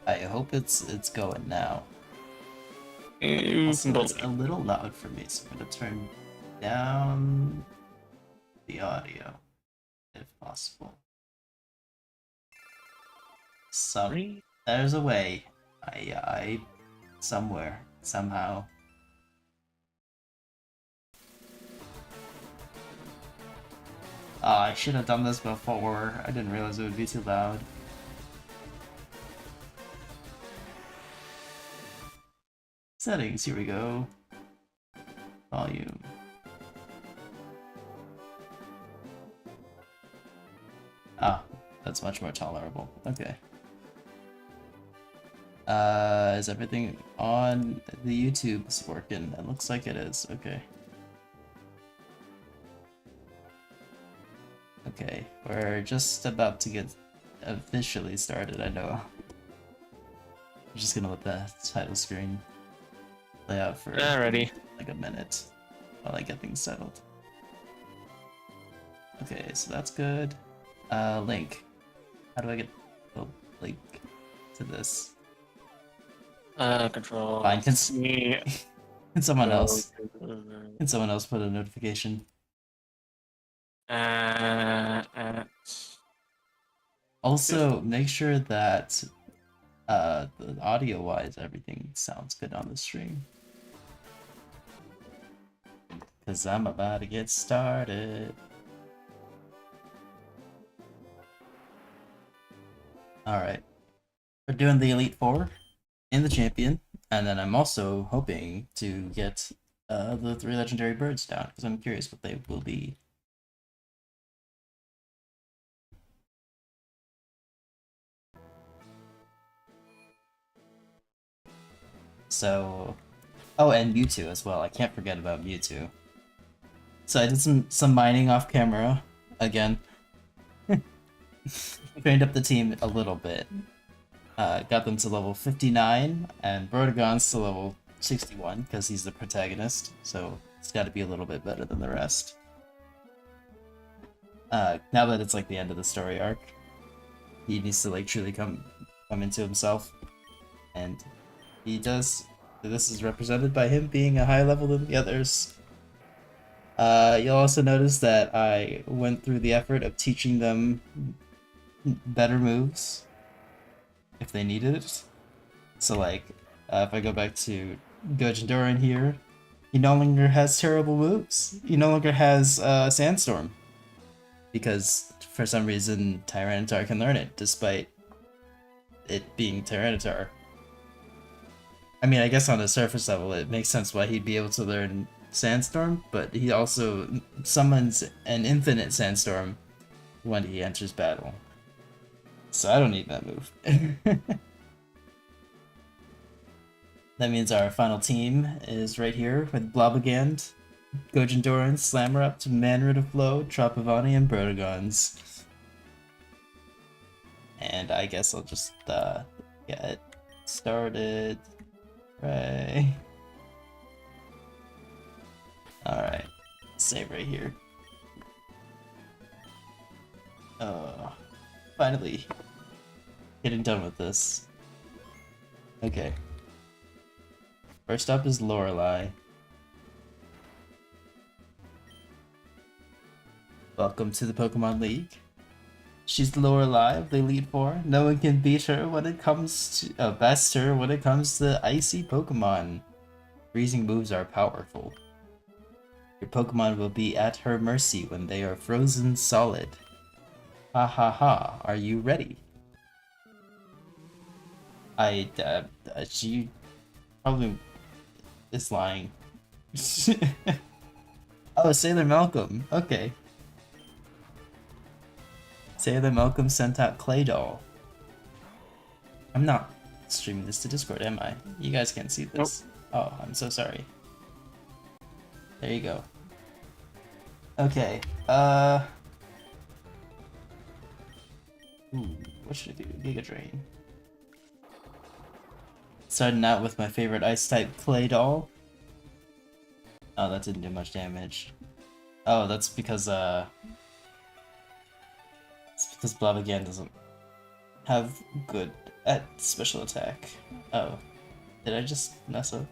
I hope it's going now. Oof, Also, it's a little loud for me, so I'm gonna turn down the audio if possible. There's a way. I somewhere somehow. I should have done this before. I didn't realize it would be too loud. Settings, here we go. Volume. Ah, that's much more tolerable. Okay. Is everything on the YouTube's working? It looks like it is. Okay. Okay, we're just about to get officially started, I know. I'm just gonna let the title screen play out for like a minute while I get things settled. Okay, so that's good. Link. How do I get the link to this? Control. Fine, can someone else? Can someone else put a notification? Also, make sure that the audio-wise, everything sounds good on the stream. Because I'm about to get started. Alright. We're doing the Elite Four in the Champion, and then I'm also hoping to get the 3 legendary birds down, because I'm curious what they will be. So, oh, and Mewtwo as well. I can't forget about Mewtwo. So I did some mining off camera again. Trained up the team a little bit. Got them to level 59, and Brotagon's to level 61 because he's the protagonist. So it's got to be a little bit better than the rest. Now that it's like the end of the story arc, he needs to like truly come into himself, and he does. This is represented by him being a higher level than the others. You'll also notice that I went through the effort of teaching them better moves if they needed it. So like, if I go back to TWJon here, he no longer has terrible moves. He no longer has Sandstorm. Because for some reason Tyranitar can learn it, despite it being Tyranitar. I mean, I guess on a surface level it makes sense why he'd be able to learn Sandstorm, but he also summons an infinite Sandstorm when he enters battle. So I don't need that move. That means our final team is right here with Blobligand, Gojendoran, Slammerupt, Manrid of Flow, Tropivani, and Brotagons. And I guess I'll just get started. Right. Alright. Save right here. Finally. Getting done with this. Okay. First up is Lorelei. Welcome to the Pokemon League. She's Lorelei of the Elite Four. No one can beat her when it comes to best her when it comes to icy Pokemon. Freezing moves are powerful. Your Pokemon will be at her mercy when they are frozen solid. Ha ha ha, are you ready? She probably is lying. Oh, Sailor Malcolm, okay. Sailor Malcolm sent out Claydol. I'm not streaming this to Discord, am I? You guys can't see this. Nope. Oh, I'm so sorry. There you go. Okay, what should I do? Giga Drain. Starting out with my favorite Ice-type Claydol. Oh, that didn't do much damage. Oh, that's because, it's because Blavigan doesn't have good at special attack. Oh, did I just mess up?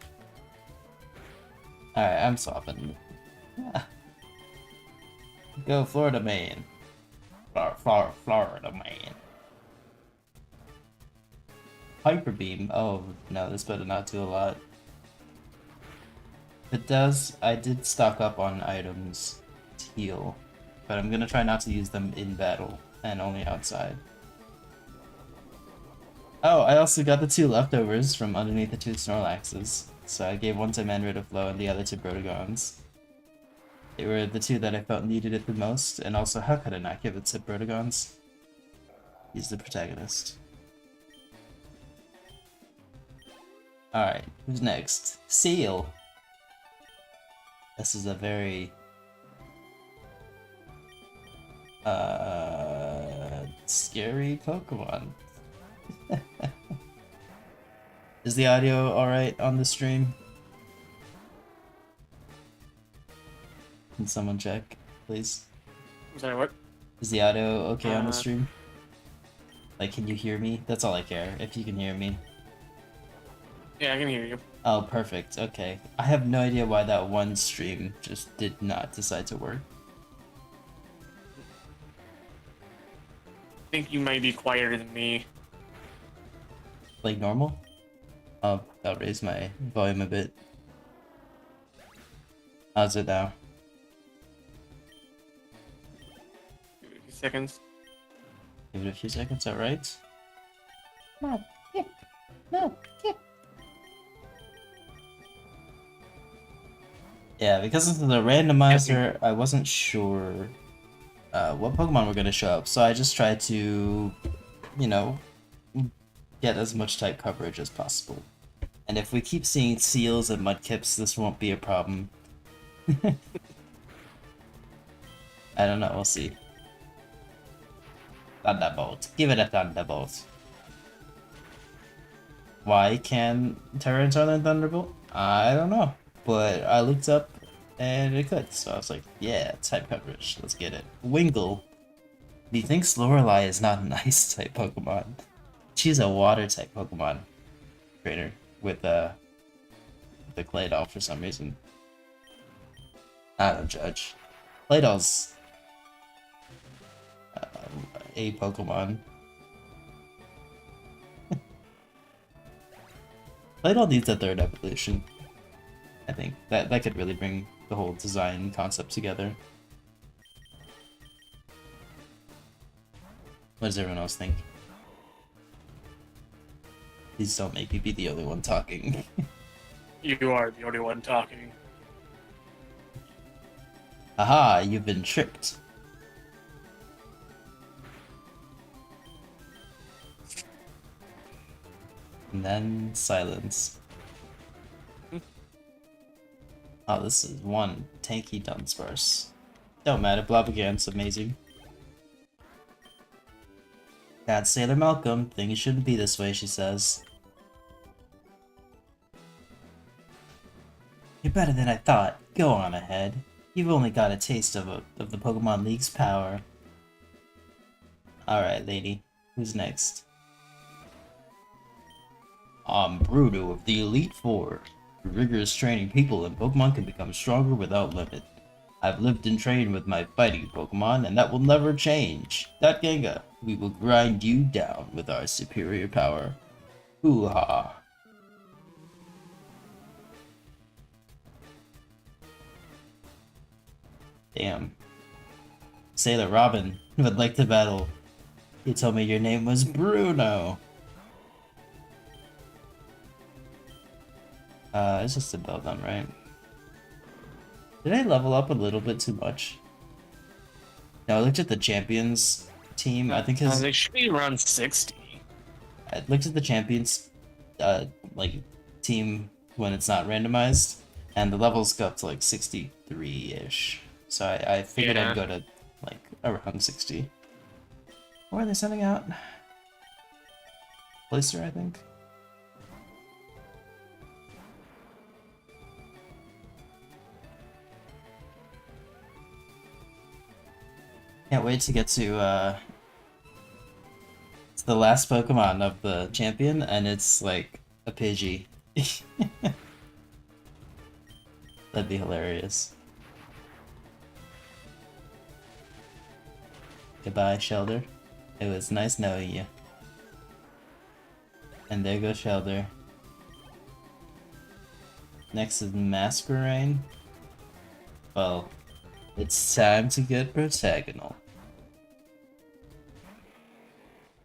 Alright, I'm swapping. Go Florida man. Florida man. Hyper beam. Oh no, this better not do a lot. If it does, I did stock up on items to heal, but I'm gonna try not to use them in battle and only outside. Oh, I also got the 2 leftovers from underneath the 2 Snorlaxes, so I gave one to Manrid Flow and the other to Brotagons. They were the 2 that I felt needed it the most, and also how could I not give it to Brotagons? He's the protagonist. Alright, who's next? Seal! This is a very... scary Pokemon. Is the audio alright on the stream? Can someone check, please? I'm sorry, what? Is the audio okay on the stream? Like, can you hear me? That's all I care, if you can hear me. Yeah, I can hear you. Oh, perfect, okay. I have no idea why that one stream just did not decide to work. I think you might be quieter than me. Like normal? I'll raise my volume a bit. How's it now? Give it a few seconds. Give it a few seconds, alright? No, yeah, no, yeah. Yeah, because of the randomizer, I wasn't sure what Pokemon were gonna show up, so I just tried to, you know, get as much type coverage as possible. And if we keep seeing Seals and Mudkips, this won't be a problem. I don't know, we'll see. Thunderbolt. Give it a Thunderbolt. Why can Terran turn in Thunderbolt? I don't know. But I looked up and it could, so I was like, yeah, type coverage, let's get it. Wingull. Do you think Lorelei is not an ice type Pokemon? She's a water type Pokemon trainer with the Claydol for some reason. I don't judge. Claydol's a Pokemon. Claydol needs a 3rd evolution. I think that could really bring the whole design concept together. What does everyone else think? Please don't make me be the only one talking. You are the only one talking. Haha, you've been tricked. And then silence. Oh, this is one tanky Dunsparce. Don't matter, Blavigan's amazing. That's Sailor Malcolm. Things shouldn't be this way, she says. You're better than I thought. Go on ahead. You've only got a taste of the Pokemon League's power. Alright, lady. Who's next? I'm Bruno of the Elite Four. Through rigorous training, people and Pokemon can become stronger without limit. I've lived and trained with my fighting Pokemon, and that will never change. Gengar, we will grind you down with our superior power. Hoo-ha. Damn. Sailor Robin would like to battle. You told me your name was Bruno. It's just a Beldum, right? Did I level up a little bit too much? No, I looked at the champions team. I think his. They should be around 60. I looked at the champions, like team when it's not randomized, and the levels go up to like 63-ish. So I figured I'd go to like around 60. What are they sending out? Blaster, I think. Can't wait to get to the the last Pokemon of the champion, and it's like a Pidgey. That'd be hilarious. Goodbye, Shelter. It was nice knowing you. And there goes Shelter. Next is Masquerain. Well, it's time to get Protagonal.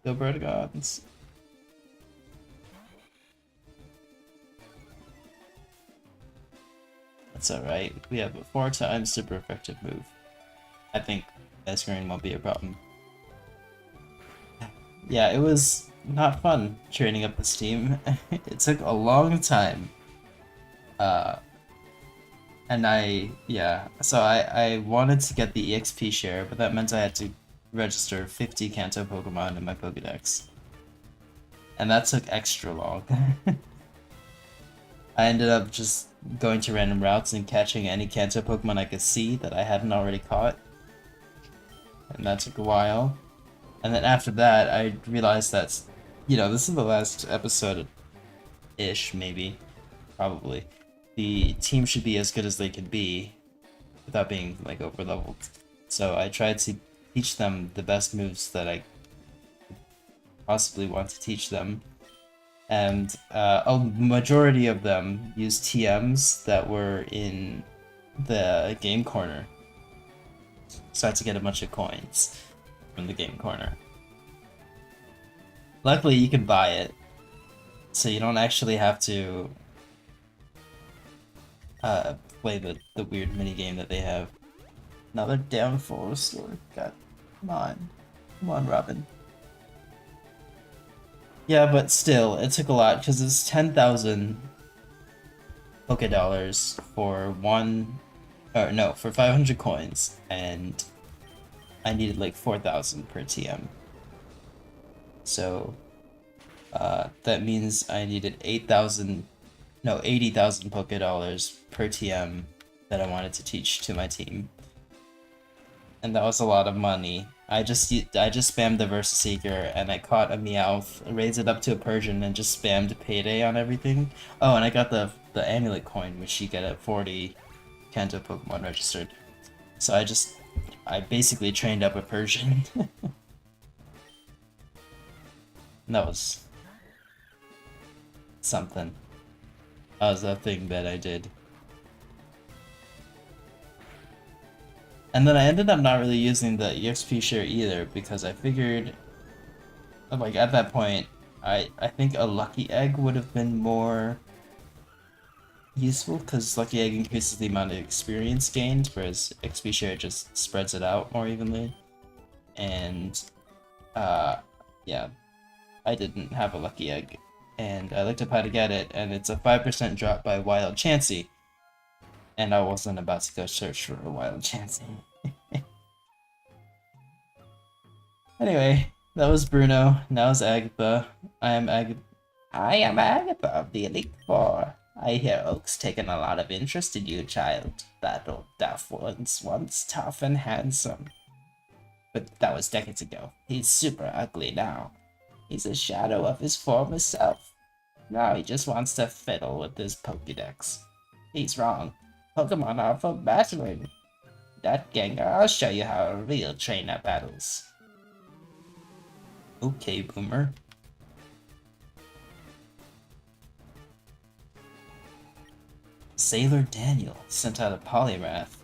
Go Protagons. That's alright. We have a 4 times super effective move. I think Masquerain won't be a problem. Yeah, it was not fun training up this team. It took a long time. And so I wanted to get the EXP share, but that meant I had to register 50 Kanto Pokemon in my Pokedex. And that took extra long. I ended up just going to random routes and catching any Kanto Pokemon I could see that I hadn't already caught. And that took a while. And then after that, I realized that, this is the last episode-ish, maybe. Probably. The team should be as good as they can be without being, like, over-leveled. So I tried to teach them the best moves that I possibly want to teach them. And a majority of them used TMs that were in the game corner. So I had to get a bunch of coins from the game corner. Luckily, you can buy it, so you don't actually have to play the weird minigame that they have. Another downfall store. God, come on, Robin. Yeah, but still, it took a lot because it's 10,000 Poké Dollars for for 500 coins, and I needed like 4,000 per TM. So that means I needed 80,000 Poké Dollars per TM that I wanted to teach to my team, and that was a lot of money. I just spammed the Versa Seeker, and I caught a Meowth, raised it up to a Persian, and just spammed Payday on everything. Oh, and I got the Amulet coin, which you get at 40 Kanto Pokemon registered. So I basically trained up a Persian. That was something. That was a thing that I did. And then I ended up not really using the EXP share either, because I figured, like, at that point, I think a Lucky Egg would have been more useful, because Lucky Egg increases the amount of experience gained, whereas XP share just spreads it out more evenly. And, yeah, I didn't have a Lucky Egg, and I looked up how to get it, and it's a 5% drop by Wild Chansey. And I wasn't about to go search for a Wild Chansey. Anyway, that was Bruno. Now is Agatha. I am Agatha of the Elite Four. I hear Oak's taken a lot of interest in you, child. That old duff was once tough and handsome. But that was decades ago. He's super ugly now. He's a shadow of his former self. Now he just wants to fiddle with his Pokédex. He's wrong. Pokemon are for battling. That Gengar, I'll show you how a real trainer battles. Okay, Boomer. Sailor Daniel sent out a Poliwrath.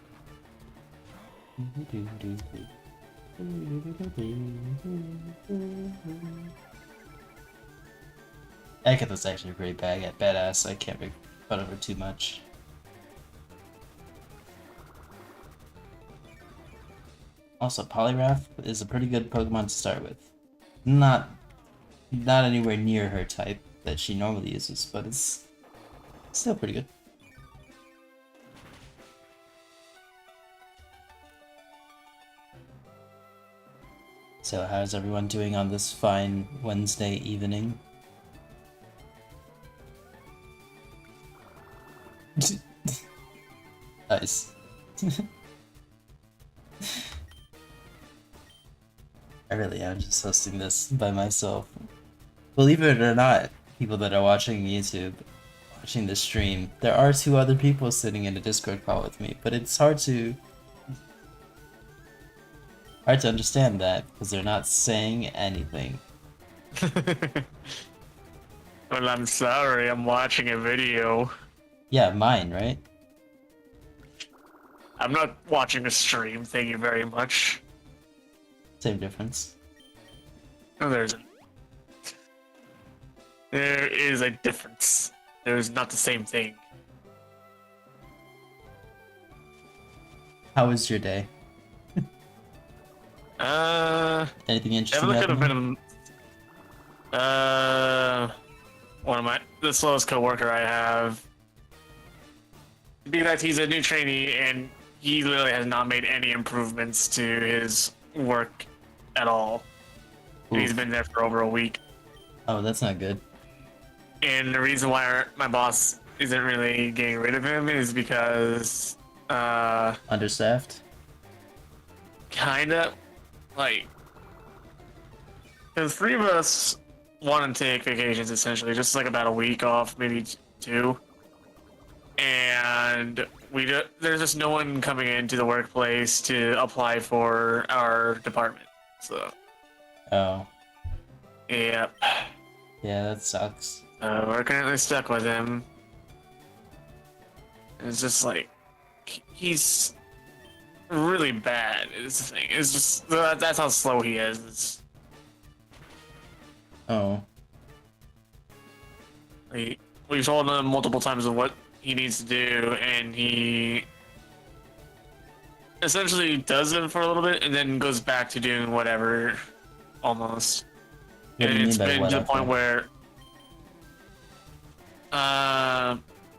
Agatha's actually a great badass. I can't make fun of her too much. Also, Poliwrath is a pretty good Pokemon to start with. Not anywhere near her type that she normally uses, but it's still pretty good. So how's everyone doing on this fine Wednesday evening? Nice. I really am just hosting this by myself. Believe it or not, people that are watching YouTube, watching the stream, there are 2 other people sitting in a Discord call with me, but it's hard to understand that because they're not saying anything. Well, I'm sorry, I'm watching a video. Yeah, mine, right? I'm not watching a stream, thank you very much. Same difference. No, there isn't. There is a difference. There's not the same thing. How was your day? Anything interesting Definitely could have happening? been the slowest coworker I have. Because he's a new trainee and he literally has not made any improvements to his work at all. And he's Oof. been there for over a week. Oh, that's not good. And the reason why my boss isn't really getting rid of him is because, Understaffed? kinda, like, because 3 of us want to take vacations essentially, just like about a week off, maybe 2. And there's just no one coming into the workplace to apply for our department. So, Oh. yeah. Yeah, that sucks. We're currently stuck with him. It's just like he's really bad. Is the thing. It's just that's how slow he is. Oh. We've told him multiple times of what he needs to do, and he essentially does it for a little bit, and then goes back to doing whatever, almost. What do And you it's mean by been to the whatever? point where,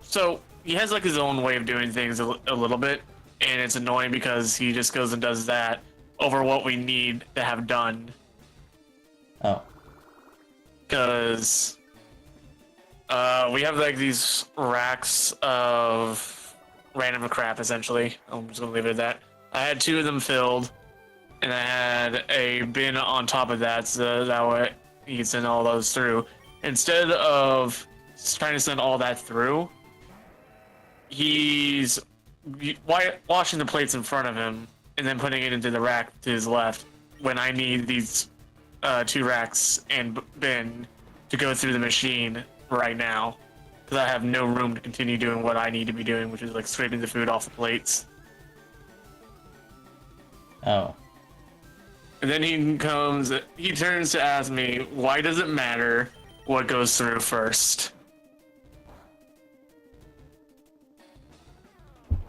so he has like his own way of doing things a little bit, and it's annoying because he just goes and does that over what we need to have done. Oh. Because we have like these racks of random crap, essentially. I'm just gonna leave it at that. I had 2 of them filled, and I had a bin on top of that, so that way you can send all those through. Instead of trying to send all that through, he's washing the plates in front of him and then putting it into the rack to his left when I need these 2 racks and bin to go through the machine right now, because I have no room to continue doing what I need to be doing, which is like scraping the food off the plates. Oh. And then he turns to ask me, why does it matter what goes through first?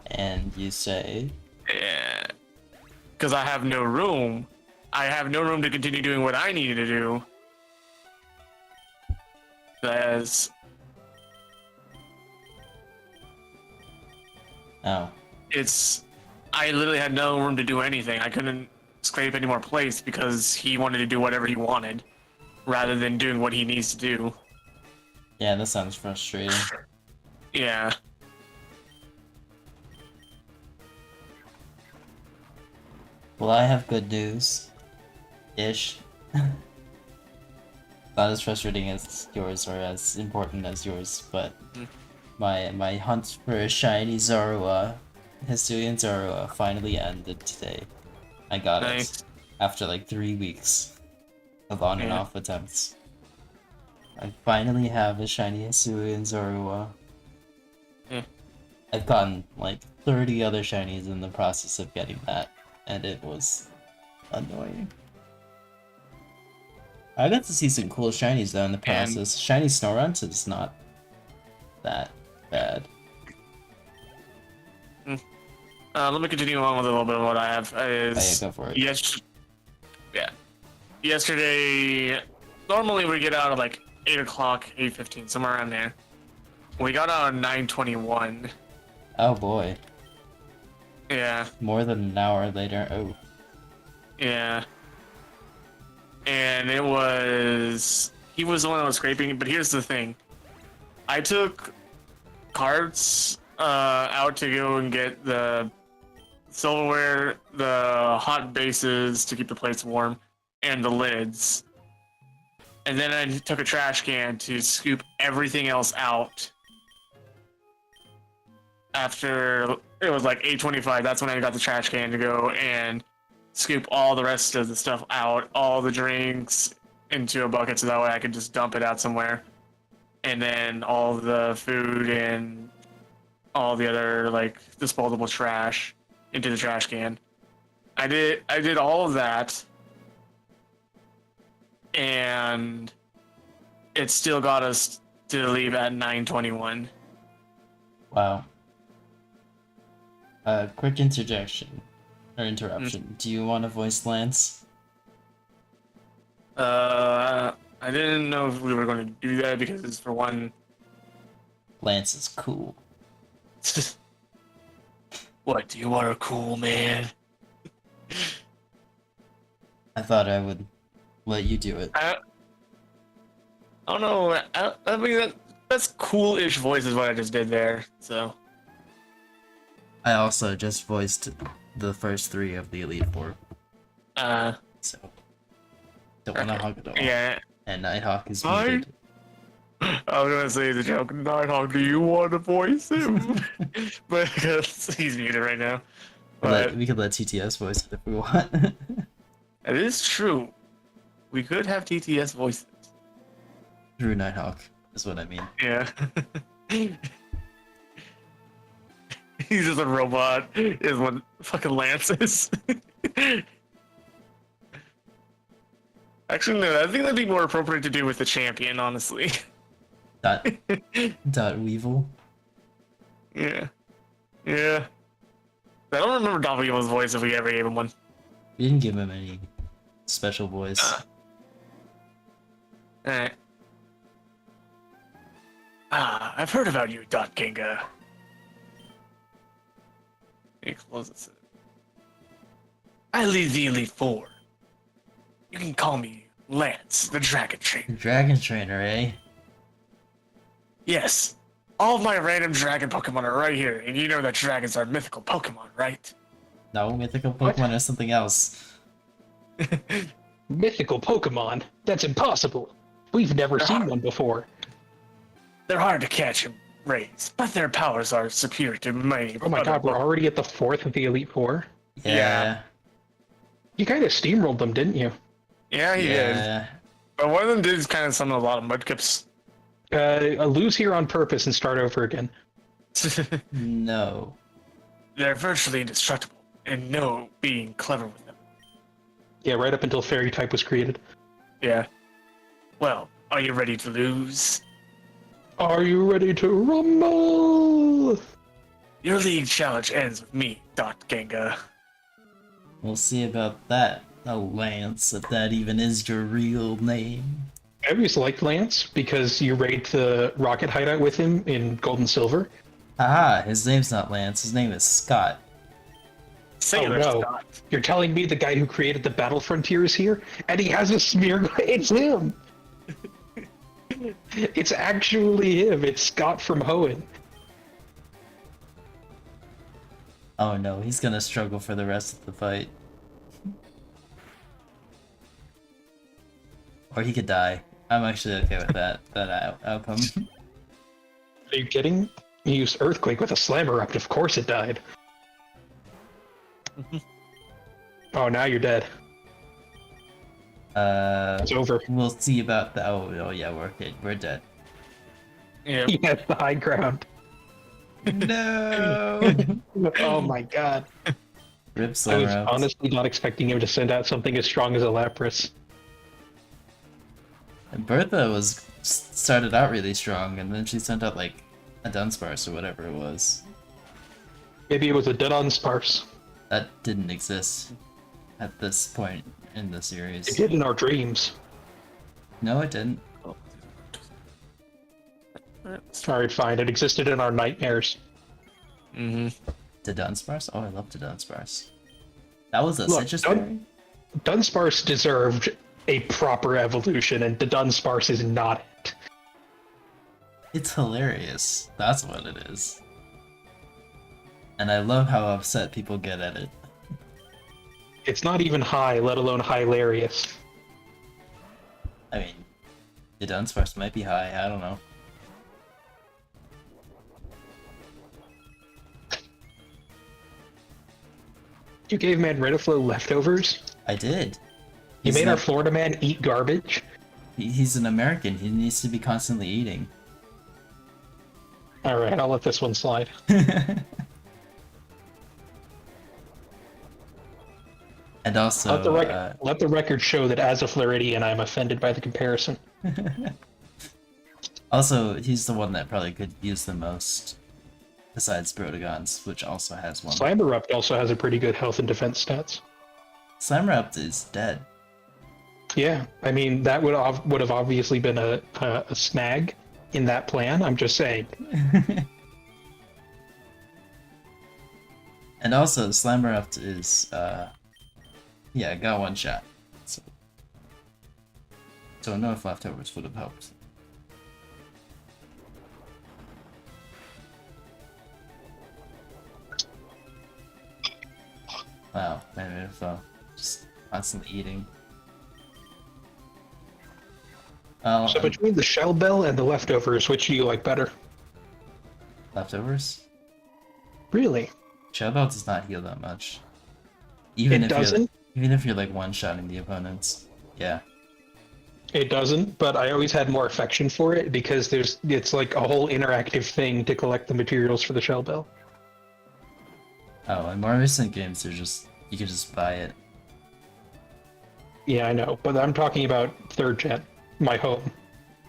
And you say? Yeah. Because I have no room. I have no room to continue doing what I needed to do. As Oh. I literally had no room to do anything. I couldn't scrape any more plates because he wanted to do whatever he wanted rather than doing what he needs to do. Yeah, that sounds frustrating. Yeah. Well, I have good news. Ish. Not as frustrating as yours or as important as yours, but my hunt for a shiny Zorua, Hisuian Zorua, finally ended today. I got Nice. it after like 3 weeks of on and Yeah. off attempts. I finally have a shiny Hisuian Zorua. Yeah. I've gotten like 30 other shinies in the process of getting that, and it was annoying. I got to see some cool shinies though in the process. Shiny Snorunt is not that bad. Let me continue on with a little bit of what I have. Oh, yeah, go for it. Yeah. Yesterday, normally we get out at like 8 o'clock, 8:15, somewhere around there. We got out at 9:21. Oh boy. Yeah. More than an hour later. Oh. Yeah. And he was the one that was scraping, but here's the thing. I took carts out to go and get the silverware, the hot bases to keep the plates warm, and the lids. And then I took a trash can to scoop everything else out. After it was like 8:25, that's when I got the trash can to go and scoop all the rest of the stuff out, all the drinks into a bucket so that way I could just dump it out somewhere. And then all the food and all the other like disposable trash into the trash can. I did all of that, and it still got us to leave at 9:21. Wow. Quick interjection or interruption. Do you want to voice Lance? I didn't know if we were going to do that because for one, Lance is cool. what, do you want a cool man? I thought I would let you do it. I don't know. I mean that's cool-ish voice is what I just did there. So I also just voiced the first 3 of the Elite Four, so don't want to hog it all. yeah. And Nighthawk is I- muted. I was gonna say the joke. Nighthawk, do you want to voice him? But he's muted right now. But We could let TTS voice it if we want. it is true. We could have TTS voice it. Drew Nighthawk is what I mean. Yeah. He's just a robot, is what fucking Lance is. Actually, no, I think that'd be more appropriate to do with the champion, honestly. Dot Weevil. Yeah. Yeah. I don't remember Weevil's voice if we ever gave him one. We didn't give him any special voice. Alright. I've heard about you, Kinga. He closes it. I lead the Elite Four. You can call me Lance, the Dragon Trainer. Dragon Trainer, eh? Yes. All of my random dragon Pokemon are right here, and you know that dragons are mythical Pokemon, right? No, mythical Pokemon is something else. Mythical Pokemon? That's impossible. We've never seen one before. They're hard to catch and raise, but their powers are superior to many. Oh my other god, we're Pokemon. already at the 4th of the Elite Four? Yeah. You kind of steamrolled them, didn't you? Yeah, he did. Yeah. But one of them did kind of summon a lot of Mudkips. Lose here on purpose and start over again. No. They're virtually indestructible, and no being clever with them. Yeah, right up until Fairy type was created. Yeah. Well, are you ready to lose? Are you ready to rumble? Your league challenge ends with me, Gengar. We'll see about that, Lance, if that even is your real name. I always liked Lance because you raid the rocket hideout with him in Gold and Silver. Haha, his name's not Lance, his name is Scott. Sailor no. Scott. You're telling me the guy who created the Battle Frontier is here? And he has a smear? It's him! It's actually him. It's Scott from Hoenn. Oh no, he's gonna struggle for the rest of the fight. Or he could die. I'm actually okay with that outcome. Are you kidding? He used Earthquake with a Slammer Erupt. Of course it died. Oh, now you're dead. It's over. We'll see about that. Oh yeah, we're okay. We're dead. Yeah. He has the high ground. No! Oh my god. Rip I was Slammer. honestly not expecting him to send out something as strong as a Lapras. And Bertha started out really strong, and then she sent out like a Dunsparce or whatever it was. Maybe it was a Dunsparce. That didn't exist at this point in the It series. did in our dreams. No, it didn't. Alright, fine. It existed in our nightmares. Mm-hmm. The Dunsparce? Oh, I love the Dunsparce. That was a Look, citrus Dun- berry? Dunsparce deserved a proper evolution, and the Dunsparce is not it. It's hilarious. That's what it is. And I love how upset people get at it. It's not even high, let alone hilarious. I mean, the Dunsparce might be high, I don't know. You gave Manretaflow leftovers? I did. You He's made our not- Florida man eat garbage? He's an American, he needs to be constantly eating. Alright, I'll let this one slide. And also, Let the record show that as a Floridian, I'm offended by the comparison. also, he's the one that probably could use the most, besides Brotagons, which also has one. Slammerupt also has a pretty good health and defense stats. Slammerupt is dead. Yeah, I mean, that would have obviously been a snag in that plan, I'm just saying. And also, Slammerupt is, yeah, got one shot. So no if leftovers would have helped. Wow, man, if just constantly eating. So between the Shell Bell and the leftovers, which do you like better? Leftovers? Really? Shellbell does not heal that much. It doesn't? Even if you're like one-shotting the opponents. Yeah. It doesn't, but I always had more affection for it because it's like a whole interactive thing to collect the materials for the Shell Bell. Oh, in more recent games, they're just you can just buy it. Yeah, I know, but I'm talking about 3rd gen, my home,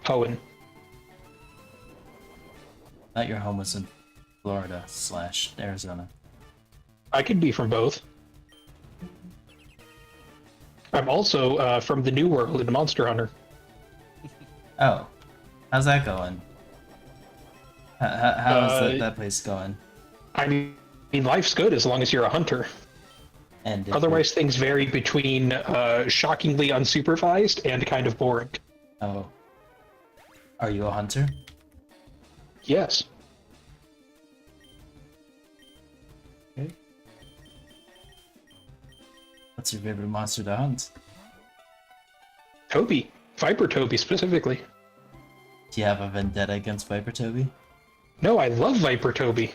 Hoenn. Not your home was in Florida / Arizona. I could be from both. I'm also from the New World in Monster Hunter. Oh, how's that going? How is that place going? I mean, life's good as long as you're a hunter. And Otherwise, things vary between shockingly unsupervised and kind of boring. Oh, are you a hunter? Yes. Okay. What's your favorite monster to hunt? Toby. Viper Toby specifically. Do you have a vendetta against Viper Toby? No, I love Viper Toby.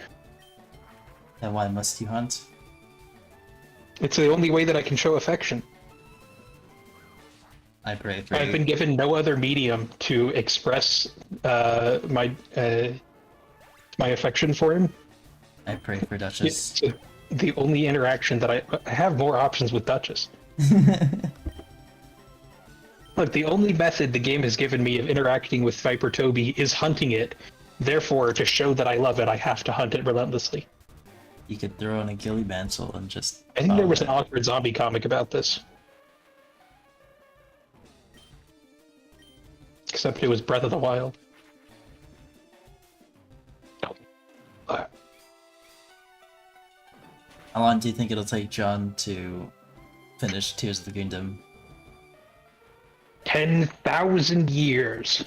Then why must you hunt? It's the only way that I can show affection. I pray for I've you. been given no other medium to express my affection for him. I pray for Duchess. It's the only interaction that I have more options with Duchess. Look, the only method the game has given me of interacting with Viper Toby is hunting it. Therefore, to show that I love it, I have to hunt it relentlessly. You could throw on a ghillie mantle and just. I think there was an follow it. awkward zombie comic about this. Except it was Breath of the Wild. How long do you think it'll take John to finish Tears of the Kingdom? 10,000 years.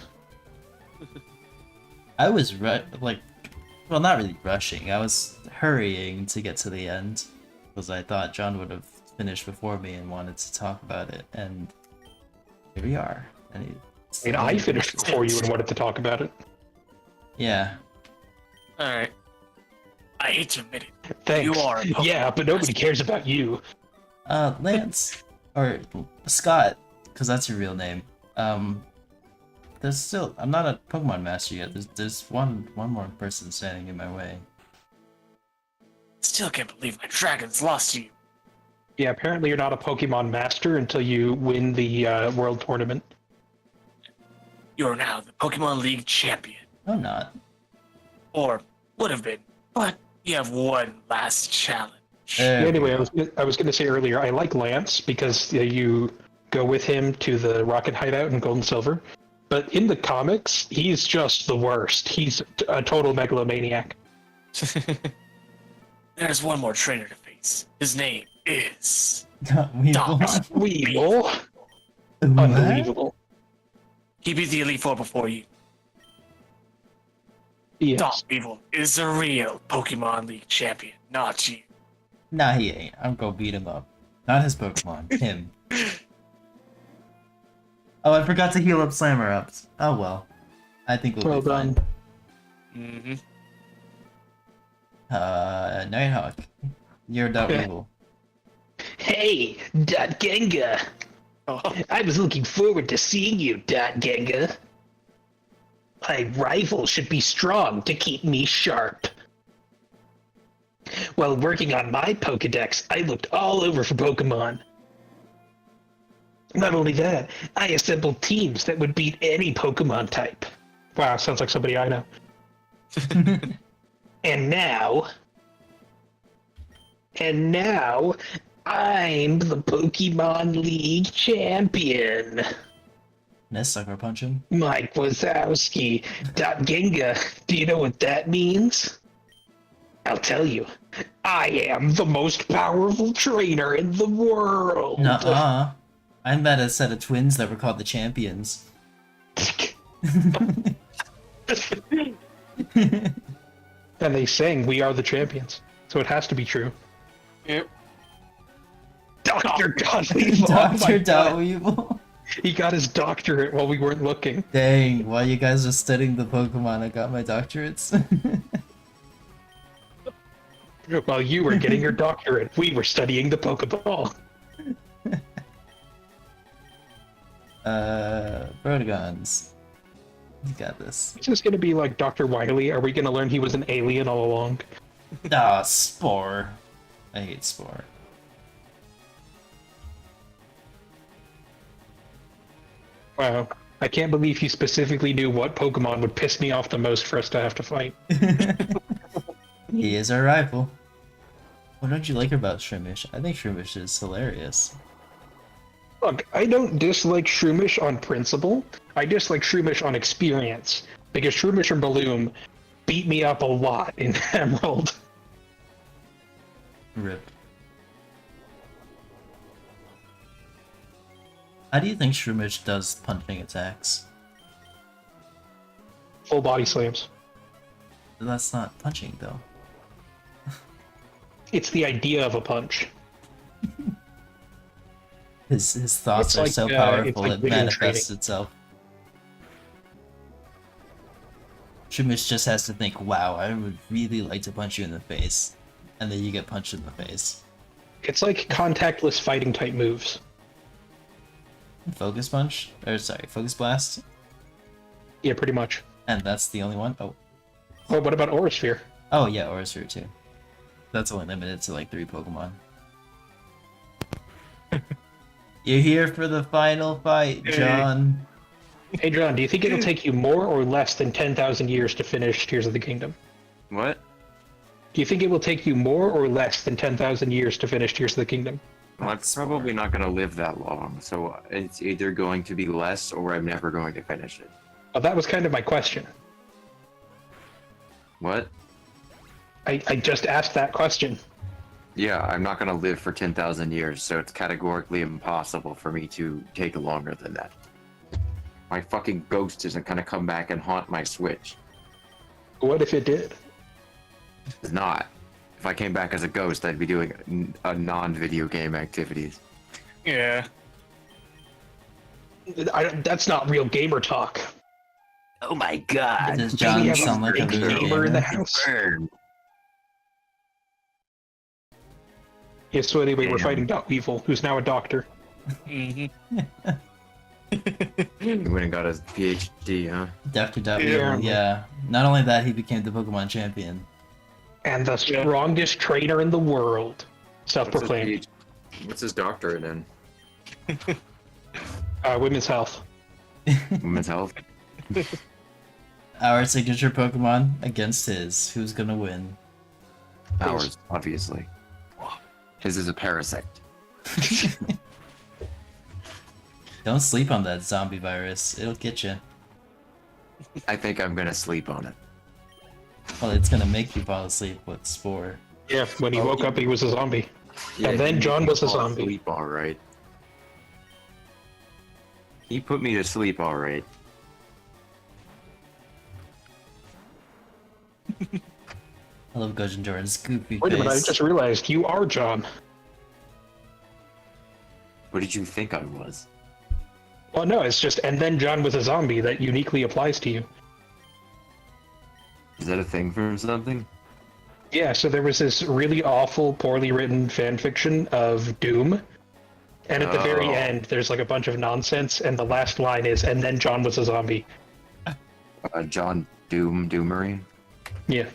I was well, not really rushing. I was hurrying to get to the end because I thought John would have finished before me and wanted to talk about it, and here we are. And I finished before you and wanted to talk about it. Yeah. Alright. I hate to admit it. Thanks. You are a Pokemon Yeah, but nobody master. cares about you. Lance or Scott, because that's your real name. There's still. I'm not a Pokemon master yet. There's one more person standing in my way. Still can't believe my dragon's lost to you. Yeah, apparently you're not a Pokemon master until you win the World Tournament. You're now the Pokemon League champion. I'm not. Or would have been. But you have one last challenge. There we Anyway, go. I was going to say earlier, I like Lance because you go with him to the Rocket Hideout in Gold and Silver. But in the comics, he's just the worst. He's a total megalomaniac. There's one more trainer to face. His name is Weevil. Weevil. What? Unbelievable. He beat the Elite Four before you. Yes. Dom Weevil is the real Pokemon League champion, not you. Nah, he ain't. I'm gonna beat him up. Not his Pokemon. Him. Oh, I forgot to heal up Slammer up. Oh well. I think we'll Well be fine. done. Mm-hmm. Nighthawk. You're Dot Weevil. Hey, Dot Genga. Oh, I was looking forward to seeing you, Dot Genga. My rifle should be strong to keep me sharp. While working on my Pokedex, I looked all over for Pokemon. Not only that, I assembled teams that would beat any Pokemon type. Wow, sounds like somebody I know. And now, I'm the Pokemon League champion. Nice sucker punch him. Mike Wazowski, Dot Genga, do you know what that means? I'll tell you. I am the most powerful trainer in the world. Nuh-uh. I met a set of twins that were called the Champions. And they sang "We Are the Champions," so it has to be true. yep. Dr. Dot Weevil. Oh my Dr. Dot God. Weevil. He got his doctorate while we weren't looking. Dang, while you guys were studying the Pokemon, I got my doctorates. While you were getting your doctorate, we were studying the Pokeball. Protagons. You got this. Is this gonna be like Dr. Wily? Are we gonna learn he was an alien all along? Ah, Spore. I hate Spore. Wow. I can't believe he specifically knew what Pokemon would piss me off the most for us to have to fight. He is our rival. What don't you like about Shroomish? I think Shroomish is hilarious. Look, I don't dislike Shroomish on principle. I dislike Shroomish on experience. Because Shroomish and Balloon beat me up a lot in Emerald. Rip. How do you think Shroomish does punching attacks? Full body slams. That's not punching, though. It's the idea of a punch. His thoughts It's are like, so it's powerful like it video manifests training. itself. Shroomish just has to think, wow, I would really like to punch you in the face. And then you get punched in the face. It's like contactless fighting type moves. Focus punch? Or sorry, focus blast? Yeah, pretty much. And that's the only one? Oh. Oh, what about Aura Sphere? Oh yeah, Aurasphere too. That's only limited to like 3 Pokemon. You're here for the final fight, John. Hey, John, do you think it'll take you more or less than 10,000 years to finish Tears of the Kingdom? What? Do you think it will take you more or less than 10,000 years to finish Tears of the Kingdom? Well, I'm probably not going to live that long, so it's either going to be less or I'm never going to finish it. Well, that was kind of my question. What? I just asked that question. Yeah, I'm not going to live for 10,000 years, so it's categorically impossible for me to take longer than that. My fucking ghost isn't going to come back and haunt my Switch. What if it did? It's not. If I came back as a ghost, I'd be doing a non-video game activities. Yeah. That's not real gamer talk. Oh my god. Does we John have sound like a big video gamer in the gamer? house. Burn. Yeah, so anyway, we're Damn. fighting Dot Weevil, who's now a doctor. Mm-hmm. He went and got his PhD, huh? Dr. Dot Yeah. Weevil, yeah. Not only that, he became the Pokemon champion. And the strongest trainer in the world. Self-proclaimed. What's his doctorate in? Women's health. Women's health? Our signature Pokemon against his. Who's gonna win? Ours, obviously. His is a parasect. Don't sleep on that zombie virus. It'll get you. I think I'm gonna sleep on it. Well, it's gonna make you fall asleep with Spore. Yeah, when he Oh, woke up, he was a zombie. Yeah, And then he John made me was a fall zombie. Asleep, all right. He put me to sleep, all right. I love Gojin Jordan's goofy Wait a minute, I face. just realized you are John. What did you think I was? Well, no, it's just and then John was a zombie that uniquely applies to you. Is that a thing for something? Yeah, so there was this really awful, poorly written fan fiction of Doom. And at the very Oh. end, there's like a bunch of nonsense, and the last line is, and then John was a zombie. John Doomerine. Yeah.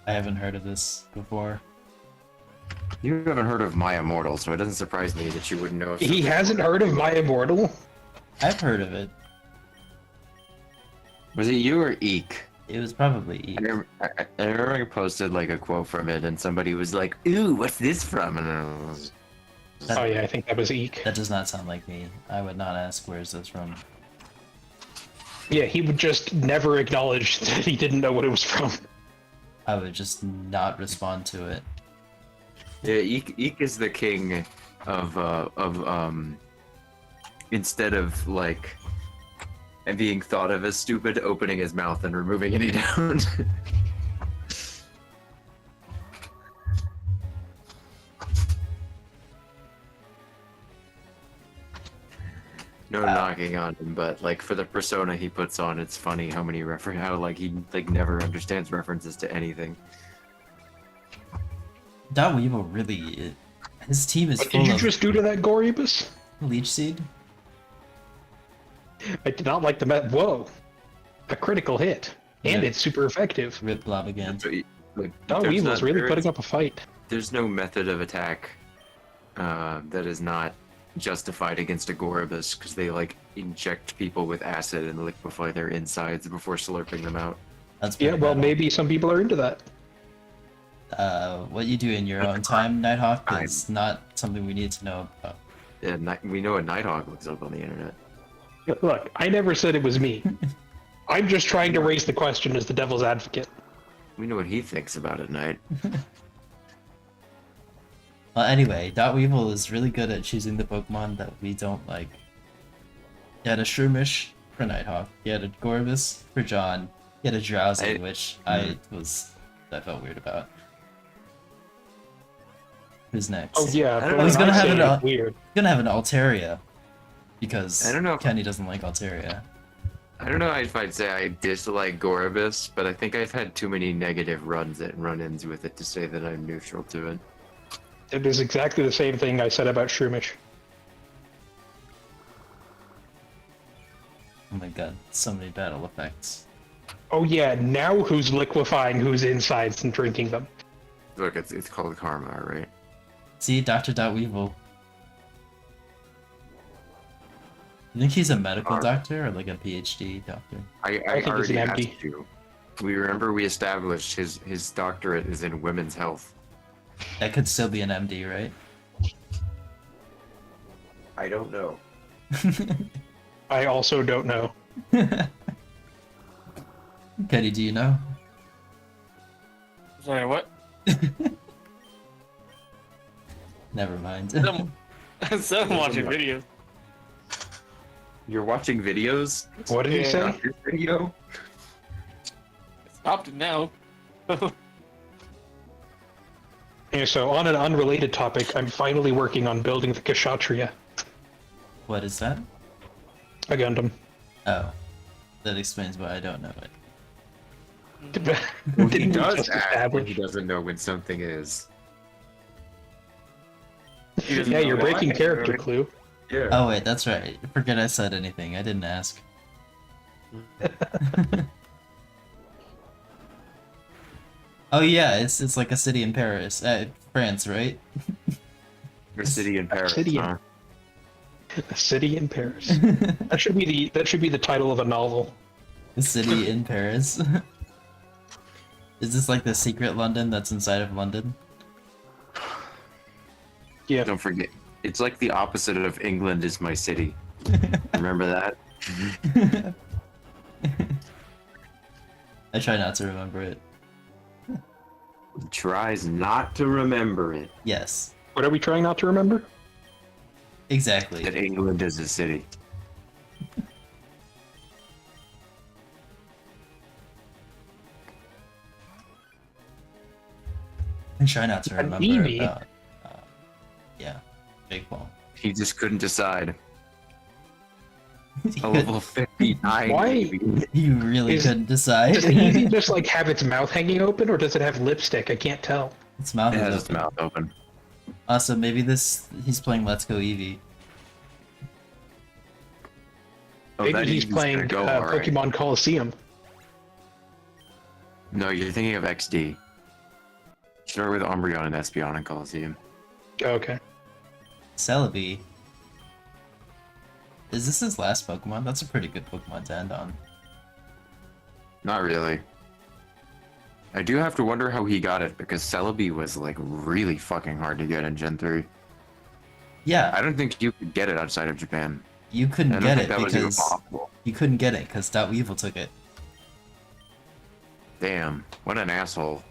I haven't heard of this before. You haven't heard of My Immortal, so it doesn't surprise me that you wouldn't know. If He hasn't heard of My Immortal? I've heard of it. Was it you or Eek? It was probably I remember, I remember I posted like a quote from it, and somebody was like, "Ooh, what's this from?" And I was, Oh yeah, I think that was Eek. That does not sound like me. I would not ask where is this from. Yeah, he would just never acknowledge that he didn't know what it was from. I would just not respond to it. yeah, Eek is the king of instead of like and being thought of as stupid, opening his mouth and removing any down. No knocking on him, but like for the persona he puts on, it's funny how many how like he like never understands references to anything. Weevil really, his team is What full did you of just do to that Goribus? leech seed. I did not like the Whoa. A critical hit. And Yeah. it's super effective. Rip blob again. So, like, Oh, there's Weevil's not- really there putting is- up a fight. There's no method of attack that is not justified against a Goribus because they like inject people with acid and liquefy their insides before slurping them out. That's Yeah, pretty well, metal. maybe some people are into that. What you do in your own time, Nighthawk, is not something we need to know about. Yeah, we know what Nighthawk looks up on the internet. Look, I never said it was me. I'm just trying to raise the question as the devil's advocate. We know what he thinks about it, Night. Well, anyway, Weevil is really good at choosing the Pokemon that we don't like. He had a Shroomish for Nighthawk. He had a Gorbis for John. He had a Drowsy, which I felt weird about. Who's next? Oh yeah, I don't but know, he's gonna I'm have saying it it's weird. He's gonna have an Altaria. Because I don't know if- Kenny doesn't like Altaria. I don't know if I'd say I dislike Goribus, but I think I've had too many negative run-ins with it to say that I'm neutral to it. It is exactly the same thing I said about Shroomish. Oh my god, so many battle effects. Oh yeah, now who's liquefying whose insides and drinking them? Look, it's called karma, right? See, Dr. Weevil. You think he's a medical doctor or like a PhD doctor? I think he's already an MD. asked you. We established his doctorate is in women's health. That could still be an MD, right? I don't know. I also don't know. Kenny, do you know? Sorry, what? Never mind. So I'm watching videos. You're watching videos? What did he Yeah. say? Doctor video? Stopped it now. Yeah, so on an unrelated topic, I'm finally working on building the Kshatriya, What is that? a Gundam. Oh. That explains why I don't know it. Well, he Didn't we does just act when he establish? doesn't know when something is. He doesn't Yeah, know you're why. breaking character, Clue. Yeah. Oh wait, that's right. Forget I said anything. I didn't ask. Oh yeah, it's like a city in Paris, France, right? Your city in Paris. City in- huh? A city in Paris. That should be the title of a novel. A city in Paris. Is this like the secret London that's inside of London? Yeah. Don't forget, it's like the opposite of England is my city. Remember that? I try not to remember it. He tries not to remember it. Yes, What are we trying not to remember? exactly. That England is a city. I try not to An remember Eevee? about. Yeah. Jake Paul. He just couldn't decide. He A level 59. Why? Eevee. You really Is- couldn't decide. Does the Eevee just like have its mouth hanging open, or does it have lipstick? I can't tell. Its mouth It is has its open. mouth open. Also, maybe he's playing Let's Go Eevee. Oh, Maybe that he's Eevee's playing gonna go alright. Pokemon Coliseum. No, you're thinking of XD. Start with Umbreon and Espeon and Coliseum. Okay. Celebi. Is this his last Pokemon? That's a pretty good Pokemon to end on. Not really. I do have to wonder how he got it, because Celebi was like really fucking hard to get in Gen 3. Yeah, I don't think you could get it outside of Japan. you I couldn't don't get think it that was even because possible. you couldn't get it because Weevil took it. Damn, what an asshole.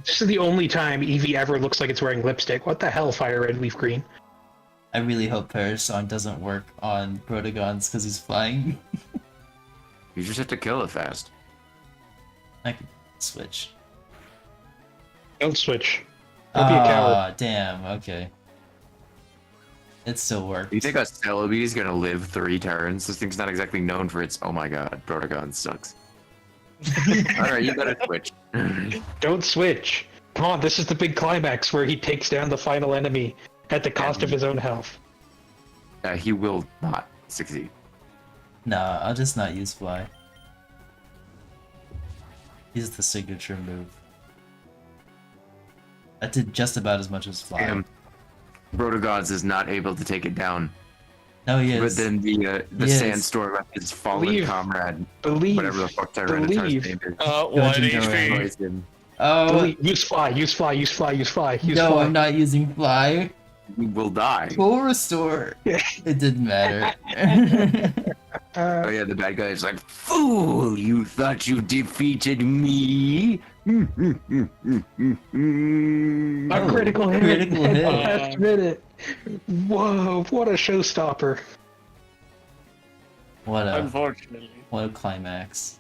This is the only time Eevee ever looks like it's wearing lipstick. What the hell, Fire Red, Leaf Green? I really hope Parasong doesn't work on Protagons because he's flying. You just have to kill it fast. I could switch. Don't switch. Don't be a coward. Ah, damn. Okay. It still worked. You think a Celebi is gonna live 3 turns? This thing's not exactly known for its, oh my god, Protagon sucks. Alright, you gotta switch. Don't switch. Come on, this is the big climax where he takes down the final enemy at the cost of his own health. He will not succeed. Nah, I'll just not use Fly. He's the signature move. That did just about as much as Fly. Damn. Protagons is not able to take it down. No, he But is. then the He is. sandstorm of his fallen Believe. comrade, Believe. whatever the fuck Tyranitar's Believe. name is, 1 Gojin HP. destroys him. Oh, Believe. Use fly, use fly, use fly, use fly, use no, fly. I'm not using Fly. He will die. Full restore. It didn't matter. Oh yeah, the bad guy is like, fool! You thought you defeated me? A Oh, critical hit. critical at hit. the last minute. Whoa, what a showstopper. What a Unfortunately. climax.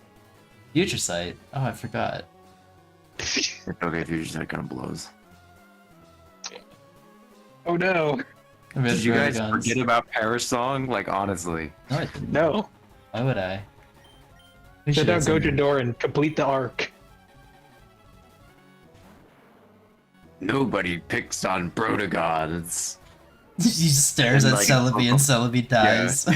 Future Sight. Oh, I forgot. Okay, Future Sight kind of blows. Oh no. Red Did you guys Dragons. forget about Parasong? Like, honestly. No, I didn't. No. Why would I? We Get should down have some- Gojindor and complete the arc. Nobody picks on Protagons. He just stares And, at like, Celebi and Celebi dies.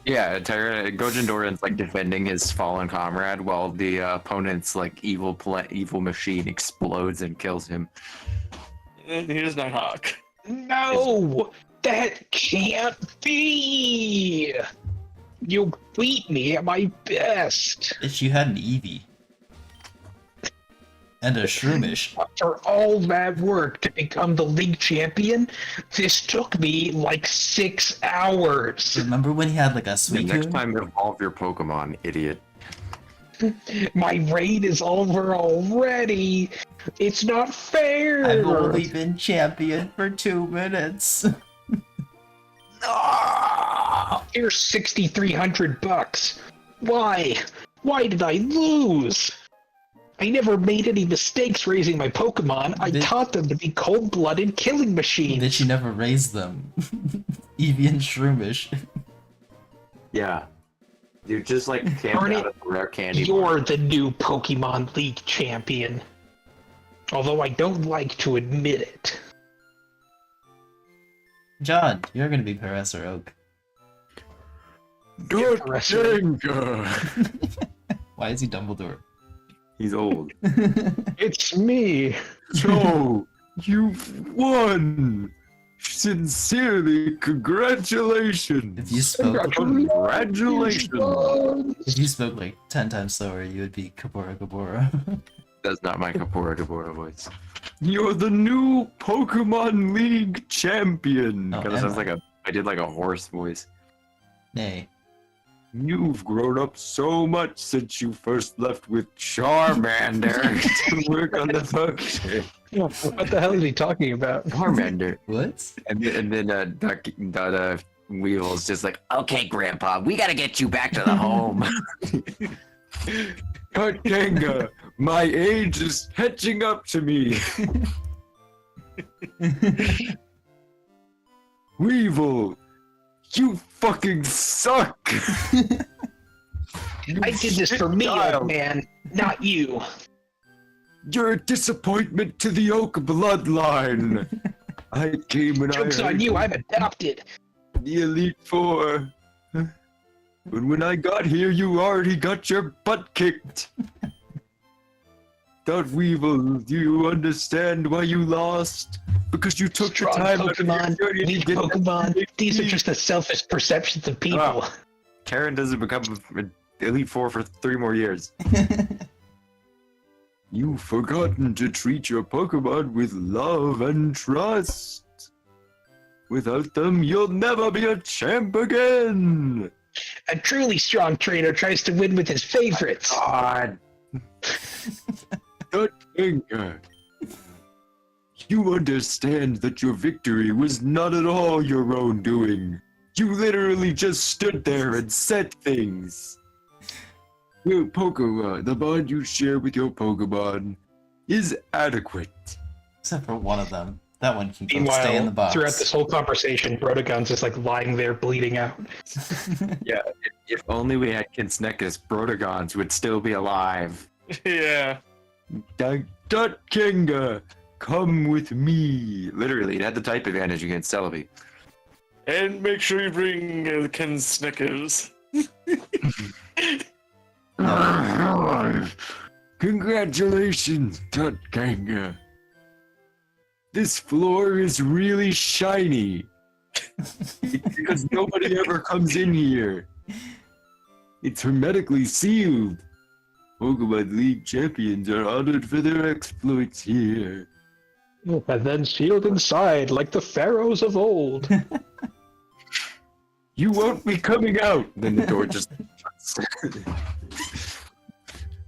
Yeah, Gojindoran's like defending his fallen comrade while the opponent's like evil machine explodes and kills him. Here's Nighthawk. No! That can't be! You beat me at my best! Bitch, you had an Eevee. And a Shroomish. After all that work to become the league champion, this took me like 6 hours. Remember when he had like a The Suicune? next time, evolve your Pokemon, idiot. My reign is over already. It's not fair. I've only been champion for 2 minutes. Here's $6,300. Why? Why did I lose? I never made any mistakes raising my Pokemon. I Did- taught them to be cold-blooded killing machines. That you never raised them. Eevee and Shroomish. Yeah. You're just like Darn camped it. out of a rare candy bar. You're the new Pokemon League champion. Although I don't like to admit it. John, you're gonna be Professor Oak. Why is he Dumbledore? He's old. It's me. So, you've won! Sincerely, congratulations! If you spoke Congratulations! if you spoke like 10 times slower, you would be Kabora Kabora. That's not my Kapora Kabora voice. You're the new Pokemon League champion! Oh, Kinda am sounds I? like I did like a horse voice. Nay. You've grown up so much since you first left with Charmander to work on the Pokemon. What the hell is he talking about? Charmander. What? And then Weevil's just like, okay, Grandpa, we gotta get you back to the home. Cut Kanga, my age is catching up to me. Weevil, you fucking suck! I did this for me, old man, not you. You're a disappointment to the Oak bloodline. I came when Joke's I on you, I'm adopted. the Elite Four. But when I got here, you already got your butt kicked. Dot Weevil, do you understand why you lost? Because you took Strong the time out of your Pokemon, journey to weak get Pokemon, these are just the selfish perceptions of people. Oh. Karen doesn't become an Elite Four for 3 more years. You've forgotten to treat your Pokemon with love and trust. Without them, you'll never be a champ again. A truly strong trainer tries to win with his favorites. God. Dot Finger. You understand that your victory was not at all your own doing. You literally just stood there and said things. Your Pokemon, the bond you share with your Pokemon, is adequate. Except for one of them. That one can go Meanwhile, stay in the box. throughout this whole conversation, Brodegon's just like lying there bleeding out. Yeah, if only we had Kinsneckus, Brodegons would still be alive. Yeah. Dot Kinga, come with me. Literally, it had the type advantage against Celebi. And make sure you bring Ken Snickers. Congratulations, Dot Kinga. This floor is really shiny. Because nobody ever comes in here. It's hermetically sealed. Pokemon League champions are honored for their exploits here. And then sealed inside like the pharaohs of old. You won't be coming out! Then the door just shuts.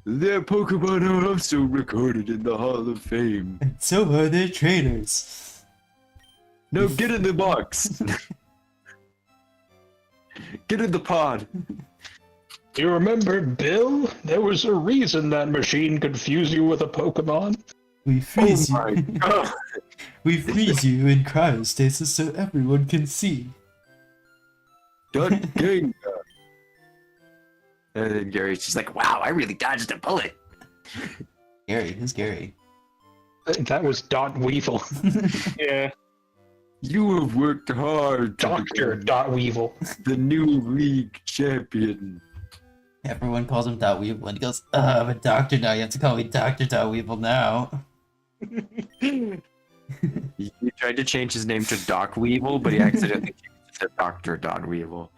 Their Pokemon are also recorded in the Hall of Fame. So are their trainers. Now get in the box! Get in the pod! You remember, Bill? There was a reason that machine could fuse you with a Pokemon. We freeze Oh my you. god! We freeze you in cryostasis so everyone can see. Dot King! And then Gary's just like, wow, I really dodged a bullet! Gary, who's Gary? That was Dot Weevil. Yeah. You have worked hard to Dr. become Dot Weevil. the new league champion. Everyone calls him Dot Weevil, and he goes, I'm a doctor now, you have to call me Dr. Dot Weevil now. He tried to change his name to Doc Weevil, but he accidentally changed it to Dr. Don Weevil.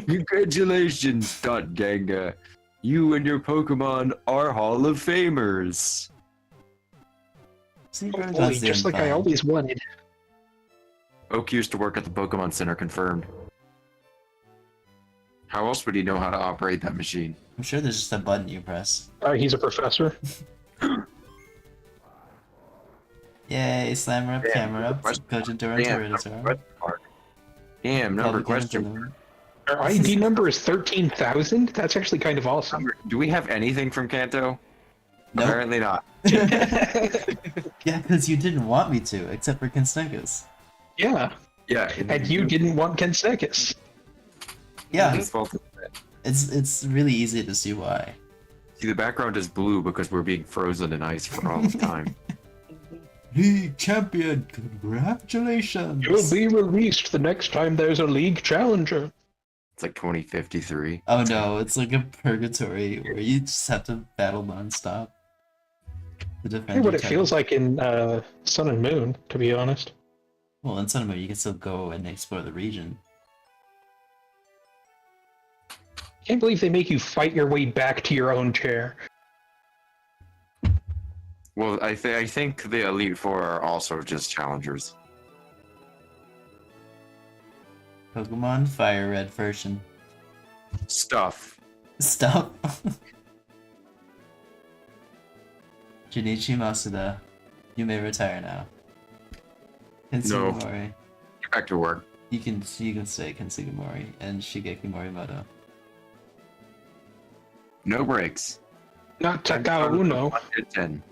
Congratulations, Dot Ganga. You and your Pokemon are Hall of Famers. See, Holy, Rodon's just doing like I fine. always wanted. Oak used to work at the Pokemon Center, confirmed. How else would he know how to operate that machine? I'm sure there's just a button you press. He's a professor. Yay, slammer up, Yeah, camera up, question Cogent Durant, Tyranitar. Damn, number question. Our ID number is 13,000? That's actually kind of awesome. Do we have anything from Kanto? Nope. Apparently not. Yeah, because you didn't want me to, except for Kinsnekus. Yeah, Yeah. and you didn't want Kensekis. Yeah, His fault. it's really easy to see why. See, the background is blue because we're being frozen in ice for all the time. League champion, congratulations! You'll be released the next time there's a league challenger. It's like 2053. Oh no, it's like a purgatory where you just have to battle nonstop. To defend Hey, what your it feels title. like in Sun and Moon, to be honest. Well, in Sun and Moon, you can still go and explore the region. Can't believe they make you fight your way back to your own chair. Well, I think the Elite Four are also just challengers. Pokemon Fire Red version. Stuff. Stop. Junichi Masuda, you may retire now. No. Kensugimori, Get back to work. you can stay Kensugimori and Shigeki Morimoto. No breaks. Not Takao Uno. 10.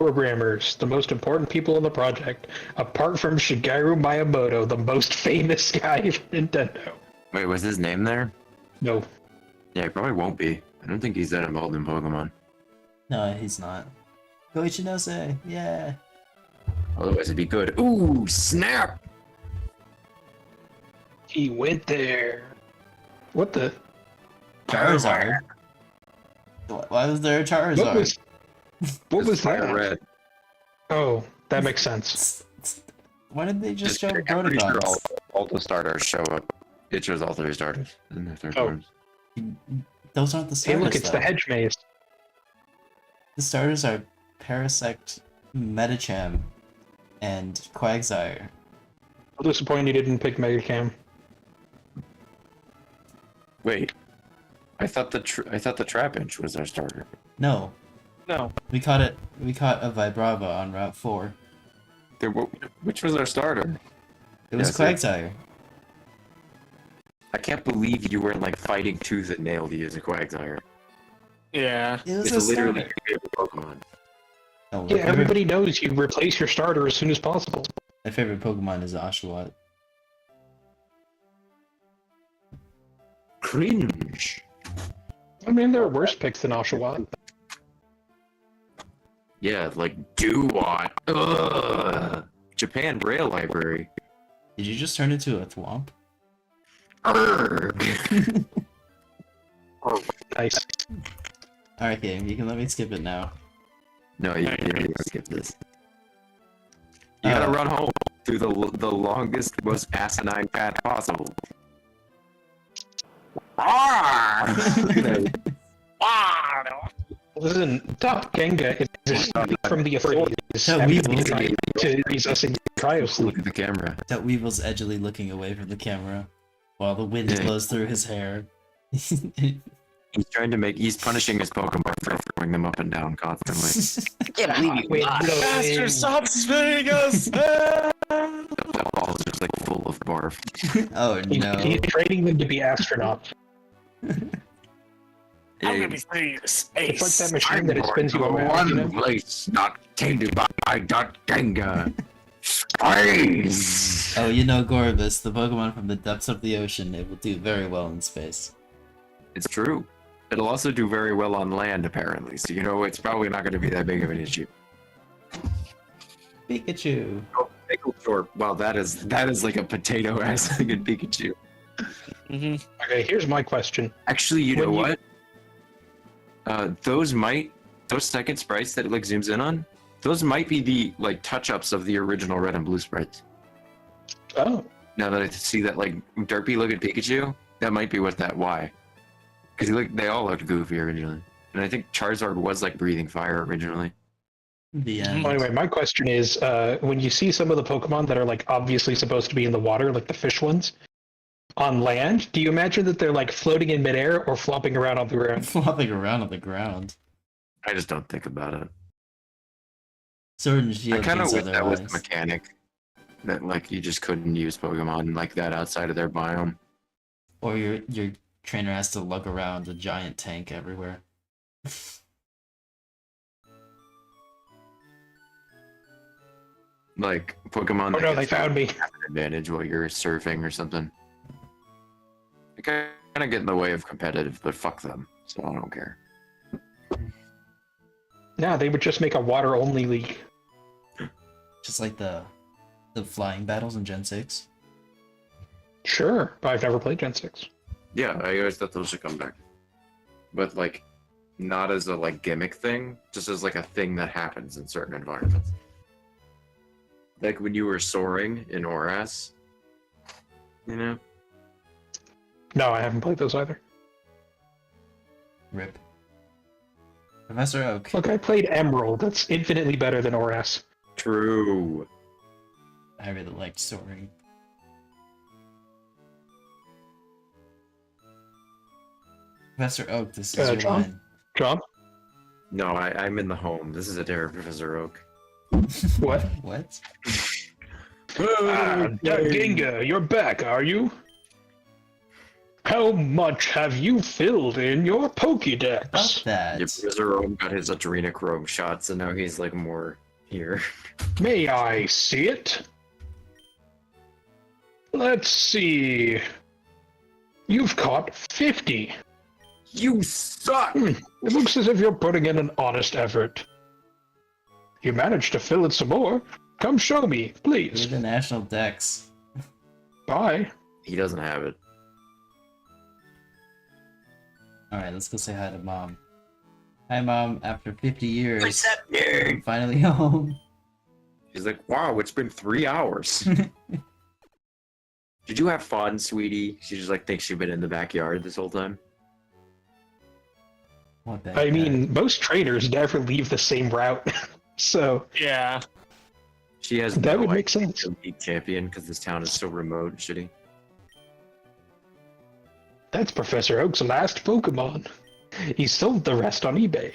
programmers, the most important people in the project, apart from Shigeru Miyamoto, the most famous guy in Nintendo. Wait, was his name there? No. Yeah, he probably won't be. I don't think he's that involved in Pokemon. No, he's not. Koichinose, yeah. Otherwise, it'd be good. Ooh, snap! He went there. What the? Charizard. Why was there a Charizard? What was Fire that? red. Oh, that makes sense. Why did they just show I'm pretty sure Groudons? all the starters show up. It shows all 3 starters in their third Oh. forms. Those aren't the Hey, starters, look, it's though. the hedge maze. The starters are Parasect, Medicham, and Quagsire. I'm disappointed you didn't pick Megacam. Wait, I thought the Trapinch was our starter. No, No. we caught it. We caught a Vibrava on Route 4. Which was our starter? It was Yes, Quagsire. I can't believe you weren't like fighting tooth and nail to use a Quagsire. Yeah. It was It's a literally starter. your favorite Pokemon. Oh, Yeah, everybody knows you replace your starter as soon as possible. My favorite Pokemon is Oshawott. Cringe. I mean, there are worse picks than Oshawott. Yeah, like Dewott. Ugh. Japan Braille Library. Did you just turn into a Thwomp? Urgh. Nice. Alright, game, you can let me skip it now. No, you can't skip this. You gotta run home through the longest, most asinine path possible. Listen, Top Genga is escaping from the authorities That after Weevil. trying to raise us in cryosleep. Look at the camera. That Weevil's edgily looking away from the camera while the wind Yeah. blows through his hair. He's punishing his Pokemon for throwing them up and down constantly. Wait, no, Master, stop spinning us! The balls are just like full of barf. Oh no. he's training them to be astronauts. I'm gonna be sending you to space. It's like that machine that it spins you around, you know? place not tainted by Genga. Space! Oh, you know Gorbis, the Pokemon from the depths of the ocean. It will do very well in space. It's true. It'll also do very well on land, apparently. So, it's probably not going to be that big of an issue. Pikachu. Oh, Pickle wow, that is like a potato-ass looking Pikachu. Mm-hmm. Okay, here's my question. Actually, you know When you- what? Those second sprites that it like zooms in on, those might be the like touch-ups of the original red and blue sprites. Oh, Now that I see that like derpy looking Pikachu, that might be why. Because they all looked goofy originally. And I think Charizard was like breathing fire originally. The end. anyway, my question is, when you see some of the Pokemon that are like obviously supposed to be in the water, like the fish ones, on land, do you imagine that they're like floating in midair or flopping around on the ground? Flopping around on the ground. I just don't think about it. Sword and Shield I kind of means wish that was a otherwise. mechanic. That like you just couldn't use Pokemon like that outside of their biome. Or your trainer has to lug around a giant tank everywhere. Like Pokemon Oh that no, they gets found me. an advantage while you're surfing or something. They kind of get in the way of competitive, but fuck them. So I don't care. Nah, they would just make a water-only league. Just like the flying battles in Gen 6. Sure, but I've never played Gen 6. Yeah, I always thought those should come back. But like, not as a like gimmick thing, just as like a thing that happens in certain environments. Like when you were soaring in Oras, No, I haven't played those either. Rip. Professor Oak. Look, I played Emerald. That's infinitely better than Oras. True. I really liked soaring. Professor Oak, this is your John? line. John? No, I'm in the home. This is a different Professor Oak. What? What? Genga, you're back, are you? How much have you filled in your Fuck Pokédex? that. Yep, Rizarome got his adrenochrome shot, so now he's like more here. May I see it? Let's see. You've caught 50. You suck! It looks as if you're putting in an honest effort. You managed to fill it some more. Come show me, You're please. the national dex. Bye. He doesn't have it. Alright, let's go say hi to Mom. Hi, Mom. After 50 years, What's up, nerd? I'm finally home. He's like, wow, it's been 3 hours. Did you have fun, sweetie? She just like thinks you've been in the backyard this whole time. What the I heck? mean, most trainers never leave the same route, so Yeah. She has that no would make idea sense. to be champion because this town is so remote and shitty. That's Professor Oak's last Pokemon. He sold the rest on eBay.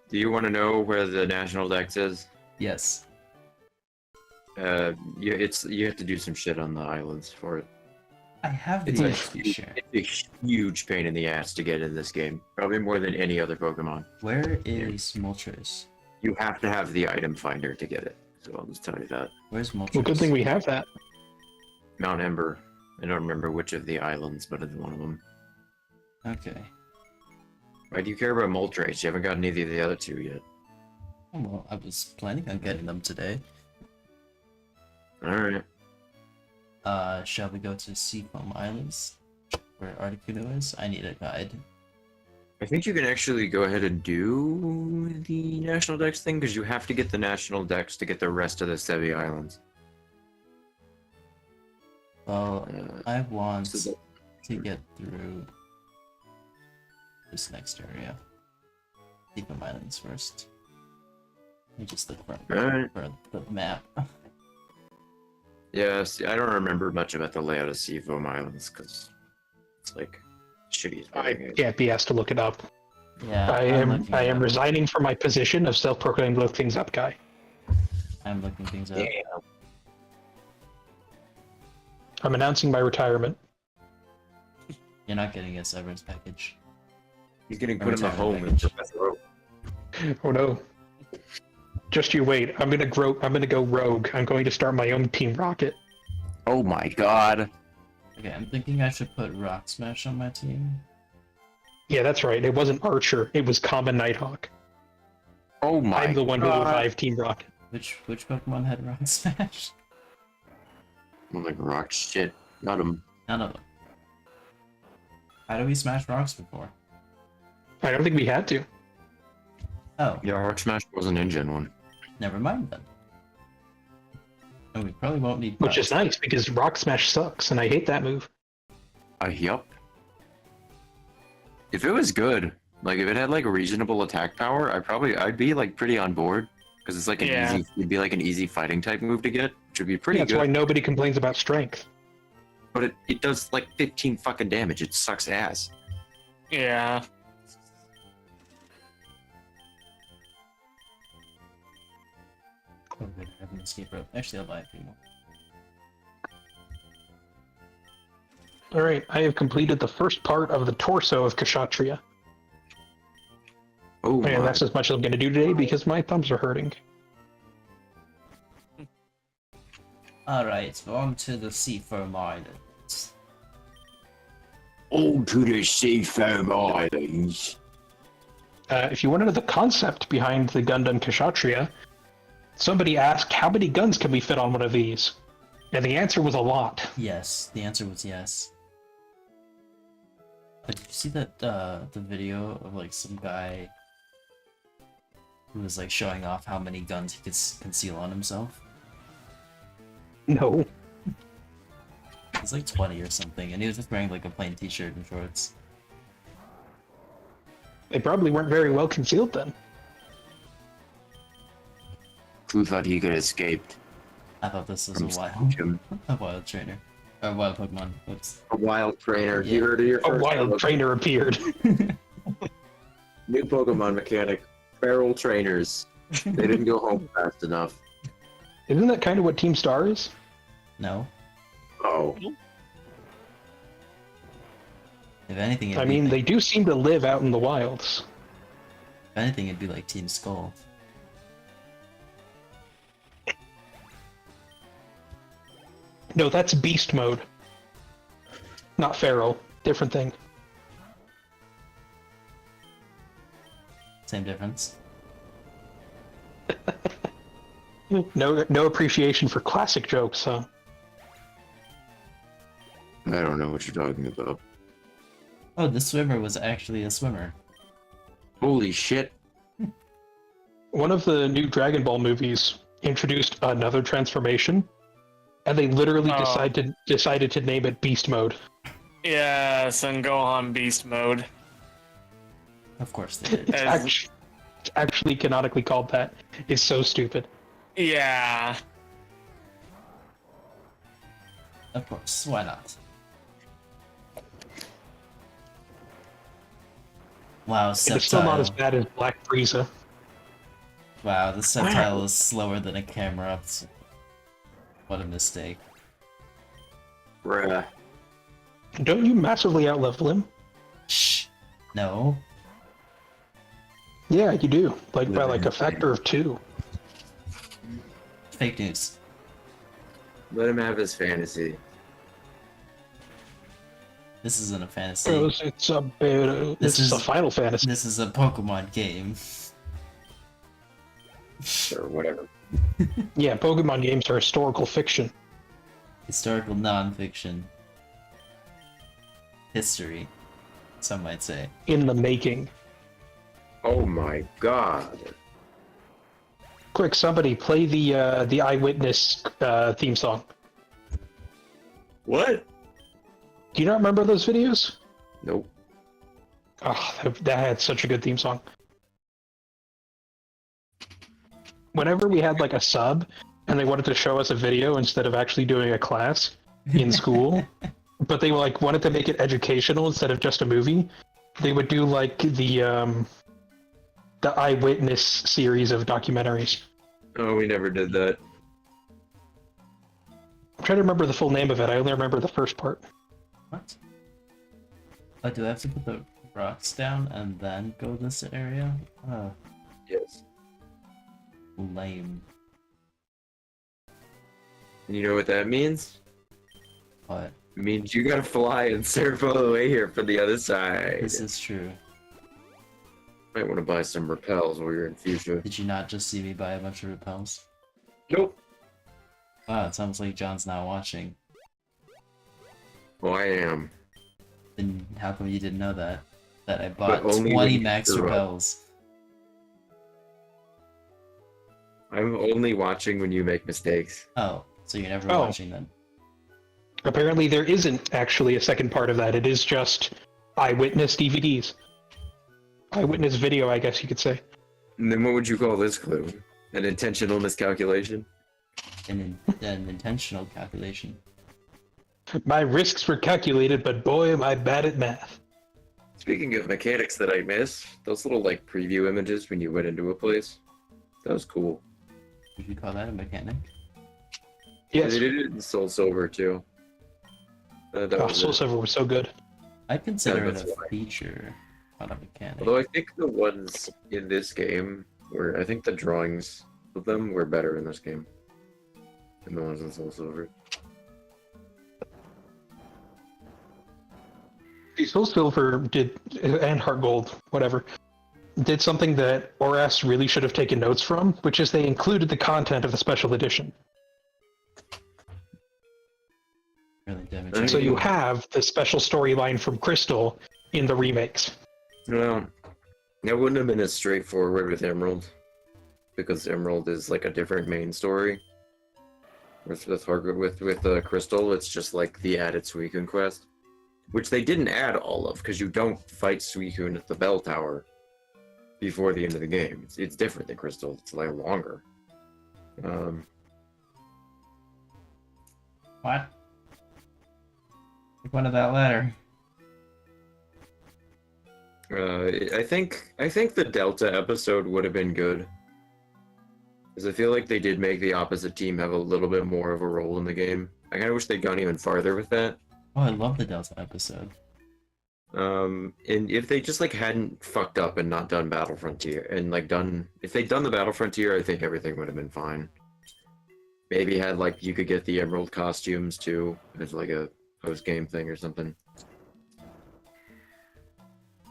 Do you want to know where the national dex is? Yes. You have to do some shit on the islands for it. I have the It's XP share. It's a huge pain in the ass to get in this game. Probably more than any other Pokemon. Where is Moltres? You have to have the item finder to get it. So I'll just tell you that. Where's Moltres? Well, good thing we have that. Mount Ember. I don't remember which of the islands, but it's one of them. Okay. Why do you care about Moltres? You haven't gotten either of the other two yet. Oh, well, I was planning on getting them today. Alright. Shall we go to Seafoam Islands? Where Articuno is? I need a guide. I think you can actually go ahead and do the National Dex thing, because you have to get the National Dex to get the rest of the Sevi Islands. Well, I want so that- to get through this next area. Seafoam Islands first. Let me just look Alright. for the map. Yeah, see, I don't remember much about the layout of Seafoam Islands, because it's like shitty as I fuck. can't be asked to look it up. Yeah, I I'm am looking I it am up. resigning from my position of self-proclaimed look things up guy. I'm looking things up. Yeah. I'm announcing my retirement. You're not getting a severance package. He's getting Or put in the retirement home with package. Professor Oak. Oh no. Just you wait. I'm gonna go rogue. I'm going to start my own Team Rocket. Oh my god. Okay, I'm thinking I should put Rock Smash on my team. Yeah, that's right. It wasn't Archer. It was Common Nighthawk. Oh my I'm the one who god. revived Team Rocket. Which Pokemon had Rock Smash? I'm like rock shit. Not him. None of them. How do we smash rocks before? I don't think we had to. Oh, Yeah, Rock Smash was an engine one. never mind then. And we probably won't need Which is bugs. nice because Rock Smash sucks and I hate that move. Yup. If it was good, like if it had like a reasonable attack power, I'd be like pretty on board. Because it's like it'd be like an easy fighting type move to get, which would be pretty That's good. why nobody complains about strength. But it does like 15 fucking damage. It sucks ass. Yeah. Oh, good, I have an escape rope. Actually, I'll buy a few more. Alright, I have completed the first part of the torso of Kshatriya. Oh my. And that's as much as I'm going to do today because my thumbs are hurting. Alright, on to the Seafoam Islands. Oh, to the Seafoam Islands. If you want to know the concept behind the Gundam Kshatriya, somebody asked how many guns can we fit on one of these? And the answer was a lot. Yes, the answer was yes. But did you see that the video of like some guy who was like showing off how many guns he could conceal on himself? No. It was like 20 or something, and he was just wearing like a plain t-shirt and shorts. They probably weren't very well concealed then. Who thought he could escape? I thought this was from a wild trainer. Or wild Pokemon. Oops. A wild trainer. Yeah. You heard it here A first. wild trainer appeared. New Pokemon mechanic. Feral trainers. They didn't go home fast enough. Isn't that kind of what Team Star is? No. Oh. If anything, it'd I be mean, like, they do seem to live out in the wilds. if anything, it'd be like Team Skull. No, that's beast mode. Not feral. Different thing. Same difference. No appreciation for classic jokes, huh? I don't know what you're talking about. Oh, the swimmer was actually a swimmer. Holy shit. One of the new Dragon Ball movies introduced another transformation, and they literally Oh. decided to name it Beast Mode. Yeah, Son Gohan Beast Mode. Of course they did. As- It's actually canonically called that. It's so stupid. Yeah. Of course, why not? Wow, It's still not as subtitle. bad as Black Frieza. Wow, the subtitle is slower than a camera up. What a mistake. Bruh. Don't you massively outlevel him? Shh. No. Yeah, you do. Like by like a factor of 2. Fake news. Let him have his fantasy. This isn't a fantasy. Bros, it's a bit. This It's a is- Final Fantasy. This is a Pokemon game. Or whatever. Yeah, Pokemon games are historical fiction. Historical non-fiction. History, some might say. In the making. Oh my god. Quick, somebody play the Eyewitness theme song. What? Do you not remember those videos? Nope. Oh, that had such a good theme song. Whenever we had like a sub and they wanted to show us a video instead of actually doing a class in school, but they like wanted to make it educational instead of just a movie, they would do like the Eyewitness series of documentaries. Oh, we never did that. I'm trying to remember the full name of it. I only remember the first part. What? Oh, do I have to put the rocks down and then go this area? Oh, Yes. lame. And you know what that means? But It means you gotta fly and surf all the way here for the other side. this is true. Might want to buy some repels while you're in future. Did you not just see me buy a bunch of repels? Nope. Wow, it sounds like John's not watching. Well, I am. Then how come you didn't know that? That I But bought only 20 when you max grew up. repels. I'm only watching when you make mistakes. Oh, so you're never Oh. watching then? Apparently, there isn't actually a second part of that. It is just Eyewitness DVDs. Eyewitness video, I guess you could say. And then what would you call this clue? An intentional miscalculation? An intentional calculation. My risks were calculated, but boy, am I bad at math. Speaking of mechanics that I miss, those little like preview images when you went into a place, that was cool. Would you call that a mechanic? Yes. They did it in Soul Silver too. That Oh, was Soul it. Silver was so good. I consider it that's a why. feature, not a mechanic. Although I think the ones in this game were, I think the drawings of them were better in this game than the ones in Soul Silver. See, Soul Silver did, and Heart Gold, whatever, did something that ORAS really should have taken notes from, which is they included the content of the special edition. Really damaging. So you have the special storyline from Crystal in the remakes. Well, that wouldn't have been as straightforward with Emerald, because Emerald is like a different main story. With Crystal, it's just like the added Suicune quest, which they didn't add all of, because you don't fight Suicune at the bell tower before the end of the game. It's different than Crystal. It's like longer. What? Pick one of that ladder. I think the Delta episode would have been good, because I feel like they did make the opposite team have a little bit more of a role in the game. I kind of wish they'd gone even farther with that. Oh, I love the Delta episode. And if they just like hadn't fucked up and not done Battle Frontier and like if they'd done the Battle Frontier, I think everything would have been fine. Maybe had like you could get the Emerald costumes too as like a post game thing or something.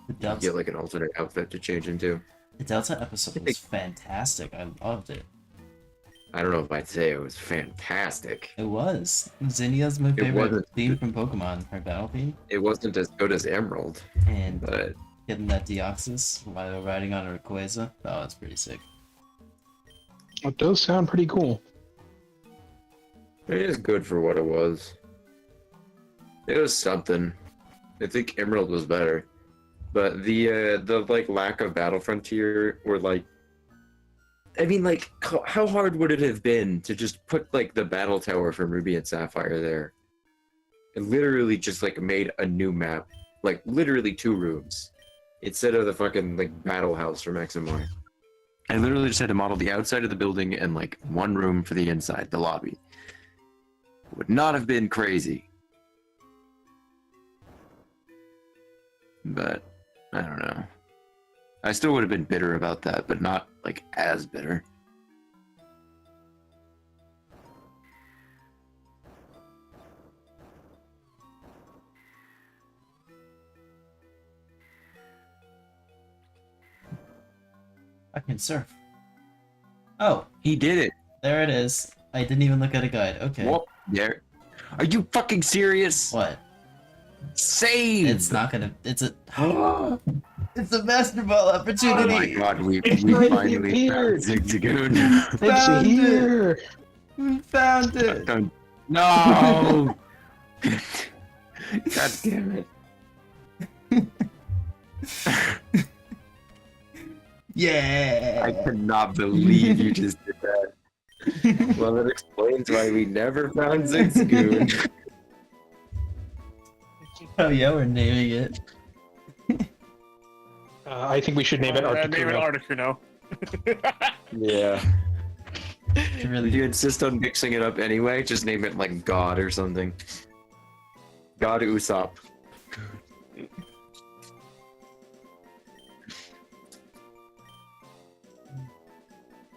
The You Delta, get like an alternate outfit to change into. the Delta episode was fantastic. I loved it. I don't know if I'd say it was fantastic. It was. Zinnia's my favorite wasn't. theme from Pokemon, her battle theme. It wasn't as good as Emerald, And but getting that Deoxys while riding on a Rayquaza, oh, it's pretty sick. It does sound pretty cool. it is good for what it was. It was something. I think Emerald was better, but the like lack of Battle Frontier or like, I mean, like how hard would it have been to just put like the battle tower from Ruby and Sapphire there? It literally just like made a new map, like literally 2 rooms, instead of the fucking like battle house from X and Y. I literally just had to model the outside of the building and like 1 room for the inside, the lobby. It would not have been crazy. But I don't know. I still would have been bitter about that, but not like as bitter. I can surf. Oh, He did it. there it is. I didn't even look at a guide. Okay. Whoop, there. Are you fucking serious? What? Save! It's not gonna. It's a. It's a master ball Oh opportunity. my god, we It's finally appeared. found Zigzagoon. It's Found it. here. We found it. No! God damn it. Yeah. I cannot believe you just did that. Well, that explains why we never found Zigzagoon. Oh yeah, we're naming it. I think we should name it Name it Articuno. Articuno. Yeah. To really If you insist on mixing it up anyway, just name it like God or something. God Usopp.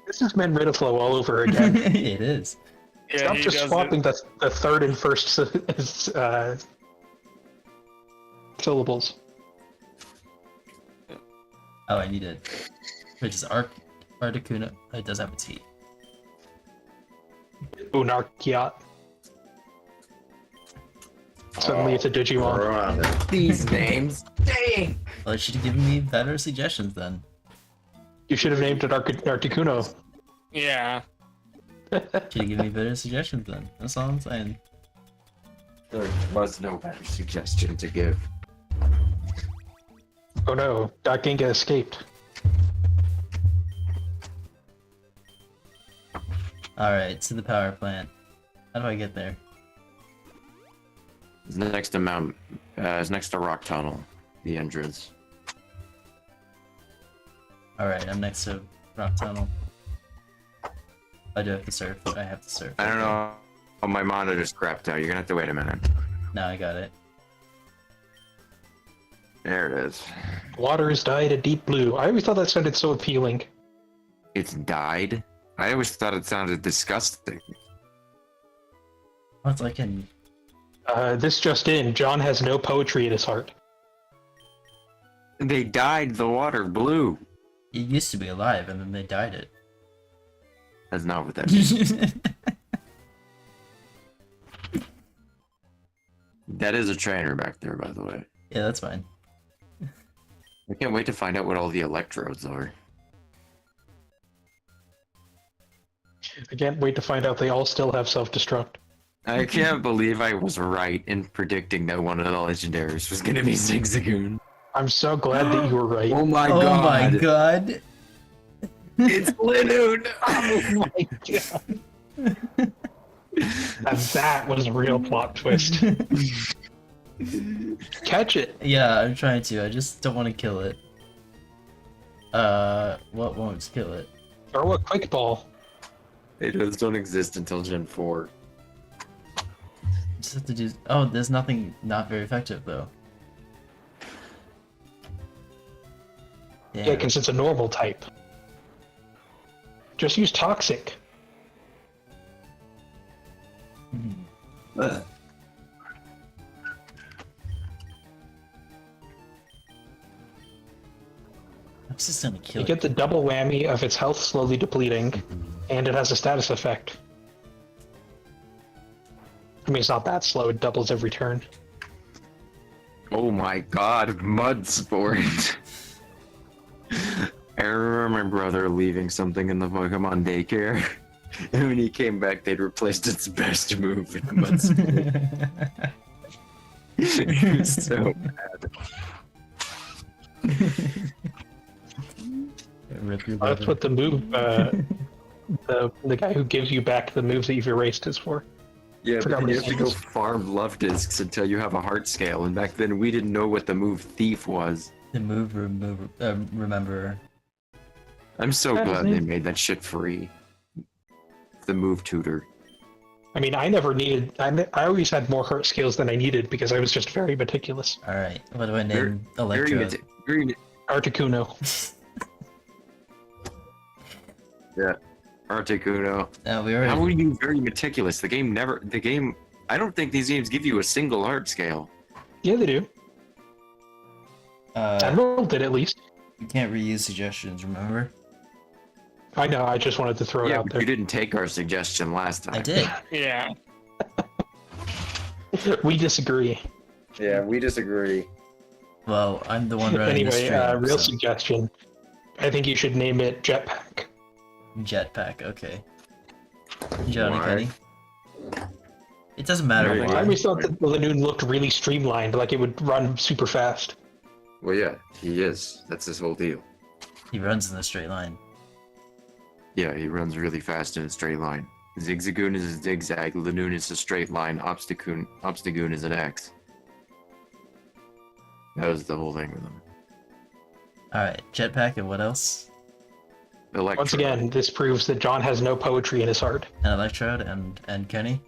This is Manritaflow all over again. it is. Yeah, Stop he just does swapping it. the third and first syllables. Oh, I need it. Which is Articuno. It does have a T. Unarkiat. Suddenly it's a Digimon. Brother, these names. Dang! Well, you should have given me better suggestions then. You should have named it Articuno. Yeah. Should have given me better suggestions then. That's all I'm saying. There was no better suggestion to give. Oh no, Ginga escaped. Alright, to the power plant. How do I get there? It's next to it's next to Rock Tunnel, the entrance. Alright, I'm next to Rock Tunnel. I do have to surf. I have to surf. I don't Okay. know. Oh, my monitor's crapped out. You're gonna have to wait a minute. Now I got it. There it is. Water is dyed a deep blue. I always thought that sounded so appealing. It's dyed? I always thought it sounded disgusting. Oh, it's like in. This just in, John has no poetry in his heart. They dyed the water blue. It used to be alive and then they dyed it. That's not what that means. That is a trainer back there, by the way. Yeah, that's fine. I can't wait to find out what all the electrodes are. I can't wait to find out they all still have self-destruct. I can't believe I was right in predicting that one of the legendaries was gonna be Zigzagoon. I'm so glad that you were right. Oh my Oh god! my god! It's Linoon! Oh my god. And that was a real plot twist. Catch it. Yeah, I'm trying to. I just don't want to kill it. What won't kill it? Throw a quick ball. Those don't exist until Gen 4. Just have to do. Oh, there's nothing not very effective though. Yeah, because it's a normal type. Just use Toxic. I'm just gonna kill You it. get the double whammy of its health slowly depleting, and it has a status effect. I mean, it's not that slow, it doubles every turn. Oh my god, mud sport. I remember my brother leaving something in the Pokemon daycare, and when he came back, they'd replaced its best move in mud sport. It was so bad. Rip your That's liver. what the move, the guy who gives you back the moves that you've erased is for. Yeah, Forgot but then what you his have to name go is. farm love discs until you have a heart scale, and back then we didn't know what the move thief was. The remember. I'm so That is glad they neat. made that shit free. The move tutor. I mean, I never needed. I always had more hurt skills than I needed because I was just very meticulous. All right, what do I Very- name Very, Electro? very, Articuno. yeah. Articuno. No, we How already. were you very meticulous? The game, I don't think these games give you a single heart scale. Yeah, they do. Emerald did at least. You can't reuse suggestions. Remember? I know. I just wanted to throw it Yeah, out but there. you didn't take our suggestion last time. I did. Yeah. We disagree. Yeah, we disagree. Well, I'm the one running the Anyway, stream. real so- suggestion. I think you should name it Jetpack. Jetpack. Okay. Johnny Why? Penny. It doesn't matter Very I why. always thought that the Lanoon looked really streamlined, like it would run super fast. Well, yeah, he is. That's his whole deal. He runs in a straight line. Yeah, he runs really fast in a straight line. Zigzagoon is a zigzag, Lanoon is a straight line, Obstagoon is an X. That was the whole thing with him. All right, Jetpack, and what else? Electro. Once again, this proves that John has no poetry in his heart. And Electrode and Kenny.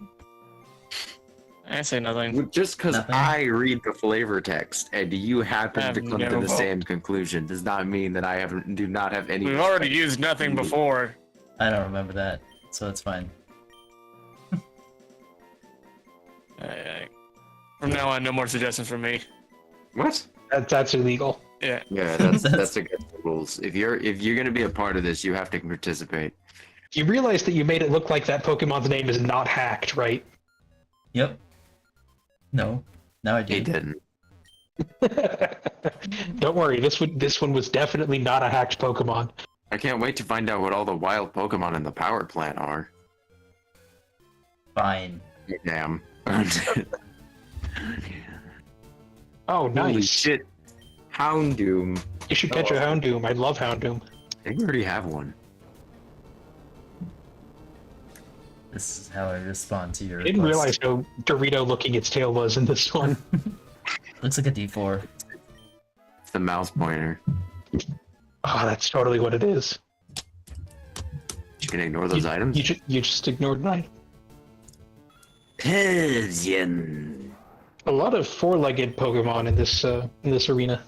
I say nothing. Well, just because Nothing? I read the flavor text and you I happen have to come no to the vote. same conclusion does not mean that do not have any. We've already used nothing before. I don't remember that, so it's fine. From now on, no more suggestions from me. What? That's illegal. Yeah. Yeah, that's against the rules. If you're gonna be a part of this, you have to participate. You realize that you made it look like that Pokemon's name is not hacked, right? Yep. No. Now I do. He didn't. Don't worry, this one was definitely not a hacked Pokemon. I can't wait to find out what all the wild Pokemon in the power plant are. Fine. Damn. Oh, nice. Holy shit. Houndoom. You should catch a Houndoom. I love Houndoom. I think we already have one. This is how I respond to your I didn't request. realize how Dorito looking its tail was in this one. Looks like a D4. It's the mouse pointer. Oh, that's totally what it is. You can ignore those items. You just ignored mine. Pigeon. A lot of four-legged Pokemon in this arena.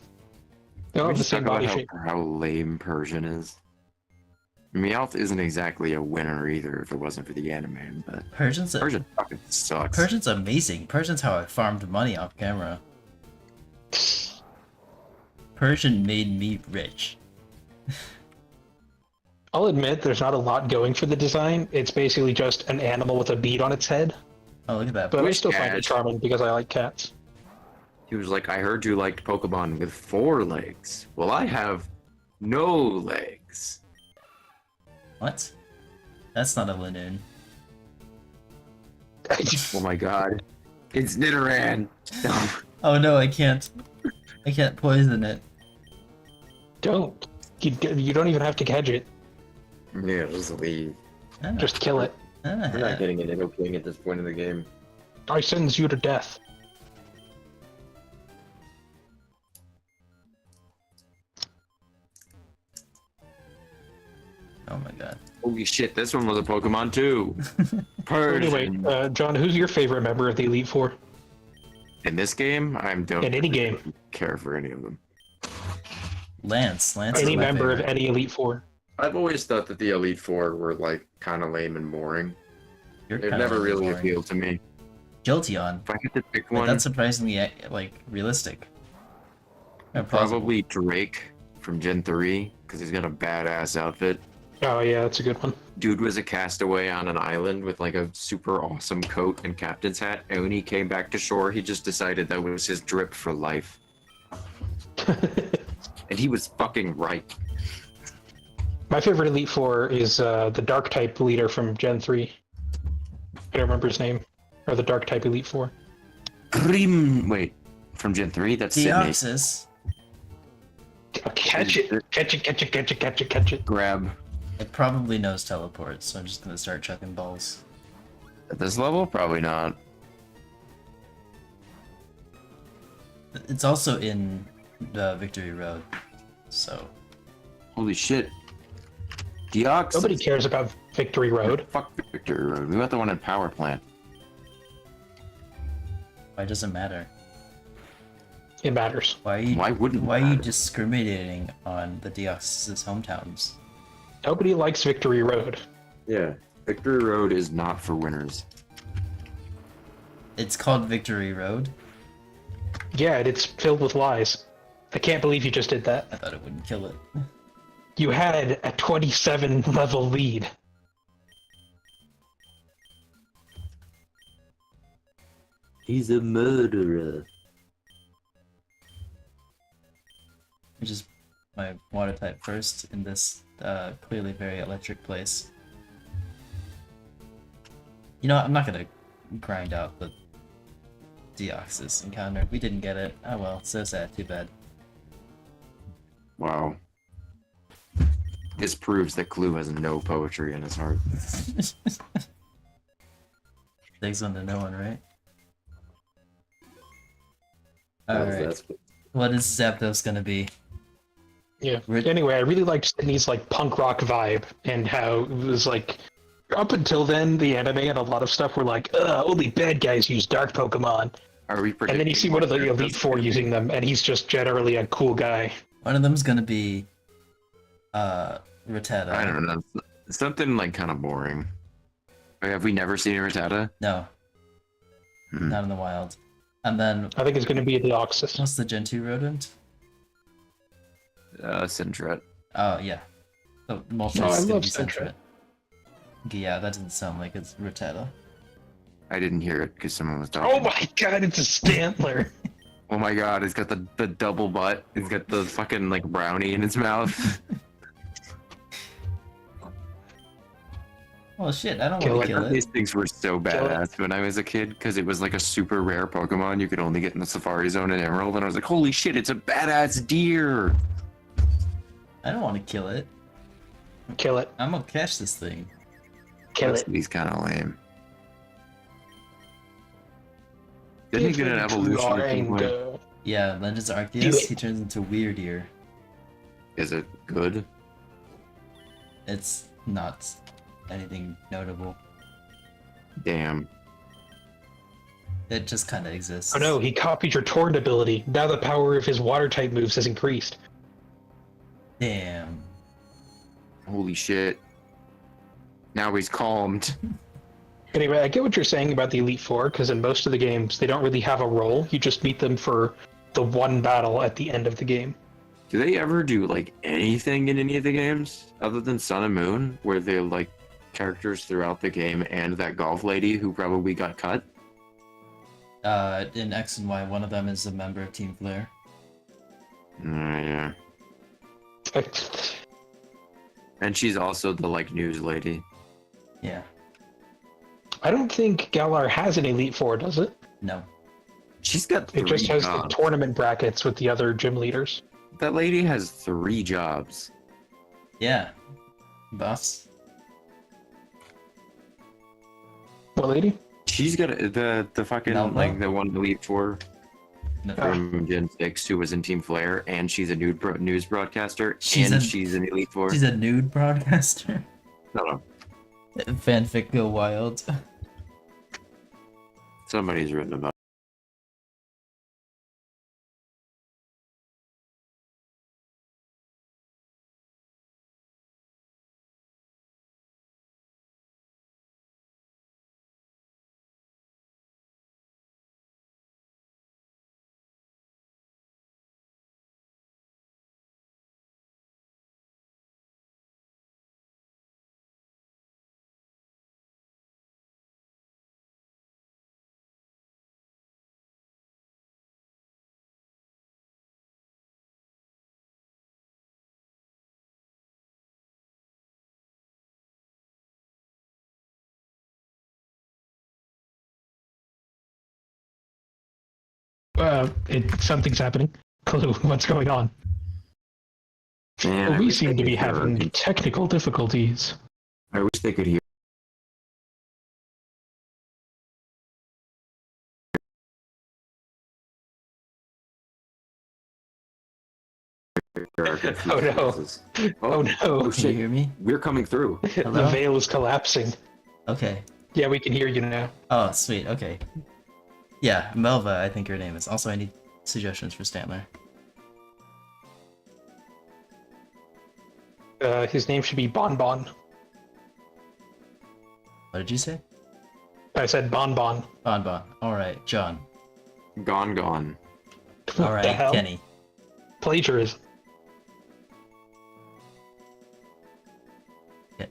They all Can we have the just same talk body about shape. how lame Persian is? Meowth isn't exactly a winner either if it wasn't for the anime, but Persian's Persian fucking sucks. Persian's amazing. Persian's how I farmed money off camera. Persian made me rich. I'll admit there's not a lot going for the design. It's basically just an animal with a bead on its head. Oh, look at that. But I Which still find it cat? charming because I like cats. He was like, I heard you liked Pokemon with 4 legs. Well, I have no legs. What? That's not a Linoon. Oh my god. It's Nidoran. No. Oh no, I can't. I can't poison it. Don't. You don't even have to catch it. Yeah, just leave. Ah, Just kill it. ah. We're not getting an Nido King at this point in the game. I sends you to death. Oh my god. Holy shit, this one was a Pokemon too. Persian. Anyway, John, who's your favorite member of the Elite Four? In this game, I don't In any game. care for any of them. Lance is Any my member of favorite. any Elite Four. I've always thought that the Elite Four were like kind of lame and boring. You're They've kinda never really boring. appealed to me. TWJon. If I had to pick But one, that's surprisingly like realistic. Or plausible. probably Drake from Gen 3, because he's got a badass outfit. Oh yeah, that's a good one. Dude was a castaway on an island with like a super awesome coat and captain's hat, and when he came back to shore, he just decided that was his drip for life. And he was fucking right. My favorite Elite Four is the Dark type leader from Gen 3. I don't remember his name. Or the Dark type Elite Four. Wait, from Gen 3? That's Sydney. Deoxys. Catch it! Catch it, catch it, catch it, catch it, catch it. Grab. It probably knows teleport, so I'm just gonna start chucking balls. At this level? Probably not. It's also in the Victory Road, so Holy shit. Deoxys. Nobody cares about Victory Road. Fuck Victory Road. We got the one in Power Plant. why does it matter? It matters. Why wouldn't Why it are you matter? discriminating on the Deoxys' hometowns? Nobody likes Victory Road. Yeah. Victory Road is not for winners. It's called Victory Road. Yeah, and it's filled with lies. I can't believe you just did that. I thought it wouldn't kill it. You had a 27 level lead. He's a murderer. Which is my water type first in this clearly very electric place. You know what? I'm not gonna grind out the Deoxys encounter. We didn't get it. Oh well, so sad. Too bad. Wow. This proves that Clue has no poetry in his heart. Takes one to know one, right? Alright. What is Zapdos gonna be? Yeah. Rid- Anyway, I really liked Sydney's like punk rock vibe and how it was like up until then the anime and a lot of stuff were like, only bad guys use dark Pokemon. Are we And then you see one of the predicting Elite Four using them and he's just generally a cool guy. One of them's gonna be Rattata. I don't know. Something like kind of boring. Have we never seen a Rattata? No, Hmm. not in the wild. And then I think it's gonna be a Deoxys. what's the Gen 2 rodent? Sintret. Oh yeah. The multi Oh, I gonna love be Sentret. Sentret. Yeah, that doesn't sound like it's Rattata. I didn't hear it because someone was talking. Oh my god, it's a Stantler. Oh my god, it's got the double butt. It's got the fucking like brownie in its mouth. Well shit, I don't Kill want to it. kill it. These things were so Kill it. badass when I was a kid because it was like a super rare Pokemon you could only get in the Safari Zone in Emerald, and I was like, holy shit, it's a badass deer. I don't want to kill it. Kill it. I'm gonna catch this thing. Kill it. He's kind of lame. Didn't he Give get an it to evolution at some point? Rango. Yeah, Legends Do Arceus, it. he turns into Weird Ear. Is it good? It's not anything notable. Damn. It just kind of exists. Oh no, he copied your Torrent ability. Now the power of his water type moves has increased. Damn. Holy shit. Now he's calmed. Anyway, I get what you're saying about the Elite Four, because in most of the games, they don't really have a role. You just meet them for the one battle at the end of the game. Do they ever do like anything in any of the games other than Sun and Moon, where they're like characters throughout the game and that golf lady who probably got cut? In X and Y, one of them is a member of Team Flare. Yeah. And she's also the like news lady. Yeah. I don't think Galar has an Elite Four, does it? No. She's got It just three has the jobs. tournament brackets with the other gym leaders. That lady has 3 jobs. Yeah. Boss. What lady? She's got the fucking Melba? like the one Elite Four No. from Gen 6 who was in Team Flare, and she's a news broadcaster, She's and a- she's an Elite Four. She's a nude broadcaster. No, Fanfic go wild. somebody's written about. Something's happening. Clue, what's going on? Man, I We wish seem they to be could hear our having con- technical difficulties. I wish they could hear our confused Oh no. voices. Oh no. Oh Can you shit, hear me? we're coming through. The Hello? veil is collapsing. Okay. Yeah, we can hear you now. Oh, sweet. Okay. Yeah, Melva, I think your name is. Also, I need suggestions for Stantler. His name should be Bon Bon. What did you say? I said Bon Bon. Bon Bon. Alright, John. Gone. What the Alright, hell? Kenny. Plagiarism.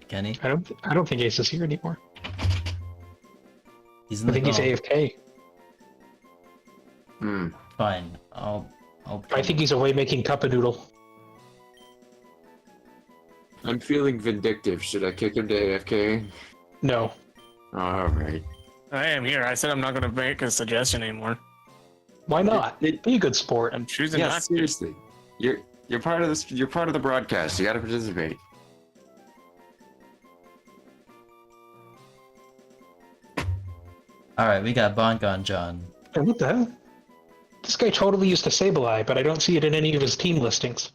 Kenny? I don't think Ace is here anymore. He's in I the think he's call. AFK. Hmm. Fine. I'll I think he's away making cup a noodle. I'm feeling vindictive. Should I kick him to AFK? No. Alright. I am here. I said I'm not going to make a suggestion anymore. Why not? Be a good sport. I'm choosing Yeah, not to. seriously. You're part of this. You're part of the broadcast. You got to participate. Alright, we got Bon Gone John. Hey, what the hell? This guy totally used a Sableye, but I don't see it in any of his team listings.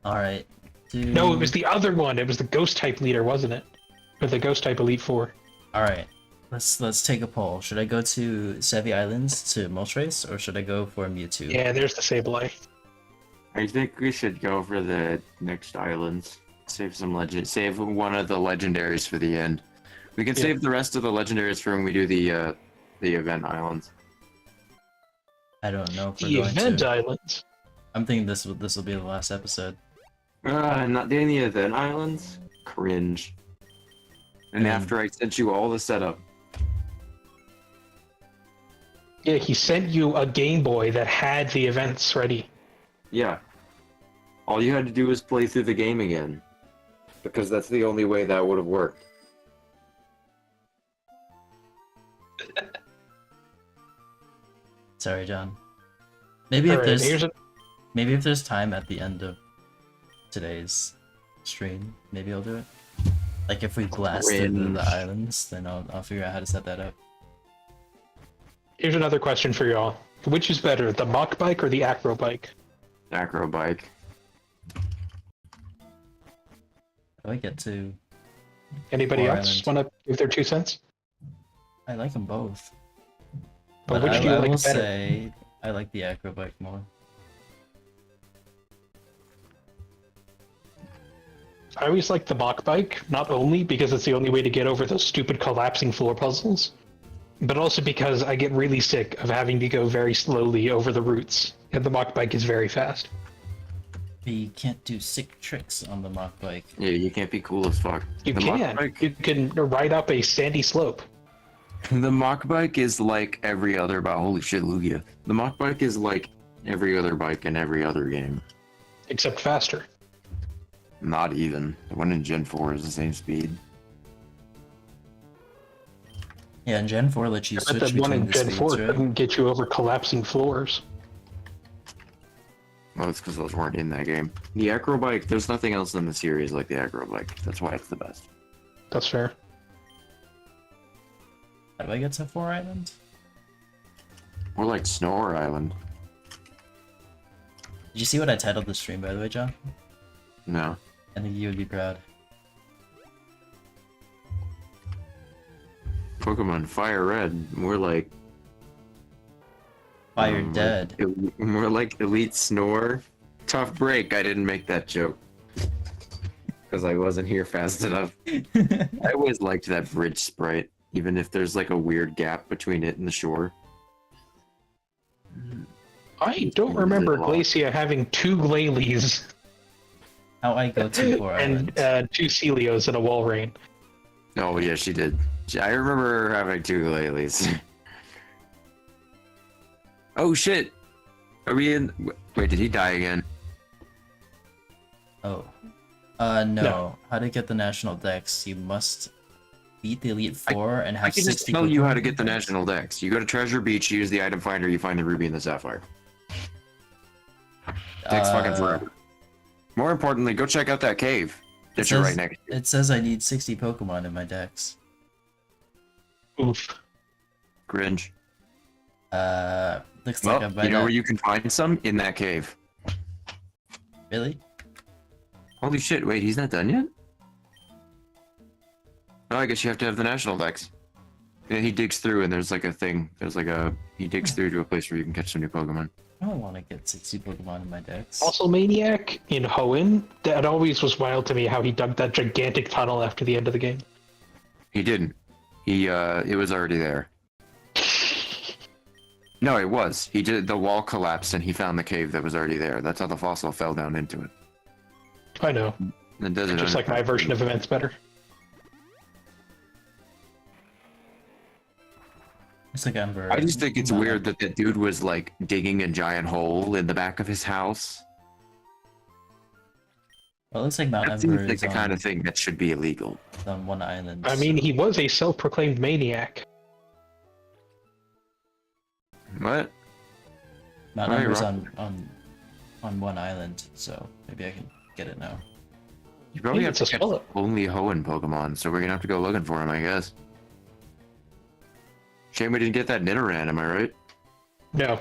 Alright. No, it was the other one. It was the Ghost type leader, wasn't it? Or the Ghost type Elite Four. Alright. Let's take a poll. Should I go to Sevi Islands to Moltres, or should I go for Mewtwo? Yeah, there's the Sableye. I think we should go for the next islands. Save some legend. Save one of the legendaries for the end. We can Yeah. save the rest of the legendaries for when we do the event islands. I don't know if we're The going Event to. Islands. I'm thinking this will be the last episode. Not doing the event islands. Cringe. And I mean- after I sent you all the setup. Yeah, he sent you a Game Boy that had the events ready. Yeah. All you had to do was play through the game again. Because that's the only way that would have worked. Sorry, John. Maybe if Alright, there's maybe if there's time at the end of today's stream, maybe I'll do it. Like if we blasted the Cringe. islands, then I'll figure out how to set that up. Here's another question for y'all. Which is better, the Mach Bike or the Acro Bike? Acro bike. How do I get to? Anybody Four else islands. want to give their 2 cents? I like them both. But But which I, do you I like will better? say I like the acrobike more. I always like the Mach Bike, not only because it's the only way to get over those stupid collapsing floor puzzles, but also because I get really sick of having to go very slowly over the routes, and the Mach Bike is very fast. But you can't do sick tricks on the Mach bike. Yeah, you can't be cool as fuck. You The Mach can. bike- You can ride up a sandy slope. The Mach bike is like every other bike. Holy shit, Lugia. The Mach bike is like every other bike in every other game. Except faster. Not even. The one in Gen 4 is the same speed. Yeah, and Gen 4 lets you But switch the one between in the Gen speeds, 4 right? couldn't get you over collapsing floors. Well, it's because those weren't in that game. The Acro bike, there's nothing else in the series like the Acro bike. That's why it's the best. That's fair. How do I get to 4 islands? Or like Snore Island. Did you see what I titled the stream, by the way, John? No. I think you would be proud. Pokemon Fire Red. More like. Fire like Dead. more like Elite Snore. Tough break. I didn't make that joke. Because I wasn't here fast enough. I always liked that bridge sprite, even if there's like a weird gap between it and the shore. I don't remember Glacia having 2 Glalie How I go to 4 and islands. 2 Celios in a wall rain. Oh yeah, she did. I remember her having 2 Lele's. Oh shit! Are we in? Wait, did he die again? Oh. No. No. How to get the national dex? You must beat the Elite Four and I have can just 60 tell you how Pokemon to get the in decks? national dex. You go to Treasure Beach, you use the item finder, you find the ruby and the sapphire. Takes fucking forever. More importantly, go check out that cave that you're right next to. It says I need 60 Pokemon in my decks. Oof. Cringe. Looks like Well, I might you know not- where you can find some? In that cave. Really? Holy shit, wait, he's not done yet? Oh, I guess you have to have the national dex. Yeah, he digs through and there's like a thing. He digs through to a place where you can catch some new Pokemon. I don't want to get 60 Pokemon in my decks. Also, Maniac in Hoenn, that always was wild to me how he dug that gigantic tunnel after the end of the game. He didn't. It was already there. No, it was. He did. The wall collapsed and he found the cave that was already there. That's how the fossil fell down into it. I know. The desert Just like my version of events better. It's like Ember. I just think it's weird that that dude was like digging a giant hole in the back of his house. Well, it looks like Mount That Ember seems like is the kind of thing that should be illegal. on one island. I mean, he was a self-proclaimed maniac. What? Mount Alright, Ember's Rock. on one island, so maybe I can get it now. You probably Maybe have it's to a catch swallow. only Hoenn Pokemon, so we're gonna have to go looking for him, I guess. Shame we didn't get that Nidoran, am I right? No.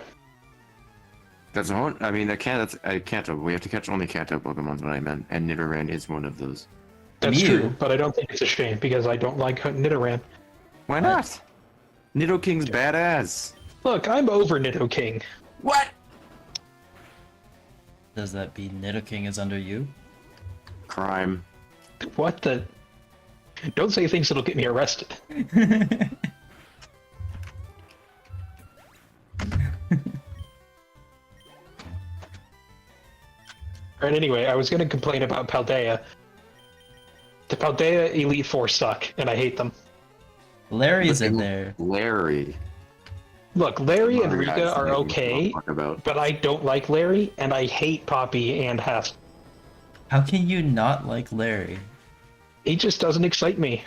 That's a Hoenn. I mean, that's a Kanto. We have to catch only Kanto Pokemon, is what I meant, and Nidoran is one of those. That's Mew. true, but I don't think it's a shame because I don't like Nidoran. Why not? Nidoking's badass. Look, I'm over Nidoking. What? Does that mean Nidoking is under you? Crime. What the? Don't say things that'll get me arrested. Alright, anyway, I was gonna complain about Paldea. The Paldea Elite Four suck, and I hate them. Larry's Look in at there. Larry. Look, Larry and Other guys Rika that are we don't okay, talk about. but I don't like Larry, and I hate Poppy and Hef. How can you not like Larry? He just doesn't excite me.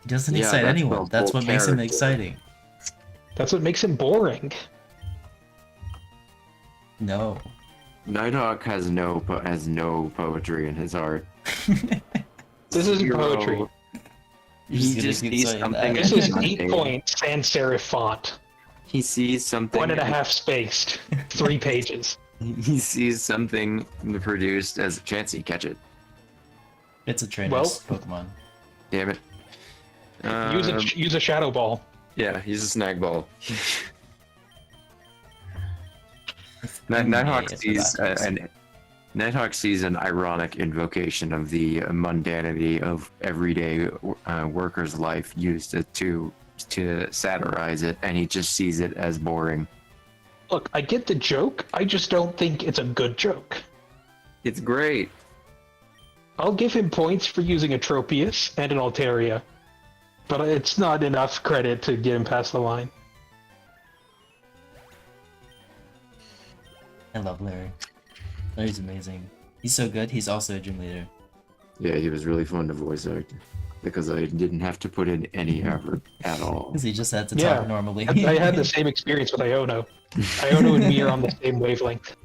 He doesn't Yeah, excite that's anyone. the That's whole what makes him character. exciting. That's what makes him boring. No. Nighthawk has no poetry in his heart. This isn't Zero. poetry. You're He gonna just keep sees saying something. that. This is and 8-point sans serif font. He sees something. 1.5 spaced. 3 pages. He sees something produced as a chance catch it. It's a trainer's Well- Pokemon. Damn it. Use a shadow ball. Yeah, he's a snag ball. Only Nighthawk if sees the battles- Nighthawk sees an ironic invocation of the mundanity of everyday worker's life used to satirize it, and he just sees it as boring. Look, I get the joke, I just don't think it's a good joke. It's great. I'll give him points for using a Tropius and an Altaria, but it's not enough credit to get him past the line. I love Larry. Larry's amazing. He's so good. He's also a gym leader. Yeah, he was really fun to voice act because I didn't have to put in any effort at all. Because he just had to Yeah. talk normally. I had the same experience with Iono. Iono and me are on the same wavelength.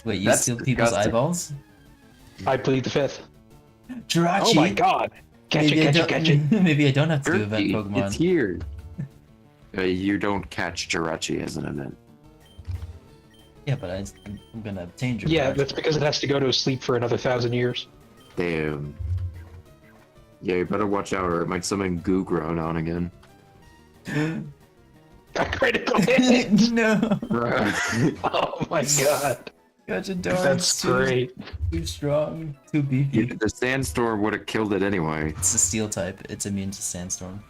Wait, you That's steal people's disgusting. eyeballs? I plead the fifth. Jirachi! Oh my god! Catch Maybe I it, catch it, don't- catch it. Maybe I don't have to do event Turkey, Pokemon. it's here. You don't catch Jirachi as an event. Yeah, but I'm gonna obtain Jirachi. Yeah, that's because it has to go to sleep for another 1,000 years. Damn. Yeah, you better watch out or it might summon Googro now and again. A critical hit! No! Oh my god. Gotcha, darn. That's great. Too strong. Too beefy. The Sandstorm would have killed it anyway. It's a steel type. It's immune to Sandstorm.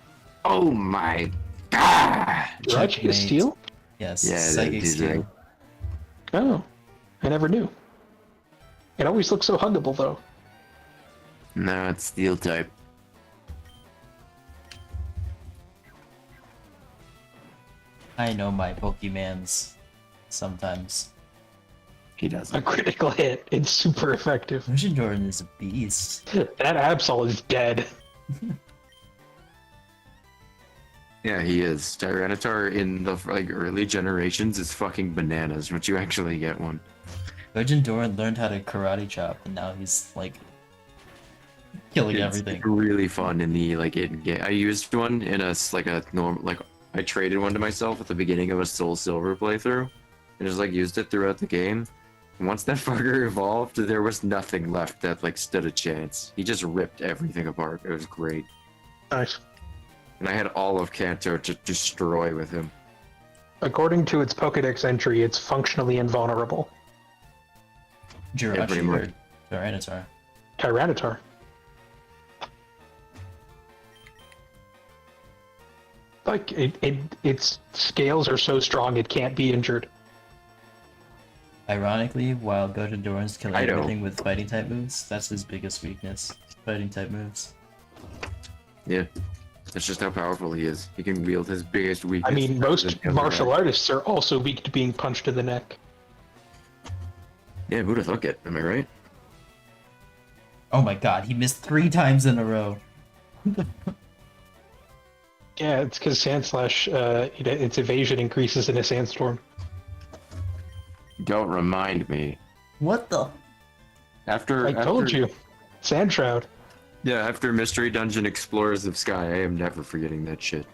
Oh my god! Jirachi Checkmate. is steel? Yes, Yeah, Psychic he's Steel. right. Oh. I never knew. It always looks so huggable though. No, it's Steel type. I know my Pokemans sometimes. He A doesn't. critical hit. It's super effective. Jordan is a beast. That Absol is dead. Yeah, he is. Tyranitar in the like early generations is fucking bananas, but you actually get one. Virgin Doran learned how to karate chop, and now he's like killing It's everything. really fun in the like in game. I used one in a normal like I traded one to myself at the beginning of a Soul Silver playthrough, and just like used it throughout the game. And once that fucker evolved, there was nothing left that like stood a chance. He just ripped everything apart. It was great. Nice. And I had all of Kanto to destroy with him. According to its Pokedex entry, it's functionally invulnerable. Jirachi pretty or much. Tyranitar? Tyranitar. Like its scales are so strong it can't be injured. Ironically, while Virgin Doran's killing I know. everything with fighting type moves, that's his biggest weakness. Fighting type moves. Yeah. That's just how powerful he is. He can wield his biggest weakness. I mean, most than the other martial guy. artists are also weak to being punched in the neck. Yeah, who'd have thought it? Am I right? Oh my god, he missed 3 times in a row. Yeah, it's because Sandslash, its evasion increases in a sandstorm. Don't remind me. What the? I told you. Sand Shroud. Yeah, after Mystery Dungeon Explorers of Sky, I am never forgetting that shit.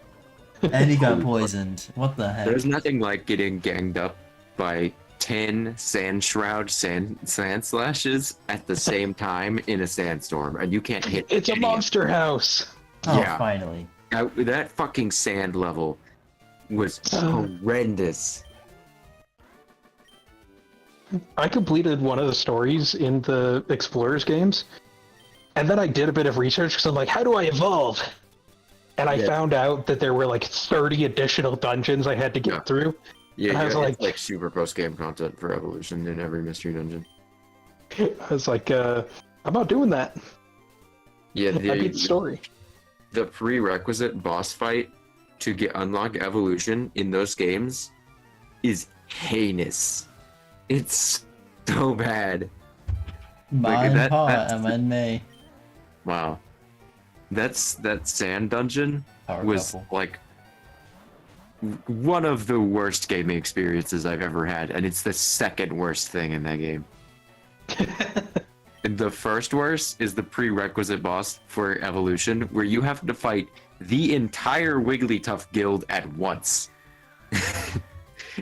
And he got poisoned. What the heck? There's nothing like getting ganged up by 10 sand slashes at the same time in a sandstorm, and you can't hit It's a any of monster house. Oh, yeah. finally. that fucking sand level was horrendous. I completed one of the stories in the Explorers games, and then I did a bit of research because I'm like, how do I evolve? And I found out that there were like 30 additional dungeons I had to get through. Yeah, And I was it's like- like super post-game content for evolution in every mystery dungeon. I was like, I'm not doing that. Yeah, I beat the story. the prerequisite boss fight to get unlock evolution in those games is heinous. It's so bad. My that- paw, that's- am in May. Wow. That sand dungeon Power was couple. like one of the worst gaming experiences I've ever had, and it's the second worst thing in that game. And the first worst is the prerequisite boss for evolution, where you have to fight the entire Wigglytuff guild at once.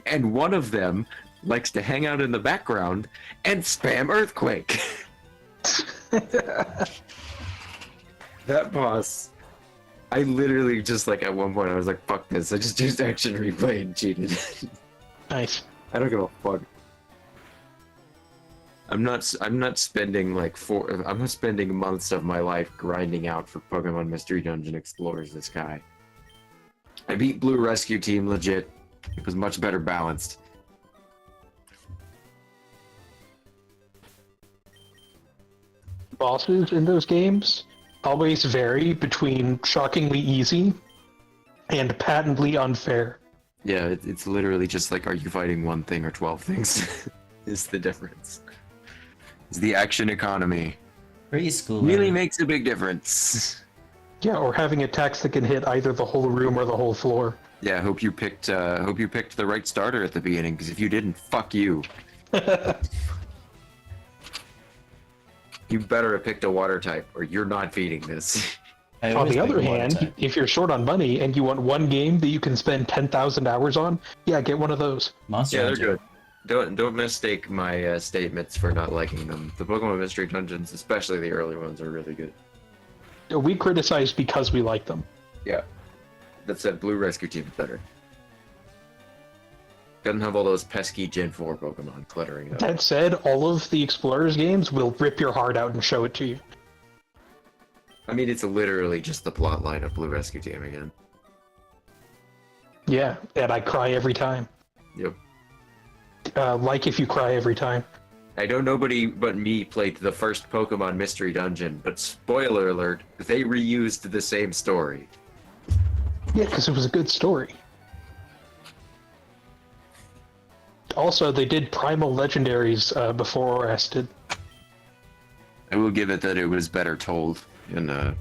And one of them likes to hang out in the background and spam Earthquake. That boss, I literally just like at one point I was like, fuck this. I just used action replay and cheated. Nice. I don't give a fuck. I'm not spending I'm not spending months of my life grinding out for Pokemon Mystery Dungeon Explorers this guy. I beat Blue Rescue Team legit. It was much better balanced. Bosses in those games always vary between shockingly easy and patently unfair. Yeah, it's literally just like, are you fighting one thing or 12 things? Is the difference. It's the action economy. Preschool. Really makes a big difference. Yeah, or having attacks that can hit either the whole room or the whole floor. Yeah, hope you picked the right starter at the beginning, because if you didn't, fuck you. You better have picked a water type, or you're not feeding this. I On always the pick other water hand, type. if you're short on money and you want one game that you can spend 10,000 hours on, yeah, get one of those. Monster Yeah, they're Hunter. good. Don't mistake my statements for not liking them. The Pokemon Mystery Dungeons, especially the early ones, are really good. We criticize because we like them. Yeah. That said, Blue Rescue Team is better. Doesn't have all those pesky Gen 4 Pokemon cluttering it up. That said, all of the Explorers games will rip your heart out and show it to you. I mean, it's literally just the plot line of Blue Rescue Team again. Yeah, and I cry every time. Yep. Like if you cry every time. I know nobody but me played the first Pokemon Mystery Dungeon, but spoiler alert, they reused the same story. Yeah, because it was a good story. Also, they did Primal Legendaries before ORS did. I will give it that it was better told, and the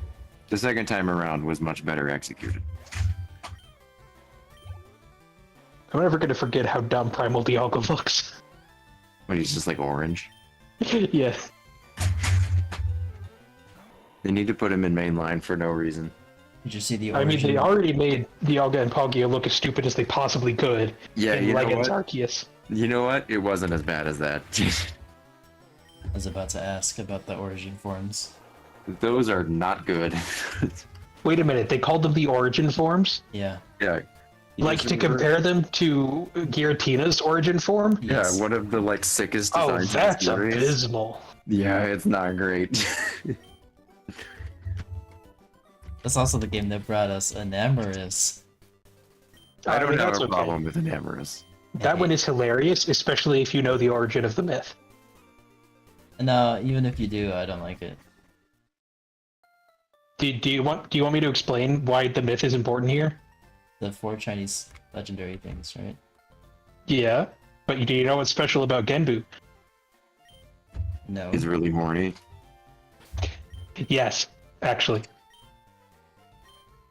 second time around was much better executed. I'm never gonna forget how dumb Primal Dialga looks. When he's just like orange. Yeah. They need to put him in mainline for no reason. Did you see the I origin? mean, they already made Dialga and Palkia look as stupid as they possibly could Yeah, in you know Legends what? Arceus. You know what? It wasn't as bad as that. I was about to ask about the origin forms. Those are not good. Wait a minute, they called them the Origin forms? Yeah. Yeah. You Like just to remember- compare them to Giratina's Origin form? Yes. Yeah, one of the like sickest Oh, designs. in the that's series. abysmal. Yeah, it's not great. That's also the game that brought us Enamorous. I don't mean, have that's a okay. problem with Enamorous. That one is hilarious, especially if you know the origin of the myth. No, even if you do, I don't like it. Do you want me to explain why the myth is important here? The 4 Chinese legendary things, right? Yeah, but do you know what's special about Genbu? No. He's really horny. Yes, actually.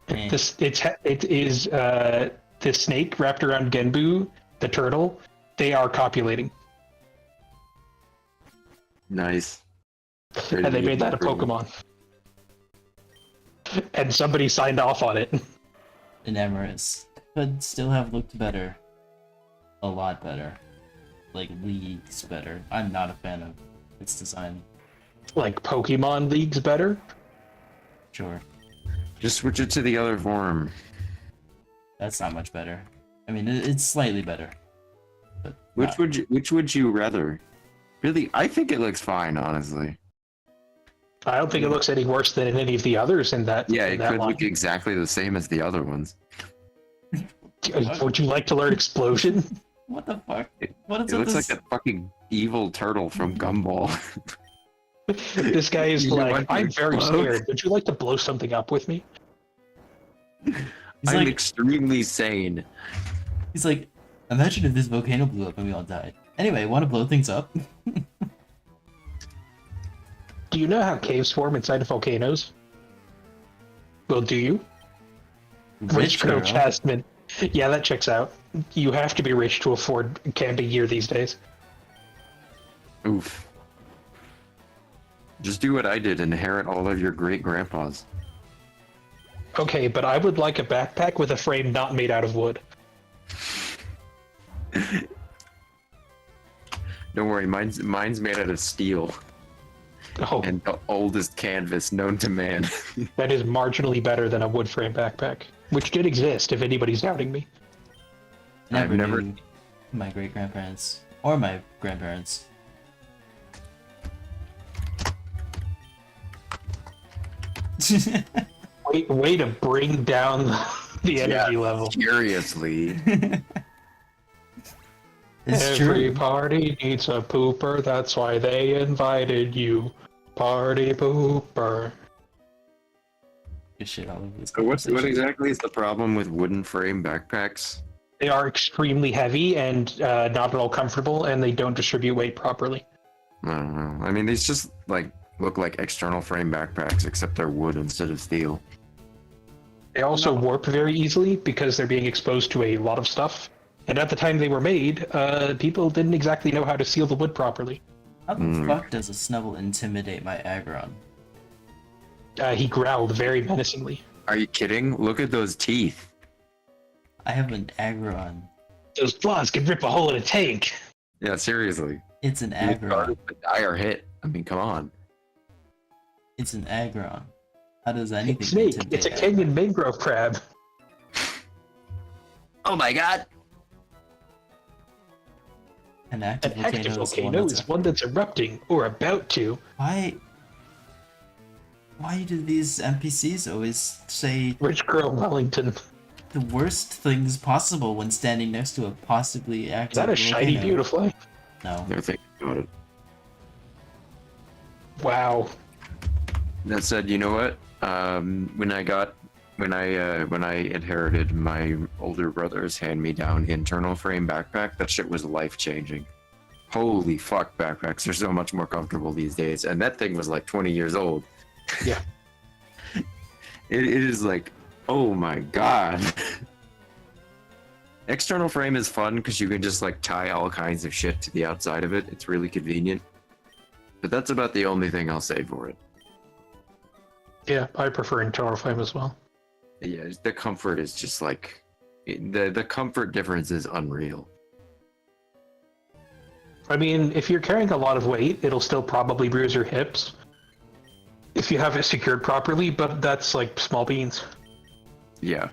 Eh. It is the snake wrapped around Genbu, the turtle. They are copulating, Nice. and they made that a Pokemon. And somebody signed off on it. Enamorous could still have looked better. A lot better. Like, leagues better. I'm not a fan of its design. Like Pokemon League's better. Sure. Just switch it to the other form. That's not much better. I mean, it's slightly better. But Which not- which would you rather? Really, I think it looks fine, honestly. I don't think it looks any worse than any of the others in that. Yeah, in it that could line. look exactly the same as the other ones. Would you like to learn Explosion? What the fuck? What is It with looks this? like a fucking evil turtle from Gumball. This guy is You like, want to I'm very explode?" scared. Would you like to blow something up with me? He's I'm like, extremely sane. he's like, imagine if this volcano blew up and we all died. Anyway, want to blow things up? Do you know how caves form inside of volcanoes? Well, do you? Rich girl Chastman. Yeah, that checks out. You have to be rich to afford camping gear these days. Oof. Just do what I did, inherit all of your great grandpas. Okay, but I would like a backpack with a frame not made out of wood. Don't worry, mine's made out of steel Oh, and the oldest canvas known to man. that is marginally better than a wood frame backpack, which did exist, if anybody's doubting me. I've never- knew my great grandparents or my grandparents. Way to bring down the energy level. Seriously. It's Every true. party needs a pooper, that's why they invited you. Party pooper. Good shit all over this. So what conversation. exactly is the problem with wooden frame backpacks? They are extremely heavy and not at all comfortable, and they don't distribute weight properly. I don't know. I mean, these just like look like external frame backpacks, except they're wood instead of steel. They also warp very easily because they're being exposed to a lot of stuff. And at the time they were made, people didn't exactly know how to seal the wood properly. How the fuck does a Snubble intimidate my Aggron? He growled very menacingly. Are you kidding? Look at those teeth. I have an Aggron. Those claws can rip a hole in a tank. Yeah, seriously. It's an You Aggron. started to die or hit. I mean, come on. It's an Aggron. How does anything Snake, intimidate it's a Aggron? Kenyan mangrove crab. Oh my god! An active An active volcano, volcano is is one that's erupting or about to. Why do these NPCs always say Rich girl Wellington. the worst things possible when standing next to a possibly active Is that a shiny volcano? beautiful? No. They're thinking about it. Wow. That said, you know what? When I inherited my older brother's hand-me-down internal frame backpack, that shit was life-changing. Holy fuck, backpacks are so much more comfortable these days, and that thing was like 20 years old. Yeah. It is like, oh my god. External frame is fun because you can just like tie all kinds of shit to the outside of it. It's really convenient. But that's about the only thing I'll say for it. Yeah, I prefer internal frame as well. Yeah, the comfort is just like the comfort difference is unreal. I mean, if you're carrying a lot of weight, it'll still probably bruise your hips if you have it secured properly, but that's like small beans. Yeah.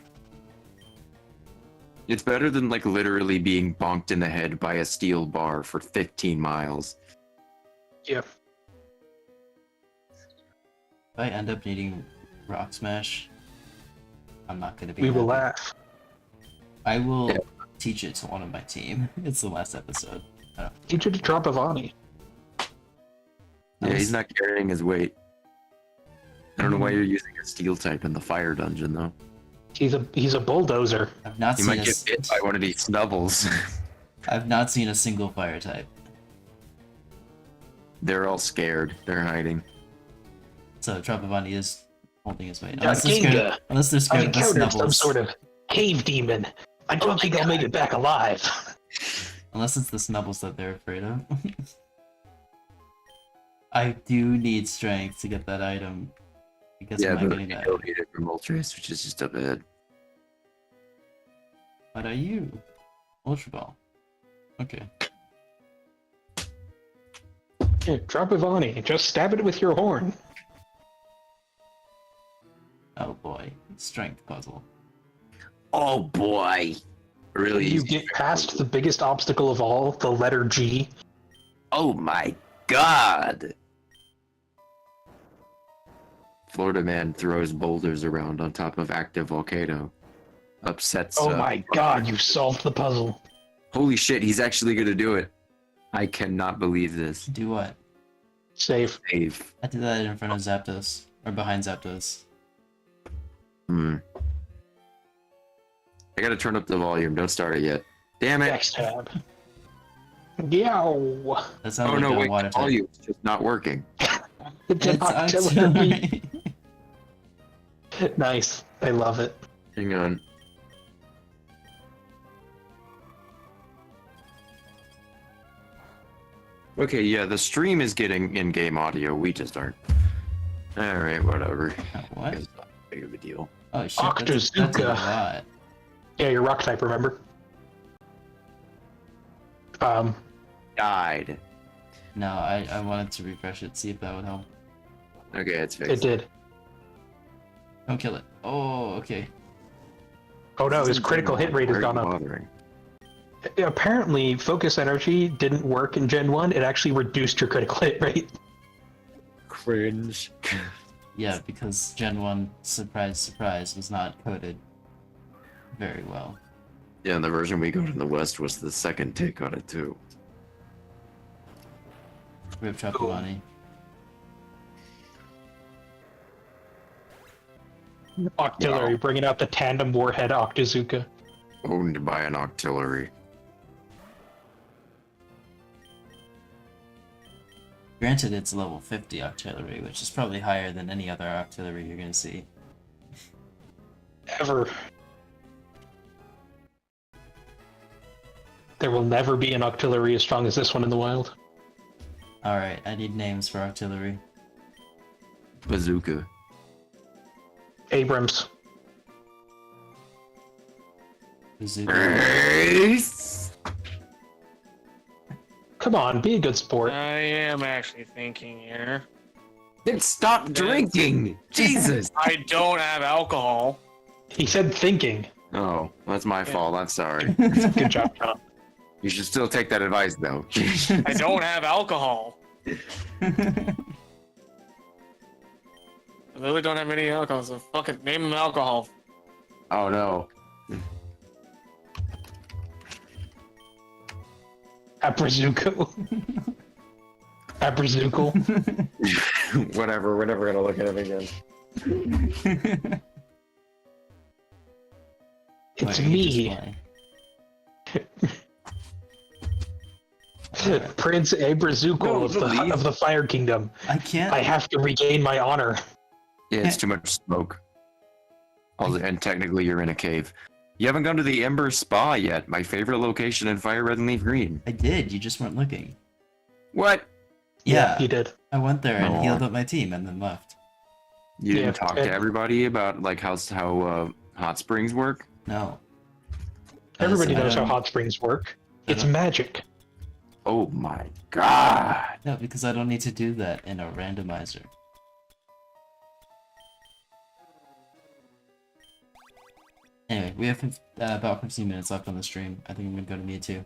It's better than like literally being bonked in the head by a steel bar for 15 miles. Yeah. If I end up needing Rock Smash, I'm not gonna be. We will happy. laugh. I will Yeah. teach it to one of my team. It's the last episode. Teach you to drop a Vani. Yeah, he's not carrying his weight. I don't know why you're using a steel type in the fire dungeon though. He's a bulldozer. I've not You seen might get bit by one of these snubbles. I've not seen a single fire type. They're all scared. They're hiding. So Trapavani is holding his weight. Ginga, Unless they're I've scared of the encountered some snubbles. sort of cave demon. I don't think I'll make it back alive. Unless it's the snubbles that they're afraid of. I do need strength to get that item. I guess Yeah, I'm not but getting you that. don't need it from Ultras, which is just a bit. What are you? Ultra Ball. Okay. Yeah, drop a Vani. Just stab it with your horn. Oh boy. Strength puzzle. Oh boy! Really You easy. get past the biggest obstacle of all, the letter G. Oh my god! Florida man throws boulders around on top of active volcano. Upsets. Oh my god, you solved the puzzle. Holy shit, he's actually gonna do it. I cannot believe this. Do what? Save. Save. I did that in front of Zapdos. Or behind Zapdos. Hmm. I gotta turn up the volume. Don't start it yet. Damn it! Next tab. Yow. That sounds Oh like no, a wait, water the type. volume's just not working. It's It's artillery. artillery. Nice. I love it. Hang on. Okay, yeah, the stream is getting in-game audio. We just aren't. Alright, whatever. What? It's not big of a deal. Oh shit, that's a Octazooka. lot. Yeah, you're rock type, remember? Died. No, I wanted to refresh it, see if that would help. Okay, it's It fixed. did. Don't kill it. Oh, okay. Oh no, his critical hit rate has Very gone up. bothering. Apparently, focus energy didn't work in Gen 1. It actually reduced your critical hit rate. Cringe. Yeah, because Gen 1, surprise, surprise, was not coded very well. Yeah, and the version we got in the West was the second take on it too. Rip Trapavani. Octillery, Wow. bringing out the tandem warhead Octazooka. Owned by an octillery. Granted, it's level 50 artillery, which is probably higher than any other artillery you're gonna see. Ever. There will never be an octillery as strong as this one in the wild. Alright, I need names for artillery. Bazooka. Abrams. Bazooka. Come on, be a good sport. I am actually thinking here. Then stop drinking! Jesus! I don't have alcohol. He said thinking. Oh, that's my fault. I'm sorry. Good job, John. You should still take that advice, though. I don't have alcohol. I literally don't have any alcohol, so fucking name them alcohol. Oh no. Abrazuko. Abrazuko. Whatever, we're never gonna look at him again. It's Why don't you me, just play? Prince Abrazuko No, of, please. of the Fire Kingdom. I can't. I have to regain my honor. Yeah, it's too much smoke. Also, and technically you're in a cave. You haven't gone to the Ember Spa yet, my favorite location in Fire Red and Leaf Green. I did. You just weren't looking. What? Yeah, you did. I went there and Aw. healed up my team and then left. You Yeah, didn't talk to and- everybody about like how hot springs work? No. Everybody I knows how don't- hot springs work. It's don't- magic. Oh my god. No, because I don't need to do that in a randomizer. Anyway, we have about 15 minutes left on the stream. I think I'm gonna go to Mewtwo.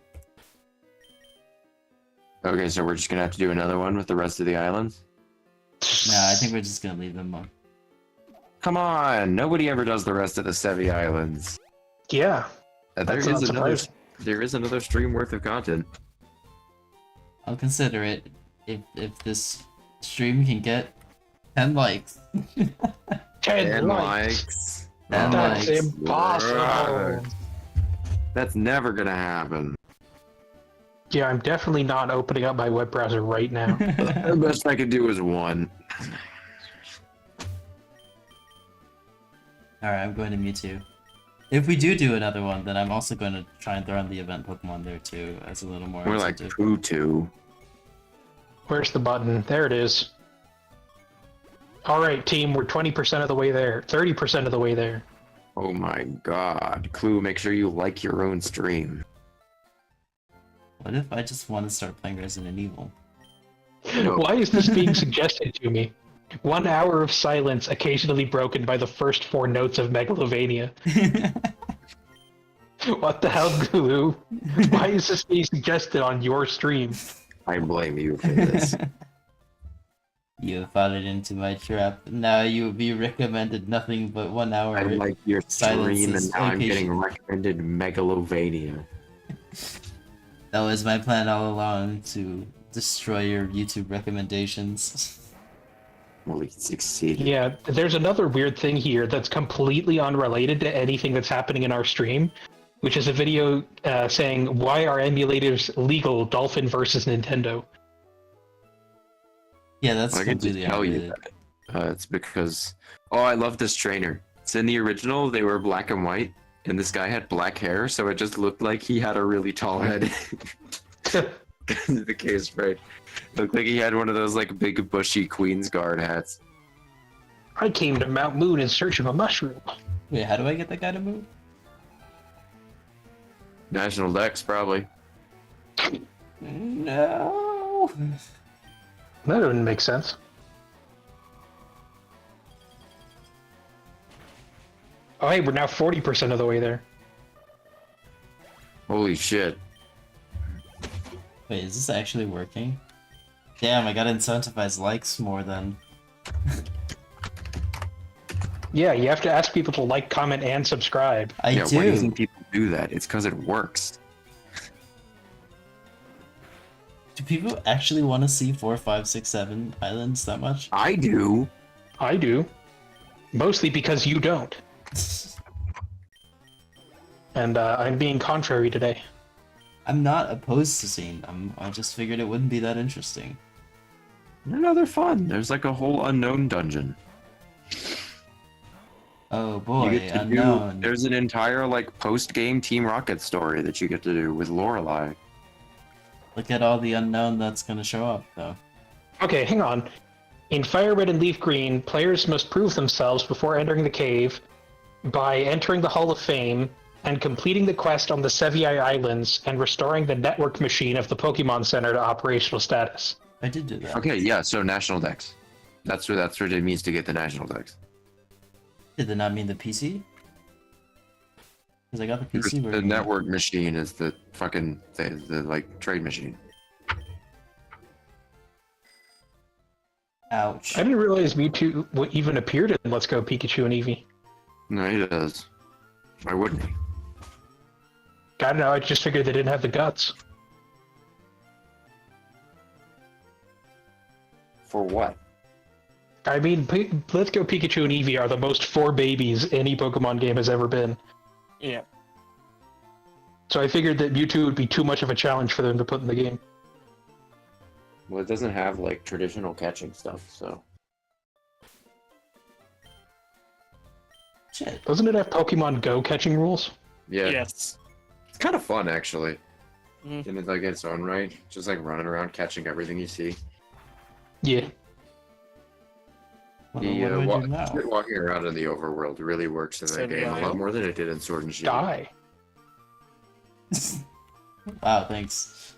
Okay, so we're just gonna have to do another one with the rest of the islands? No, I think we're just gonna leave them on. Come on, nobody ever does the rest of the Sevi Islands. Yeah. There That's is not another. surprising. There is another stream worth of content. I'll consider it if this stream can get 10 likes. 10 And likes. likes. And That's likes. impossible. That's never gonna happen. Yeah, I'm definitely not opening up my web browser right now. The best I could do is one. Alright, I'm going to Mewtwo. If we do another one, then I'm also going to try and throw in the event Pokemon there too, as a little more We're like incentive. Poo-Too. Where's the button? There it is. Alright, team, we're 20% of the way there. 30% of the way there. Oh my god. Clue, make sure you like your own stream. What if I just want to start playing Resident Evil? Why is this being suggested to me? 1 hour of silence, occasionally broken by the first 4 notes of Megalovania. What the hell, Glue? Why is this being suggested on your stream? I blame you for this. You have fallen into my trap. Now you will be recommended nothing but 1 hour. I like your Silence stream and is now I'm getting occasion- recommended Megalovania. That was my plan all along, to destroy your YouTube recommendations. Well, it succeeded. Yeah, there's another weird thing here that's completely unrelated to anything that's happening in our stream, which is a video saying, why are emulators legal, Dolphin versus Nintendo? Yeah, that's I can just completely tell you unrelated. that. It's because... Oh, I love this trainer. It's in the original, they were black and white, and this guy had black hair, so it just looked like he had a really tall head. The case, right? Looked like he had one of those like big bushy Queen's Guard hats. I came to Mount Moon in search of a mushroom. Wait, how do I get that guy to move? National Dex, probably. No. That wouldn't make sense. Oh, hey, we're now 40% of the way there. Holy shit. Wait, is this actually working? Damn, I gotta incentivize likes more than. Yeah, you have to ask people to like, comment, and subscribe. I Yeah, why do you do. think people do that? It's because it works. Do people actually want to see 4, 5, 6, 7 islands that much? I do. I do. Mostly because you don't. And I'm being contrary today. I'm not opposed to seeing them. I just figured it wouldn't be that interesting. No, they're fun. There's like a whole unknown dungeon. Oh boy, You get to unknown. There's an entire like post-game Team Rocket story that you get to do with Lorelei. Look at all the unknown that's gonna show up, though. Okay, hang on. In Fire Red and Leaf Green, players must prove themselves before entering the cave by entering the Hall of Fame and completing the quest on the Sevii Islands and restoring the network machine of the Pokemon Center to operational status. I did do that. Okay, yeah, so National Dex. That's what it means to get the National Dex. Did that not mean the PC? Because I got the PC The version. network machine is the fucking the like trade machine. Ouch. I didn't realize Mewtwo even appeared in Let's Go Pikachu and Eevee. No, he does. Why wouldn't he? I don't know, I just figured they didn't have the guts. For what? I mean, Let's Go Pikachu and Eevee are the most 4 babies any Pokemon game has ever been. Yeah. So I figured that Mewtwo would be too much of a challenge for them to put in the game. Well, it doesn't have like traditional catching stuff, so. Shit. Doesn't it have Pokemon Go catching rules? Yeah, Yes. it's kind of fun actually. Mm. In like its own right, just like running around catching everything you see. Yeah. What do we do now? Walking around in the overworld really works in that game a lot more than it did in Sword and Shield. Die. Wow, thanks.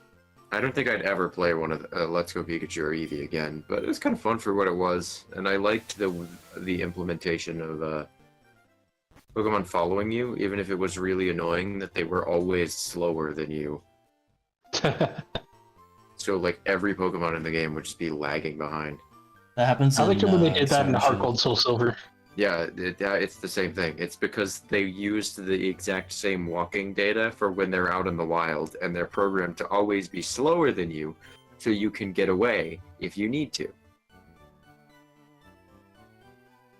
I don't think I'd ever play one of Let's Go Pikachu or Eevee again, but it was kind of fun for what it was, and I liked the implementation of Pokemon following you, even if it was really annoying that they were always slower than you. So like every Pokemon in the game would just be lagging behind. That happens. I liked it when they did that Sword in and Heart Shield. Gold Soul Silver. Yeah, it's the same thing. It's because they used the exact same walking data for when they're out in the wild, and they're programmed to always be slower than you, so you can get away if you need to.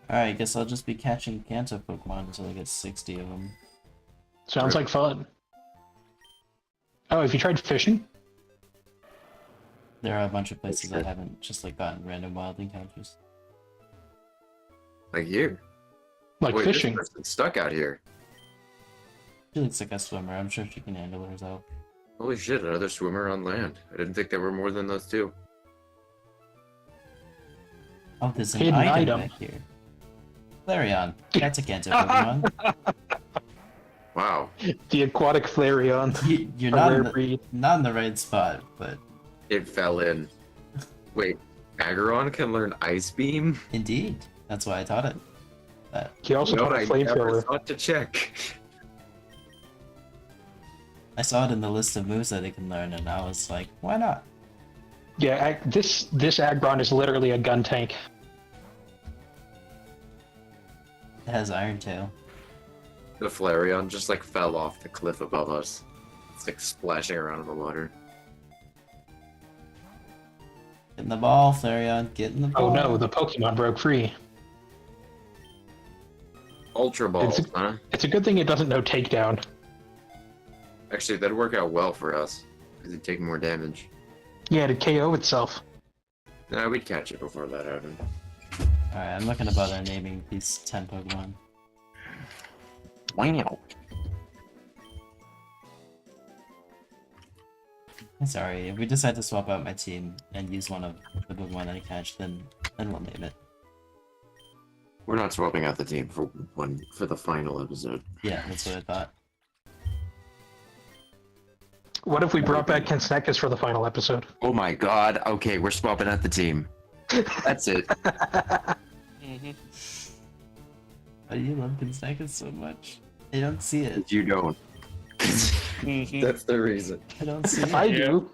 Alright, guess I'll just be catching Kanto Pokemon until I get 60 of them. Sounds like fun. Oh, have you tried fishing? There are a bunch of places I haven't just like gotten random wild encounters. Like here. Like Wait, fishing? this person's stuck out here. She looks like a swimmer. I'm sure she can handle herself. Holy shit, another swimmer on land. I didn't think there were more than those two. Oh, there's an Hidden item item. back here. Flareon. That's a Kanto Pokemon. Wow. The aquatic Flareon. You're A not rare in, the, breed. not in the right spot, but It fell in. Wait, Aggron can learn Ice Beam? indeed. That's why I taught it. That He also No, got a I never flamethrower. thought to check. I saw it in the list of moves that it can learn, and I was like, why not? Yeah, this Aggron is literally a gun tank. It has Iron Tail. The Flareon just like fell off the cliff above us. It's like splashing around in the water. Get in the ball, Flareon. Get in the ball. Oh no, the Pokemon broke free. Ultra Balls, It's- huh? It's a good thing it doesn't know takedown. Actually, that'd work out well for us. Because it'd take more damage. Yeah, to KO itself. Nah, we'd catch it before that happened. Alright, I'm not gonna bother naming these 10 Pokemon. Wow. I'm sorry, if we decide to swap out my team and use one of the Pokemon that I catch, then we'll name it. We're not swapping out the team for the final episode. Yeah, that's what I thought. What if we brought back Kinsnekus for the final episode? Oh my god, okay, we're swapping out the team. That's it. Mm-hmm. Why do you love Kinsnekus so much? I don't see it. You don't. Mm-hmm. That's the reason. I don't see it. I Yeah. do.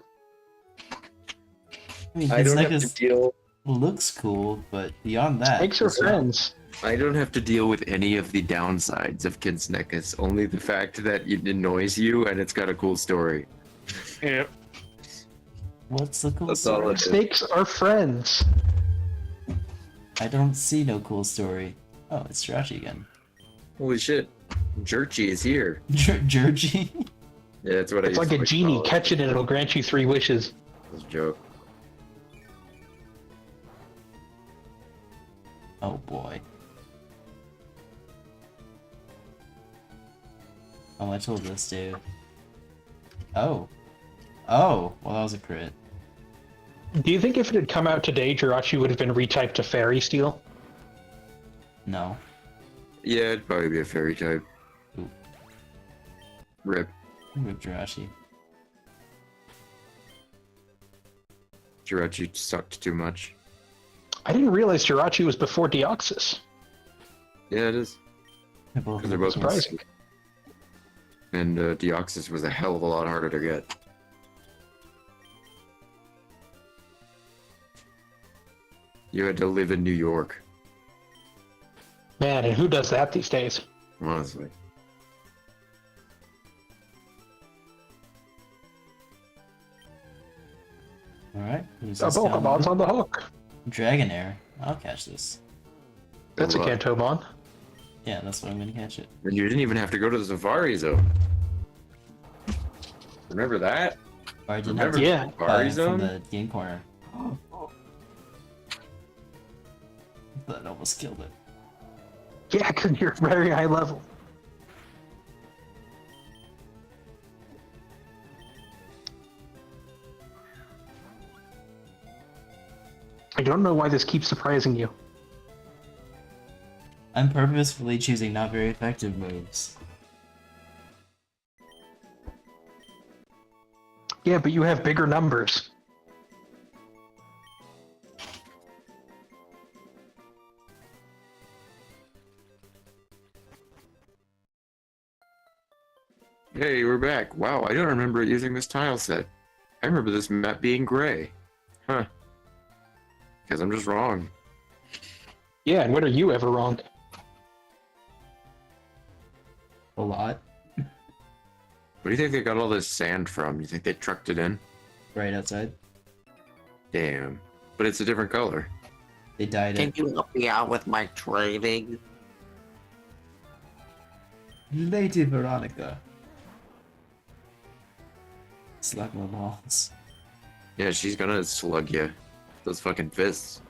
I mean, I don't have to Kinsnekus deal. looks cool, but beyond that, Snakes are it's not. friends. I don't have to deal with any of the downsides of Kinsnekus. Only the fact that it annoys you and it's got a cool story. Yep. What's the cool That's all story? it is. Snakes are friends. I don't see no cool story. Oh, it's Jirachi again. Holy shit. Jerchy is here. Jurgy? Yeah, that's what I It's used like to a genie. call it. Catch it and it'll grant you 3 wishes. That's a joke. Oh boy. Oh, what will this do? Oh. Oh, well that was a crit. Do you think if it had come out today, Jirachi would have been retyped to Fairy Steel? No. Yeah, it'd probably be a fairy type. Ooh. Rip. Rip Jirachi. Jirachi sucked too much. I didn't realize Jirachi was before Deoxys. Yeah, it is. They're both 'Cause they're both Surprising. And Deoxys was a hell of a lot harder to get. You had to live in New York, Man, and who does that these days? honestly. Alright. A Pokemon's on the hook. Dragonair. I'll catch this. That's a Good luck. Cantomon. Yeah, that's what I'm gonna catch it. And you didn't even have to go to the Safari Zone. Remember that? Or I didn't Remember have to Yeah. the buy Safari it Zone? from the game corner. That almost killed it. Yeah, because you're very high level. I don't know why this keeps surprising you. I'm purposefully choosing not very effective moves. Yeah, but you have bigger numbers. Hey, we're back. Wow, I don't remember using this tile set. I remember this map being gray. Huh. Because I'm just wrong. Yeah, and when are you ever wrong? A lot. Where do you think they got all this sand from? You think they trucked it in? Right outside. Damn. But it's a different color. They dyed Can it. you help me out with my trading? Lady Veronica. Slap my balls. Yeah, she's gonna slug you. Those fucking fists.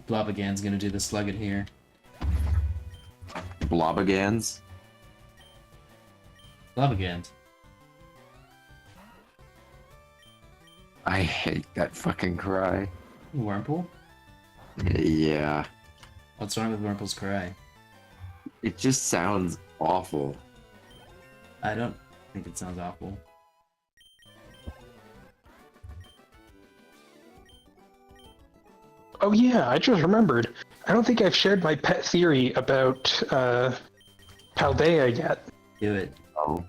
Blobagan's gonna do the slug it here. Blobagans. Blobagan. I hate that fucking cry. Wurmple? Yeah. What's wrong with Wurmple's cry? It just sounds awful. I don't think it sounds awful. Oh yeah, I just remembered. I don't think I've shared my pet theory about Paldea yet. Do it. Oh.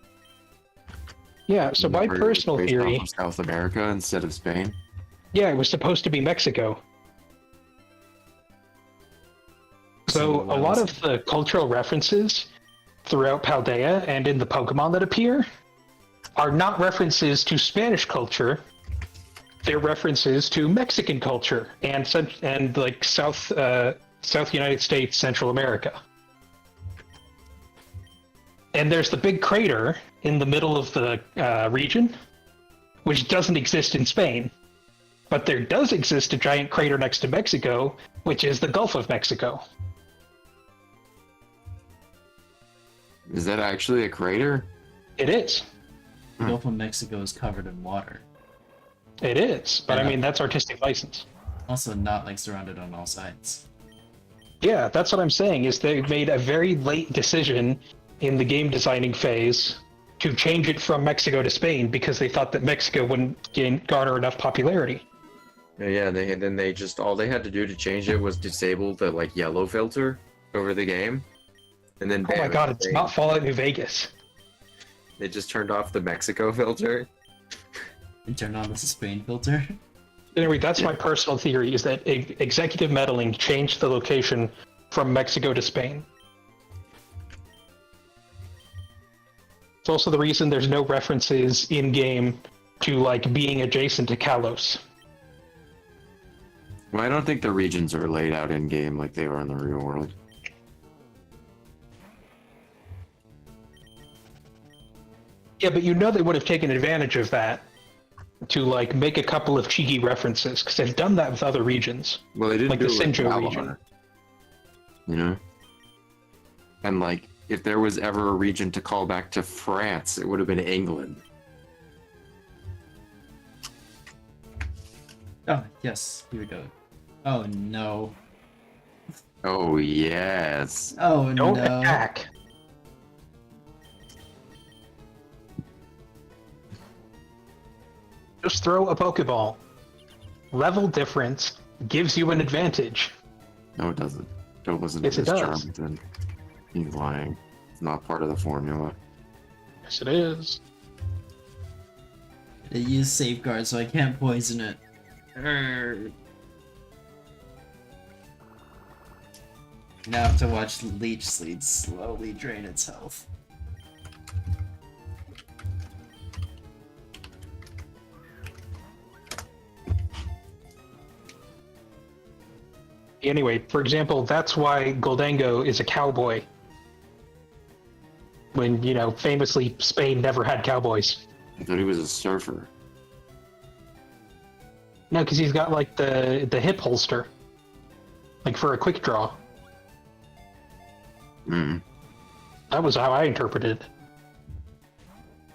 Yeah, so my Were you personal based theory, off of South America instead of Spain? yeah, it was supposed to be Mexico. So a lot of the cultural references throughout Paldea and in the Pokemon that appear are not references to Spanish culture. They're references to Mexican culture and like South United States, Central America. And there's the big crater in the middle of the region, which doesn't exist in Spain. But there does exist a giant crater next to Mexico, which is the Gulf of Mexico. Is that actually a crater? It is. The Gulf of Mexico is covered in water. It is. But I Yeah. mean, that's artistic license. Also not like surrounded on all sides. Yeah, that's what I'm saying, is they made a very late decision in the game designing phase to change it from Mexico to Spain because they thought that Mexico wouldn't garner enough popularity. Yeah, then they just all they had to do to change it was disable the like yellow filter over the game, and then Oh my bam, god, it's not Fallout New Vegas. They just turned off the Mexico filter. And turn on the Spain filter. Anyway, that's my personal theory, is that executive meddling changed the location from Mexico to Spain. It's also the reason there's no references in-game to, like, being adjacent to Kalos. Well, I don't think the regions are laid out in game like they are in the real world. Yeah, but you know they would have taken advantage of that to, like, make a couple of cheeky references, because they've done that with other regions. Well, they didn't Like do the it with Sinjo Valar, region. You know? And like, if there was ever a region to call back to France, it would have been England. Oh, yes. Here we go. Oh, no. Oh yes. Oh, Don't no. attack. Just throw a Pokeball. Level difference gives you an advantage. No, it doesn't. Don't listen Yes, to it this, does. Charmington. He's lying. It's not part of the formula. Yes, it is. They use safeguard so I can't poison it. Urgh. Now I have to watch Leech Seed slowly drain its health. Anyway, for example, that's why Goldango is a cowboy. When, you know, famously Spain never had cowboys. I thought he was a surfer. No, because he's got like the hip holster. Like for a quick draw. Hmm. That was how I interpreted it.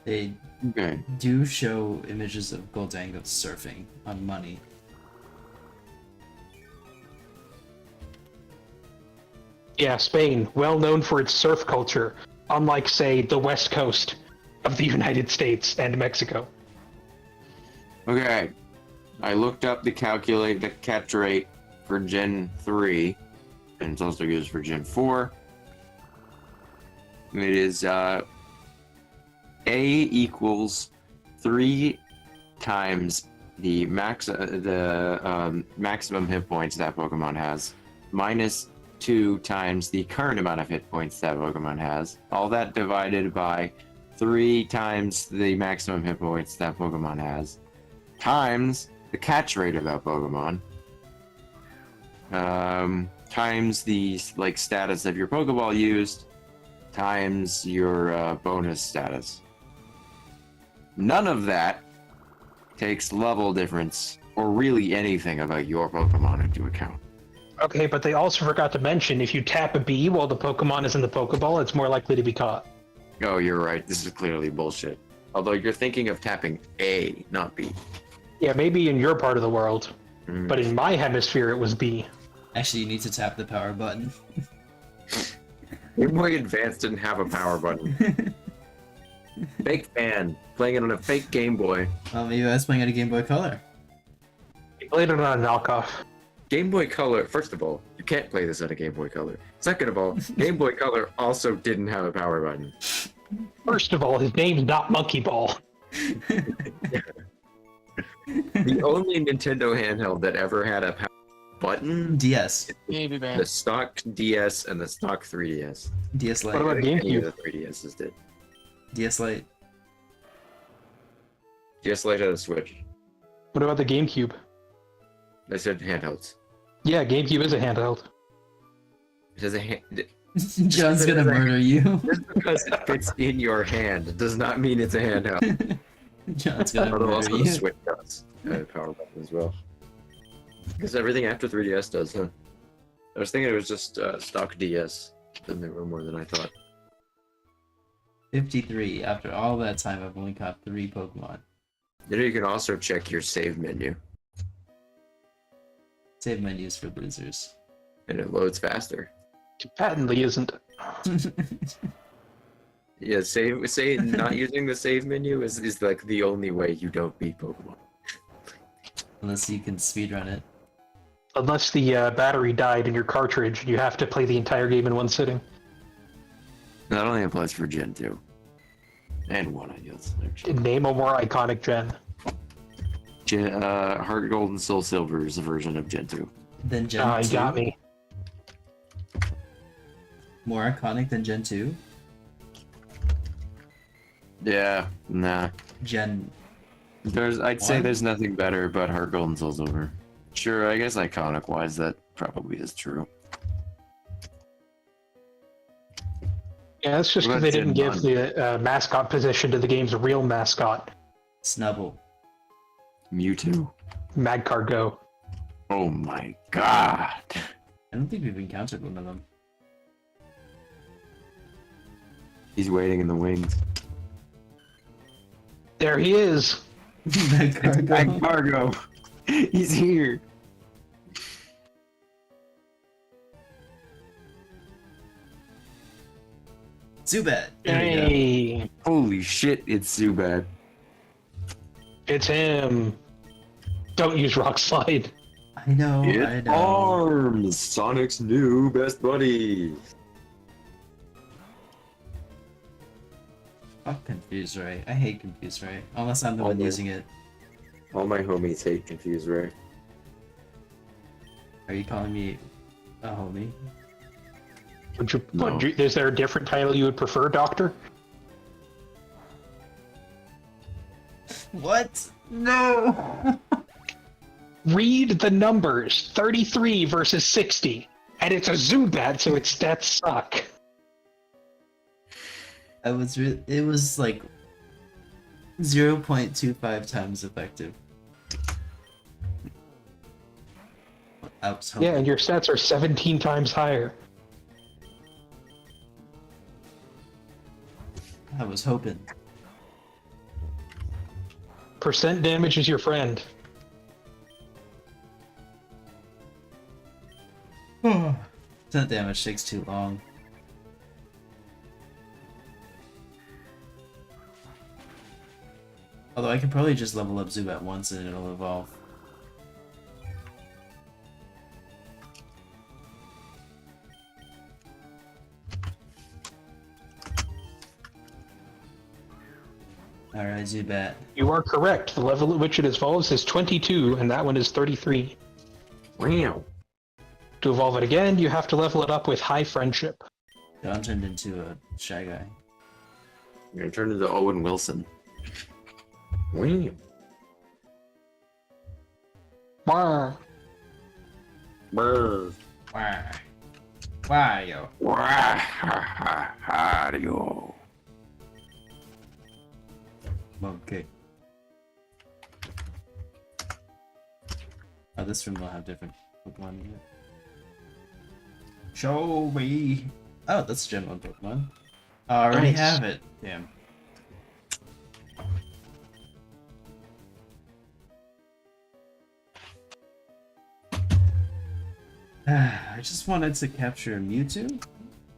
They Okay. do show images of Goldango surfing on money Yeah, Spain, well known for its surf culture, unlike, say, the west coast of the United States and Mexico. Okay. I looked up the catch rate for Gen 3, and it's also used for Gen 4. It is A equals 3 times the maximum hit points that Pokemon has, minus 2 times the current amount of hit points that Pokemon has. All that divided by 3 times the maximum hit points that Pokemon has, times the catch rate of that Pokemon, times the status of your Pokeball used, times your bonus status. None of that takes level difference or really anything about your Pokemon into account. Okay, but they also forgot to mention if you tap a B while the Pokemon is in the Pokeball, it's more likely to be caught. Oh, you're right. This is clearly bullshit. Although you're thinking of tapping A, not B. Yeah, maybe in your part of the world, but in my hemisphere it was B. Actually, you need to tap the power button. Game Boy Advance didn't have a power button. Fake fan. Playing it on a fake Game Boy. Well, maybe I was playing on a Game Boy Color. You played it on a knockoff. Game Boy Color, first of all, you can't play this on a Game Boy Color. Second of all, Game Boy Color also didn't have a power button. First of all, his name's not Monkey Ball. The only Nintendo handheld that ever had a power button, DS. Maybe bad. the stock DS and the stock 3DS. DS Lite. What about Any of GameCube? the 3DSs did. DS Lite. DS Lite had a Switch. What about the GameCube? I said handhelds. Yeah, GameCube is a handheld. It has a hand. John's gonna murder you. Just because it fits in your hand does not mean it's a handheld. John's gonna Although murder also you. the Switch does have a power button as well. Because everything after 3DS does, huh? I was thinking it was just stock DS. Then there were more than I thought. 53. After all that time, I've only caught 3 Pokemon. You know, you can also check your save menu, Save menus for losers. and it loads faster. It patently isn't. Yeah, say not using the save menu is like the only way you don't beat Pokemon. Unless you can speedrun it. Unless the battery died in your cartridge, you have to play the entire game in one sitting. That only applies for Gen 2. And 1, I guess. Actually. Name a more iconic gen. Heart Gold and Soul Silver is a version of Gen 2. Then Gen Ah, 2? you got me. More iconic than Gen 2? Yeah, nah. Gen... I'd say One? there's nothing better but Heart Gold and Soul Silver. Sure, I guess iconic-wise, that probably is true. Yeah, that's just Well, because they that's didn't Gen give the mascot position to the game's real mascot, Snubble. Mewtwo. Magcargo. Oh my god. I don't think we've encountered one of them. He's waiting in the wings. There he is. Magcargo. Cargo. He's here. Zubat. There we go. Hey, Holy shit, it's Zubat. it's him. Don't use Rock Slide. I know, I It know. Arms, Sonic's new best buddy. Fuck Confuse Ray. I hate Confuse Ray. Unless I'm the one Almost. using it. All my homies hate Confuse Ray. Are you calling me a homie? No. Is there a different title you would prefer, Doctor? What? No! Read the numbers. 33 versus 60. And it's a Zubat, so its stats suck. It was like 0.25 times effective. I was hoping. Yeah, and your stats are 17 times higher. I was hoping. Percent damage is your friend. Time That damage takes too long. Although I can probably just level up Zubat once and it'll evolve. Alright, Zubat. You are correct. The level at which it evolves is 22, and that one is 33. Wow. To evolve it again, you have to level it up with High Friendship. John turned into a Shy Guy. I'm gonna turn into Owen Wilson. Wow. Wah. Brr. Why? Why, yo? Wario. Okay. Oh, this room will have different Pokemon in it. Show me! Oh, that's a Gen 1 Pokemon. Oh, I already Nice. have it. Damn. I just wanted to capture Mewtwo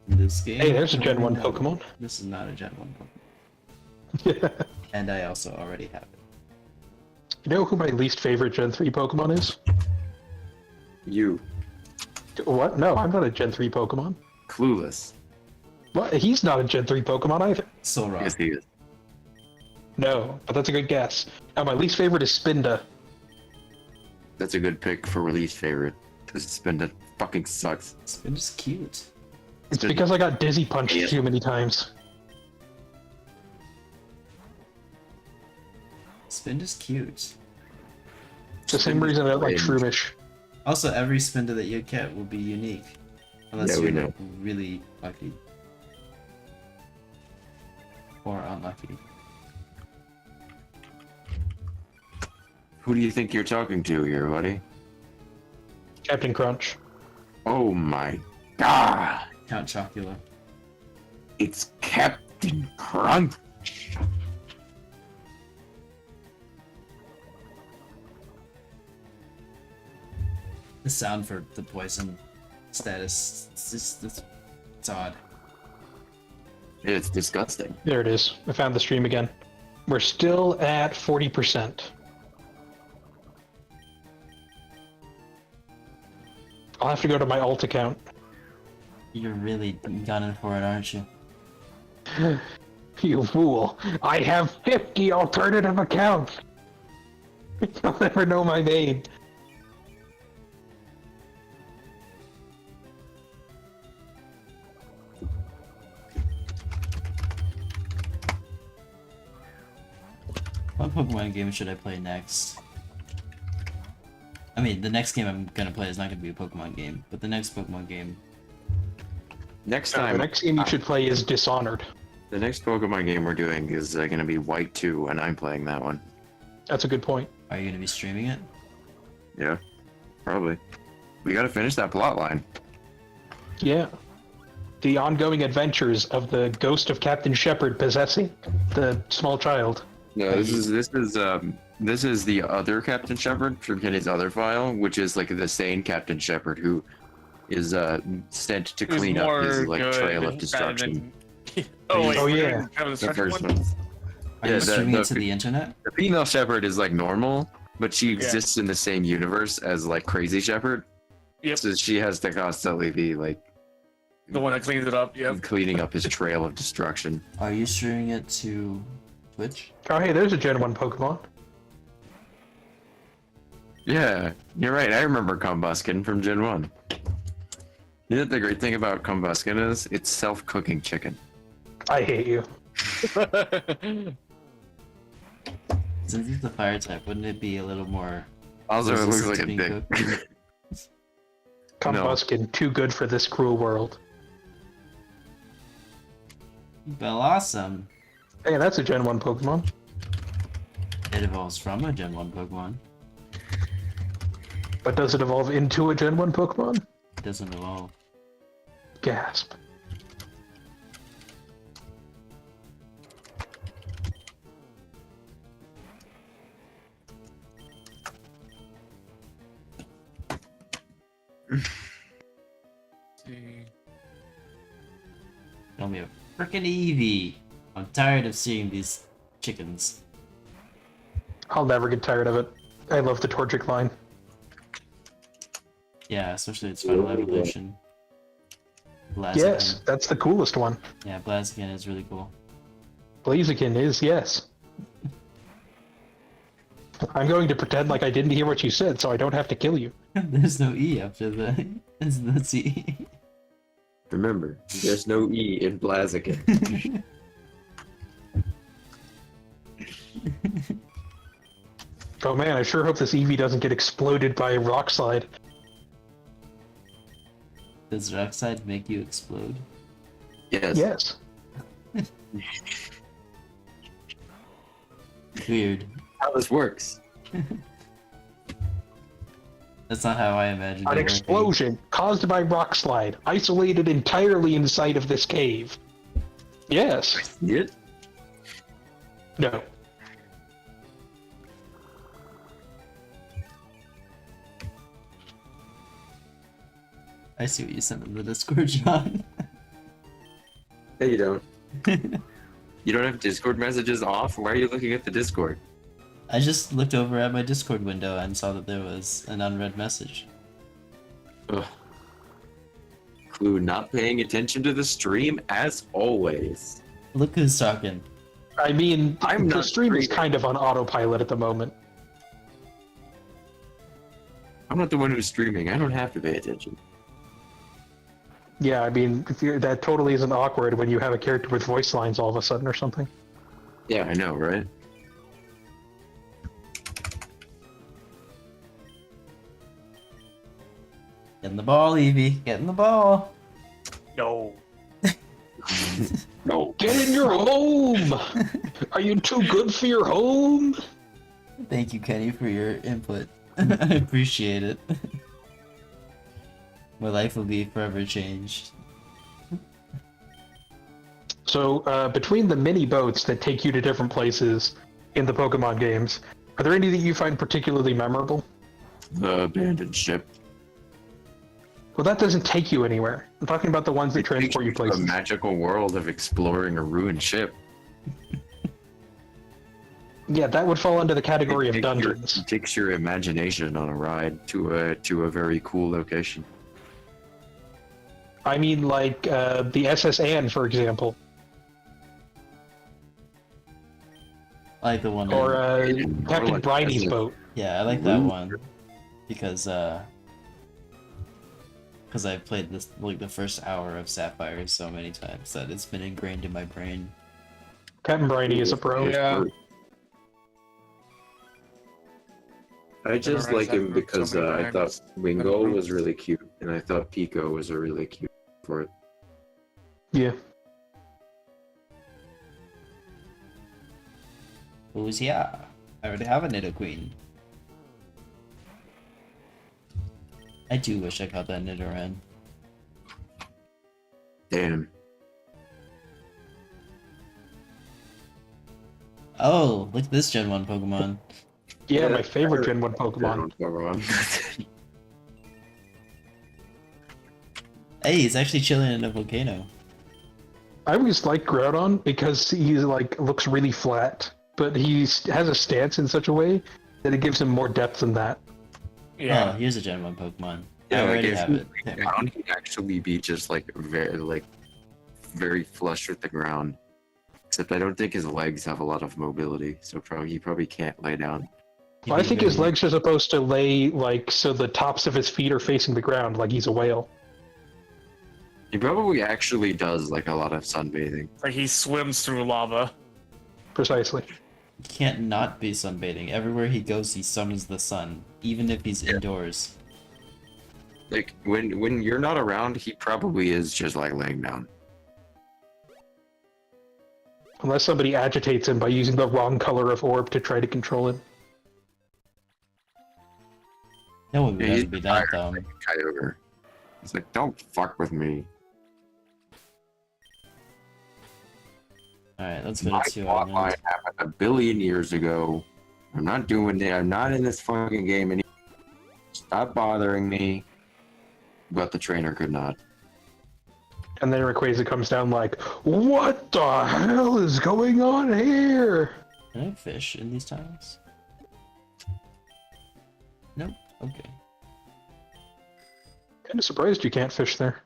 in this game. Hey, there's a Gen 1 Pokemon. This is not a Gen 1 Pokemon. You And I also already have it. know who my least favorite Gen 3 Pokemon is? You. What? No, I'm not a Gen 3 Pokemon. Clueless. What? He's not a Gen 3 Pokemon either. Solrock. Yes, he is. No, but that's a good guess. My least favorite is Spinda. That's a good pick for release favorite. This Spinda fucking sucks. Spinda's cute. It's Spinda. because I got dizzy punched Yeah. too many times. Spinda's cute. It's the same reason I don't like Cringe. Shroomish. Also, every Spinda that you get will be unique. Unless Yeah, we you're know. really lucky. Or unlucky. Who do you think you're talking to here, buddy? Captain Crunch. Oh my god! Count Chocula. It's Captain Crunch! The sound for the poison status, it's odd. It's disgusting. There it is. I found the stream again. We're still at 40%. I'll have to go to my alt account. You're really gunning for it, aren't you? You fool. I have 50 alternative accounts. You'll never know my name. What Pokemon game should I play next? I mean, the next game I'm gonna play is not gonna be a Pokemon game, but the next Pokemon game. Next The time, next game you should play is Dishonored. the next Pokemon game we're doing is going to be White 2, and I'm playing that one. That's a good point. Are you gonna be streaming it? Yeah, probably. We gotta finish that plot line. Yeah. The ongoing adventures of the ghost of Captain Shepard possessing the small child. No, this is the other Captain Shepard from Kenny's other file, which is like the sane Captain Shepard who is sent to Who's clean up more his like good trail of rather destruction. than- oh, wait, Oh, we're yeah. doing kind of the The second first one? one. Are Yeah, you the- streaming the- it to the internet? The female Shepard is like normal, but she exists in the same universe as like Crazy Shepard. Yep. So she has to constantly be like The one that cleans it up, yep. cleaning up his trail of destruction. Are you streaming it to Twitch? Oh, hey, there's a Gen 1 Pokemon. Yeah, you're right. I remember Combuskin from Gen 1. You know what the great thing about Combuskin is? It's self-cooking chicken. I hate you. Since it's the fire type, wouldn't it be a little more Also, it looks resistant like to a being dick. cooked? Combuskin, too good for this cruel world. Blossom. Hey, that's a Gen 1 Pokemon. It evolves from a Gen 1 Pokemon. But does it evolve into a Gen 1 Pokemon? It doesn't evolve. Gasp. See. Now we have frickin' Eevee. I'm tired of seeing these chickens. I'll never get tired of it. I love the Torchic line. Yeah, especially its final evolution. Blaziken. Yes, that's the coolest one. Yeah, Blaziken is really cool. Blaziken is, yes. I'm going to pretend like I didn't hear what you said, so I don't have to kill you. There's no E after the it's the C. Remember, there's no E in Blaziken. Oh man, I sure hope this Eevee doesn't get exploded by a rock slide. Does Rockside make you explode? Yes. Yes. Weird. How this works. That's not how I imagined it An working. explosion caused by rock slide, isolated entirely inside of this cave. Yes. It? No. I see what you sent in the Discord, John. No, you don't. You don't have Discord messages off? Why are you looking at the Discord? I just looked over at my Discord window and saw that there was an unread message. Ugh. Clue not paying attention to the stream as always. Look who's talking. I mean, I'm the not stream is streaming. kind of on autopilot at the moment. I'm not the one who's streaming. I don't have to pay attention. Yeah, I mean, that totally isn't awkward when you have a character with voice lines all of a sudden or something. Yeah, I know, right? Get in the ball, Eevee. Get in the ball. No. No. Get in your home! Are you too good for your home? Thank you, Kenny, for your input. I appreciate it. My life will be forever changed. So, between the mini boats that take you to different places in the Pokemon games, are there any that you find particularly memorable? The abandoned ship. Well, that doesn't take you anywhere. I'm talking about the ones that It takes transport you to a places. magical world of exploring a ruined ship. Yeah, that would fall under the category It of takes your- dungeons. it takes your imagination on a ride to a very cool location. I mean, like, the SS Anne, for example. I like the one. Or, in- Captain like Bridie's President. boat. Yeah, I like that Ooh. one because I've played this like the first hour of Sapphire so many times that it's been ingrained in my brain. Captain Bridie is a pro. Yeah. I just Memorized like that him book because so many I thought times. Wingull Never was really cute, and I thought Pico was a really cute for it. Yeah. Who's yeah? I already have a Nidoqueen. I do wish I caught that Nidoran. Damn. Oh, look at this Gen 1 Pokemon. Yeah, my favorite Gen 1 Pokemon. Pokemon. Hey, he's actually chilling in a volcano. I always like Groudon because he like looks really flat, but he has a stance in such a way that it gives him more depth than that. Yeah. Oh, here's a Gen 1 Pokemon. Yeah, I like already if have he it. lay down, he'd actually be just like very flush with the ground. Except I don't think his legs have a lot of mobility, so he probably can't lay down. He'd I be think his very- legs are supposed to lay like so the tops of his feet are facing the ground, like he's a whale. He probably actually does like a lot of sunbathing. Like he swims through lava. Precisely. He can't not be sunbathing. Everywhere he goes, he summons the sun, even if he's indoors. Like when you're not around, he probably is just like laying down. Unless somebody agitates him by using the wrong color of orb to try to control him. No one would Yeah, he's ever be that tired, dumb. Kyogre. He's like, don't fuck with me. Alright, let's go My to 2 plot line Island. happened a billion years ago. I'm not doing it. I'm not in this fucking game anymore. Stop bothering me. But the trainer could not. And then Rayquaza comes down like, "What the hell is going on here?" Can I fish in these tiles? Nope. Okay. Kind of surprised you can't fish there.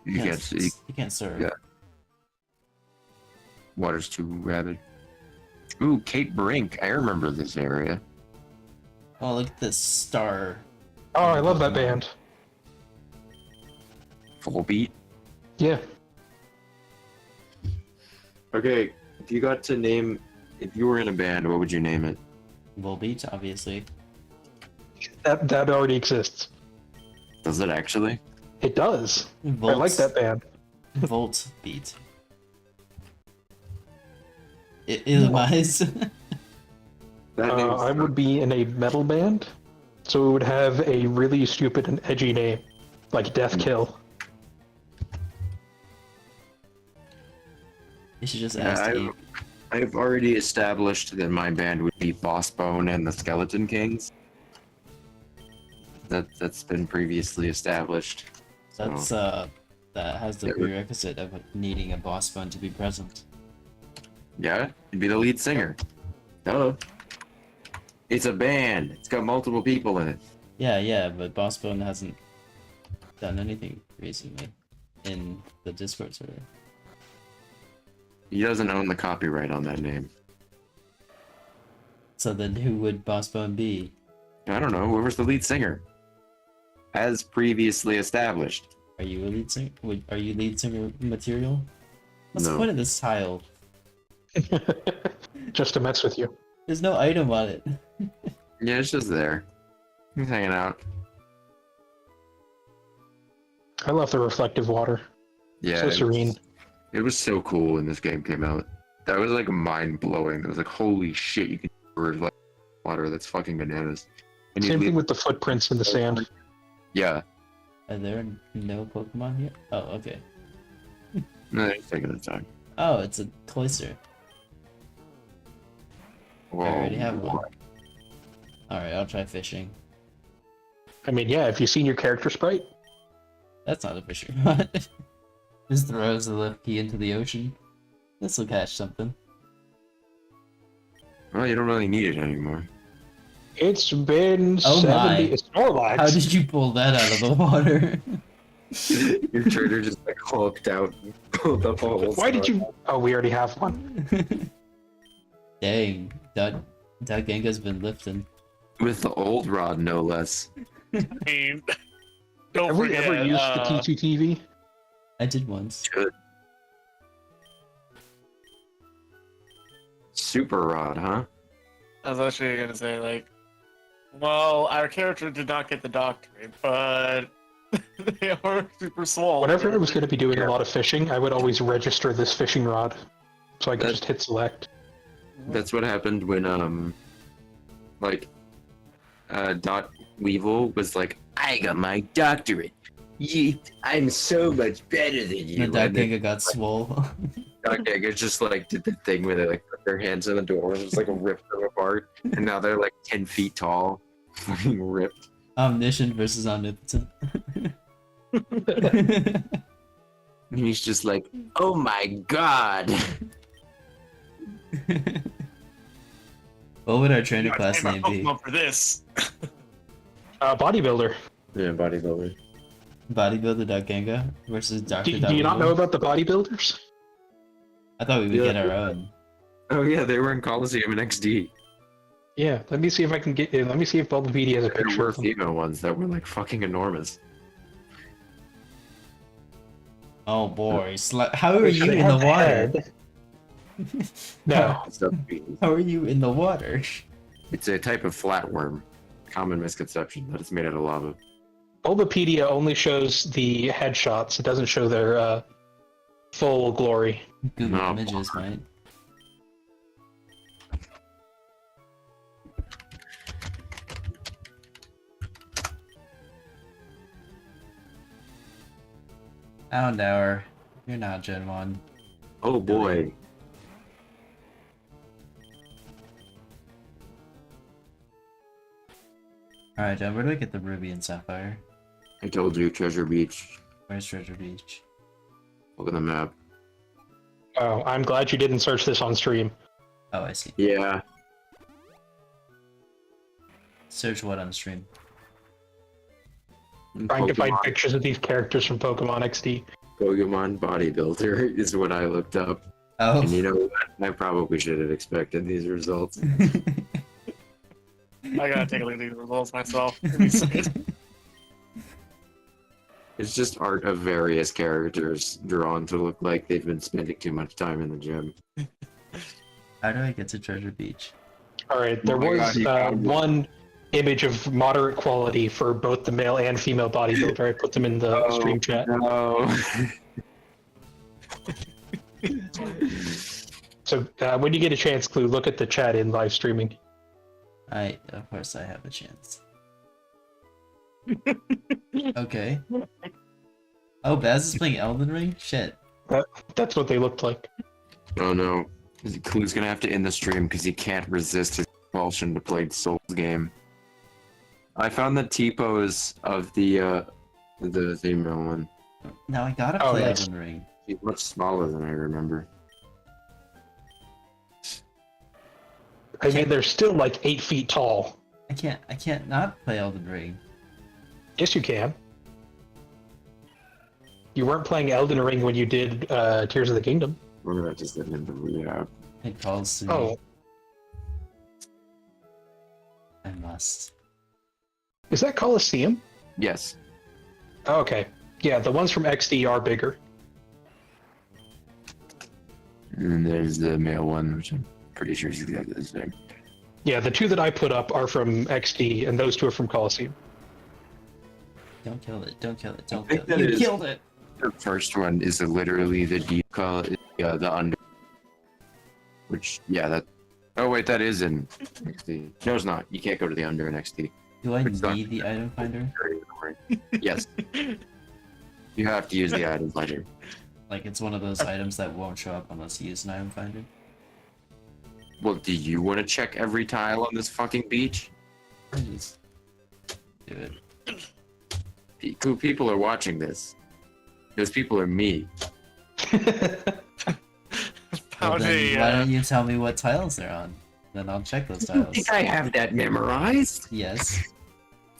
You can't see. You can't serve. Yeah. Water's too rabid. Ooh, Cape Brink. I remember this area. Oh, look at this star. Oh, I love that band. Full beat. Yeah. Okay, if you got to name, if you were in a band, what would you name it? Volbeat, obviously. That already exists. Does it actually? It does. Volt, I like that band. Volt beat. Illumise. That name's I would be in a metal band, so it would have a really stupid and edgy name, like Death Kill. You should just ask Dave. I've already established that my band would be Bossbone and the Skeleton Kings. That's been previously established. That's that has the prerequisite of needing a boss bone to be present. Yeah, you'd be the lead singer. Duh. It's a band. It's got multiple people in it. Yeah, but boss bone hasn't done anything recently in the Discord server. He doesn't own the copyright on that name. So then who would boss bone be? I don't know. Whoever's the lead singer. As previously established. Are you a lead singer? Are you lead singer material? What's the No. point of this tile? Just to mess with you. There's no item on it. Yeah, it's just there. He's hanging out. I love the reflective water. Yeah. So serene. It was so cool when this game came out. That was like mind blowing. It was like, holy shit, you can reflect water. That's fucking bananas. And you Same leave- thing with the footprints in the sand. Yeah. Are there no Pokemon here? Oh, okay. No, it's taking its time. Oh, it's a cloister. Whoa. I already have one. Alright, I'll try fishing. I mean, yeah, have you seen your character sprite? That's not a fishing rod. Just throws the left key into the ocean. This'll catch something. Well, you don't really need it anymore. It's been Oh 70. my. It's Snorlax. How did you pull that out of the water? Your trader just like hulked out, pulled up a whole. Why did you? Oh, we already have one. Dang, that Genga's been lifting. With the old rod, no less. I mean, don't Have we forget, ever used the T2TV? I did once. Good. Super rod, huh? I was actually gonna say, like, well, our character did not get the doctorate, but they are super small. Whenever I was going to be doing a lot of fishing, I would always register this fishing rod, so I could just hit select. That's what happened when Dot Weevil was like, I got my doctorate. I'm so much better than you. The Dark And then Genga got swole. Dot Genga just like did the thing where they like put their hands in the door and just like ripped them apart, and now they're like 10 feet tall, fucking ripped. Omniscient versus omnipotent. And he's just like, oh my god. What would our trainer You class guys name came be? up for this. Bodybuilder. Yeah, bodybuilder. Bodybuilder Dark Genga versus Dr. Do you not know about the bodybuilders? I thought we would Yeah. get our own. Oh yeah, they were in Coliseum in XD. Yeah, let me see if I can get. Let me see if Bulbapedia has a There picture were of them. female ones that were like fucking enormous. Oh boy, how are They you should in have the water? head. No, How are you in the water? It's a type of flatworm. Common misconception that it's made out of lava. Bulbapedia only shows the headshots. It doesn't show their full glory. Google No. images, mate. Houndour, you're not Gen 1. Oh boy. Alright, John, where do I get the Ruby and Sapphire? I told you, Treasure Beach. Where's Treasure Beach? Look at the map. Oh, I'm glad you didn't search this on stream. Oh, I see. Yeah. Search what on stream? Trying to find Pokemon- pictures of these characters from Pokemon XD. Pokemon bodybuilder is what I looked up. Oh. And you know what? I probably should have expected these results. I gotta take a look at these results myself. It's It's just art of various characters drawn to look like they've been spending too much time in the gym. How do I get to Treasure Beach? All right, there Oh my was God, you found it. one image of moderate quality for both the male and female bodybuilder. I put them in the stream chat. No. So when you get a chance, Clue, look at the chat in live streaming. Of course I have a chance. Okay. Oh, Baz is playing Elden Ring? Shit. That's what they looked like. Oh no. Clue's gonna have to end the stream because he can't resist his compulsion to play Souls game. I found the T-pose of the female one. Now I gotta Oh, play nice. Elden Ring. She's much smaller than I remember. I mean, they're still like 8 feet tall. I can't not play Elden Ring. Yes, you can. You weren't playing Elden Ring when you did Tears of the Kingdom. We're gonna just get into the It calls to me. Oh, I must. is that Colosseum? Yes. Oh, okay. Yeah, the ones from XD are bigger. And there's the male one, which I'm pretty sure is exactly the same. Yeah, the two that I put up are from XD, and those two are from Colosseum. Don't kill it. Don't kill it. Don't think kill it. that You is- killed it. The first one is literally the deep color, the under. Which, yeah, that. Oh wait, that is in XD. No, it's not. You can't go to the under in XD. Do I It's not- need the item finder? Yes. You have to use the item finder. Like it's one of those items that won't show up unless you use an item finder? Well, do you want to check every tile on this fucking beach? Please. Do it. People are watching this. Those people are me. Well, Found then, a, why don't you tell me what tiles they're on? Then I'll check those tiles. I have that memorized? Yes.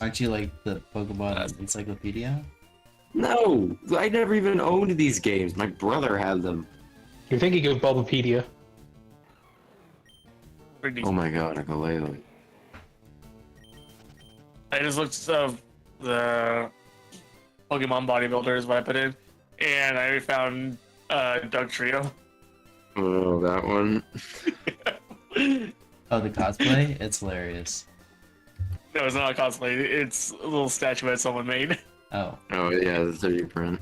Aren't you like the Pokemon encyclopedia? No, I never even owned these games. My brother had them. You're thinking of Bulbapedia. Oh my god, Ukulele. I just looked up the Pokemon bodybuilder is what I put in, and I found Doug Trio. Oh, that one. Oh, the cosplay? It's hilarious. No, it's not a cosplay. It's a little statuette someone made. Oh. Oh yeah, the 3D print.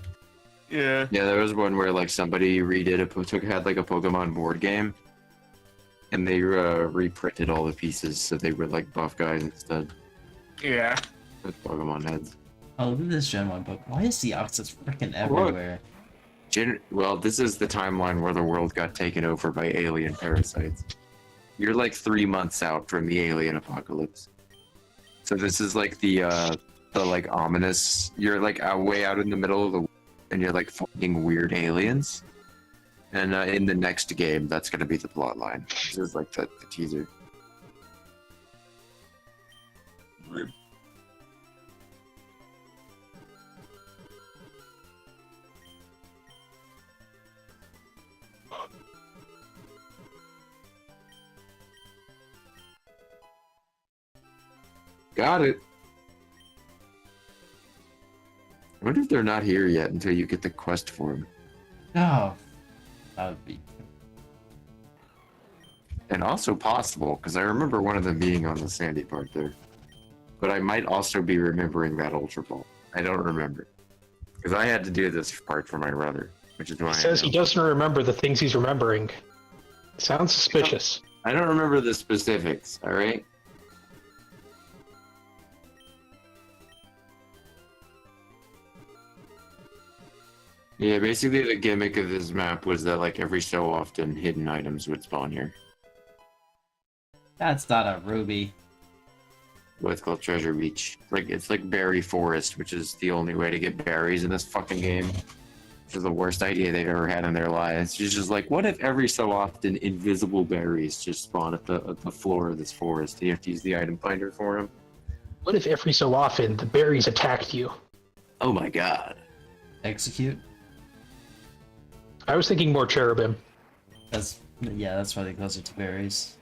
Yeah. Yeah, there was one where like somebody redid had like a Pokemon board game, and they reprinted all the pieces so they were like buff guys instead Yeah. with Pokemon heads. Oh, look at this Gen 1 book. Why is the Oxus freaking everywhere? Well, this is the timeline where the world got taken over by alien parasites. You're like 3 months out from the alien apocalypse. So this is like the like ominous. You're like way out in the middle of the, and you're like fighting weird aliens. And in the next game, that's gonna be the plot line. This is like the teaser. Got it. I wonder if they're not here yet until you get the quest for them. No. That would be. And also possible, because I remember one of them being on the sandy part there. But I might also be remembering that Ultra Ball. I don't remember. Because I had to do this part for my brother, which is why He says he doesn't remember the things he's remembering. Sounds suspicious. I don't remember the specifics, alright? Yeah, basically the gimmick of this map was that like every so often hidden items would spawn here. That's not a ruby. What's called Treasure Beach. Like it's like berry forest, which is the only way to get berries in this fucking game. This is the worst idea they've ever had in their lives. She's just like, what if every so often invisible berries just spawn at the floor of this forest? You have to use the item finder for them. What if every so often the berries attacked you? Oh my god. Execute. I was thinking more cherubim. That's probably closer to berries.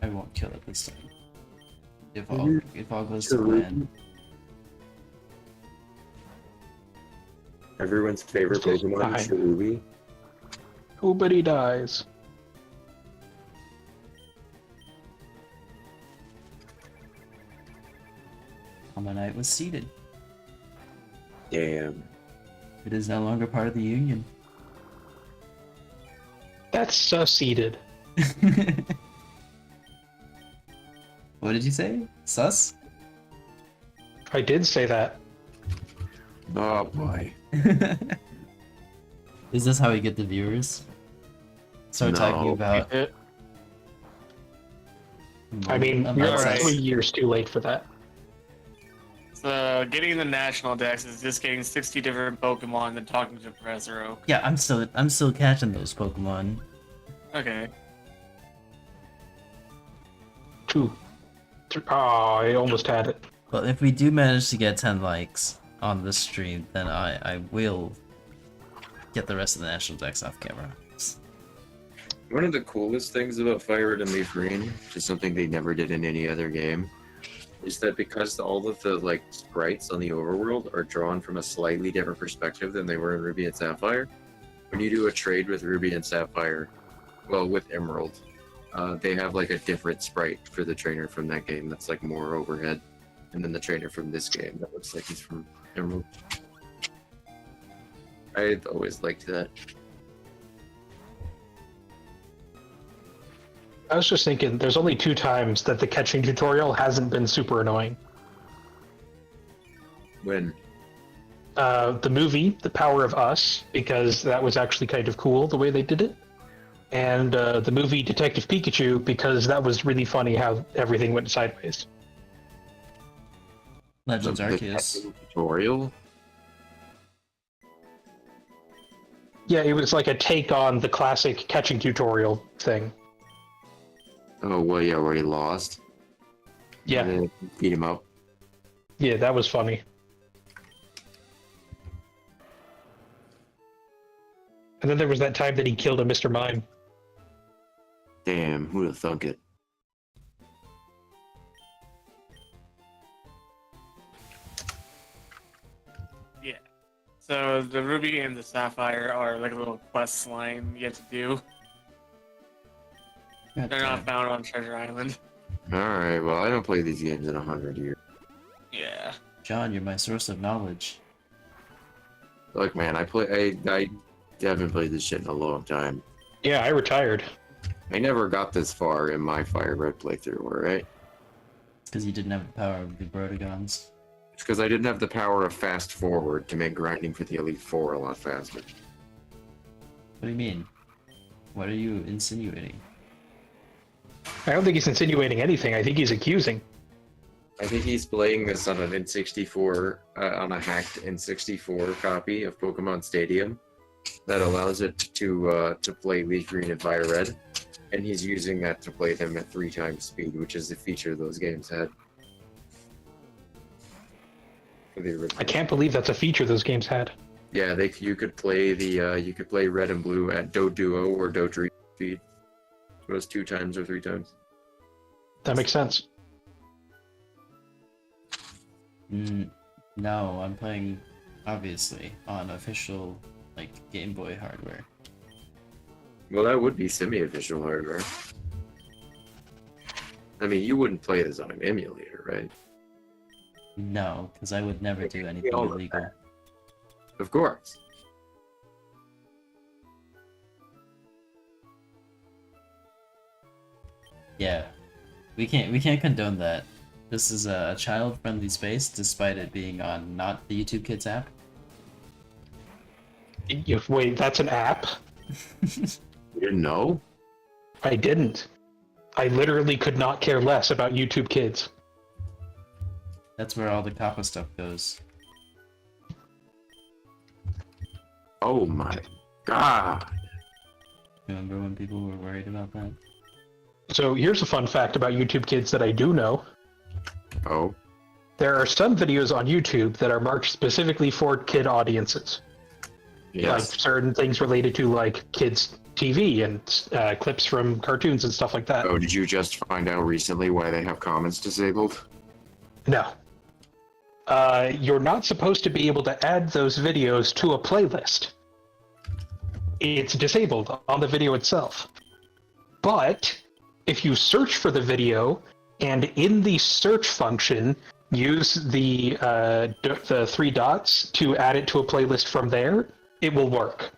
I won't kill it this time. If all goes to plan. Everyone's favorite Pokemon, Fine. Cherubi. Nobody dies. Ammonite was seated. Damn. It is no longer part of the Union. That's sus-seated. What did you say? Sus? I did say that. Oh boy. Is this how we get the viewers? Start No. talking about. I mean, about you're sus. 3 years too late for that. So getting the national dex is just getting 60 different Pokemon and talking to Professor Oak. Yeah, I'm still catching those Pokemon. Okay. 2. Oh, I almost had it. But if we do manage to get 10 likes on this stream, then I will get the rest of the national decks off camera. One of the coolest things about Fire Red and Leaf Green, which is something they never did in any other game, is that because all of the like sprites on the overworld are drawn from a slightly different perspective than they were in Ruby and Sapphire, when you do a trade with Ruby and Sapphire, well, with Emerald, they have like a different sprite for the trainer from that game that's like more overhead, and then the trainer from this game that looks like he's from Emerald. I always liked that. I was just thinking, there's only 2 times that the catching tutorial hasn't been super annoying. When? The movie, The Power of Us, because that was actually kind of cool the way they did it. And the movie Detective Pikachu, because that was really funny how everything went sideways. Legends The Arceus. tutorial? Yeah, it was like a take on the classic catching tutorial thing. Oh, well, yeah, where he lost. Yeah, And then beat him up. yeah, that was funny. And then there was that time that he killed a Mr. Mime. Damn, who'd have thunk it? Yeah. So the Ruby and the Sapphire are like a little quest line you have to do. God They're not damn. found on Treasure Island. Alright, well, I don't play these games in 100 years. Yeah. John, you're my source of knowledge. Look, man, I haven't played this shit in a long time. Yeah, I retired. I never got this far in my Fire Red playthrough, alright? It's because you didn't have the power of the Brotagons. It's because I didn't have the power of fast forward to make grinding for the Elite Four a lot faster. What do you mean? What are you insinuating? I don't think he's insinuating anything. I think he's accusing. I think he's playing this on an N64, on a hacked N64 copy of Pokemon Stadium that allows it to play Leaf Green and Fire Red, and he's using that to play them at 3 times speed, which is the feature those games had. For the original. I can't believe that's a feature those games had. Yeah, you could play Red and Blue at Do Duo or Do Dream speed. It was 2 times or 3 times. That makes sense. No, I'm playing, obviously, on official, like, Game Boy hardware. Well, that would be semi-official hardware. I mean, you wouldn't play this on an emulator, right? No, because I would never do anything all know illegal. Of course. Yeah, we can't condone that. This is a child-friendly space, despite it being on not the YouTube Kids app. Wait, that's an app? You didn't know? I didn't. I literally could not care less about YouTube Kids. That's where all the Kappa stuff goes. Oh my god. Remember when people were worried about that? So here's a fun fact about YouTube Kids that I do know. Oh. There are some videos on YouTube that are marked specifically for kid audiences. Like Yes. certain things related to like kids TV and clips from cartoons and stuff like that. Oh, did you just find out recently why they have comments disabled? No. You're not supposed to be able to add those videos to a playlist. It's disabled on the video itself. But if you search for the video and in the search function use the 3 dots to add it to a playlist from there, it will work.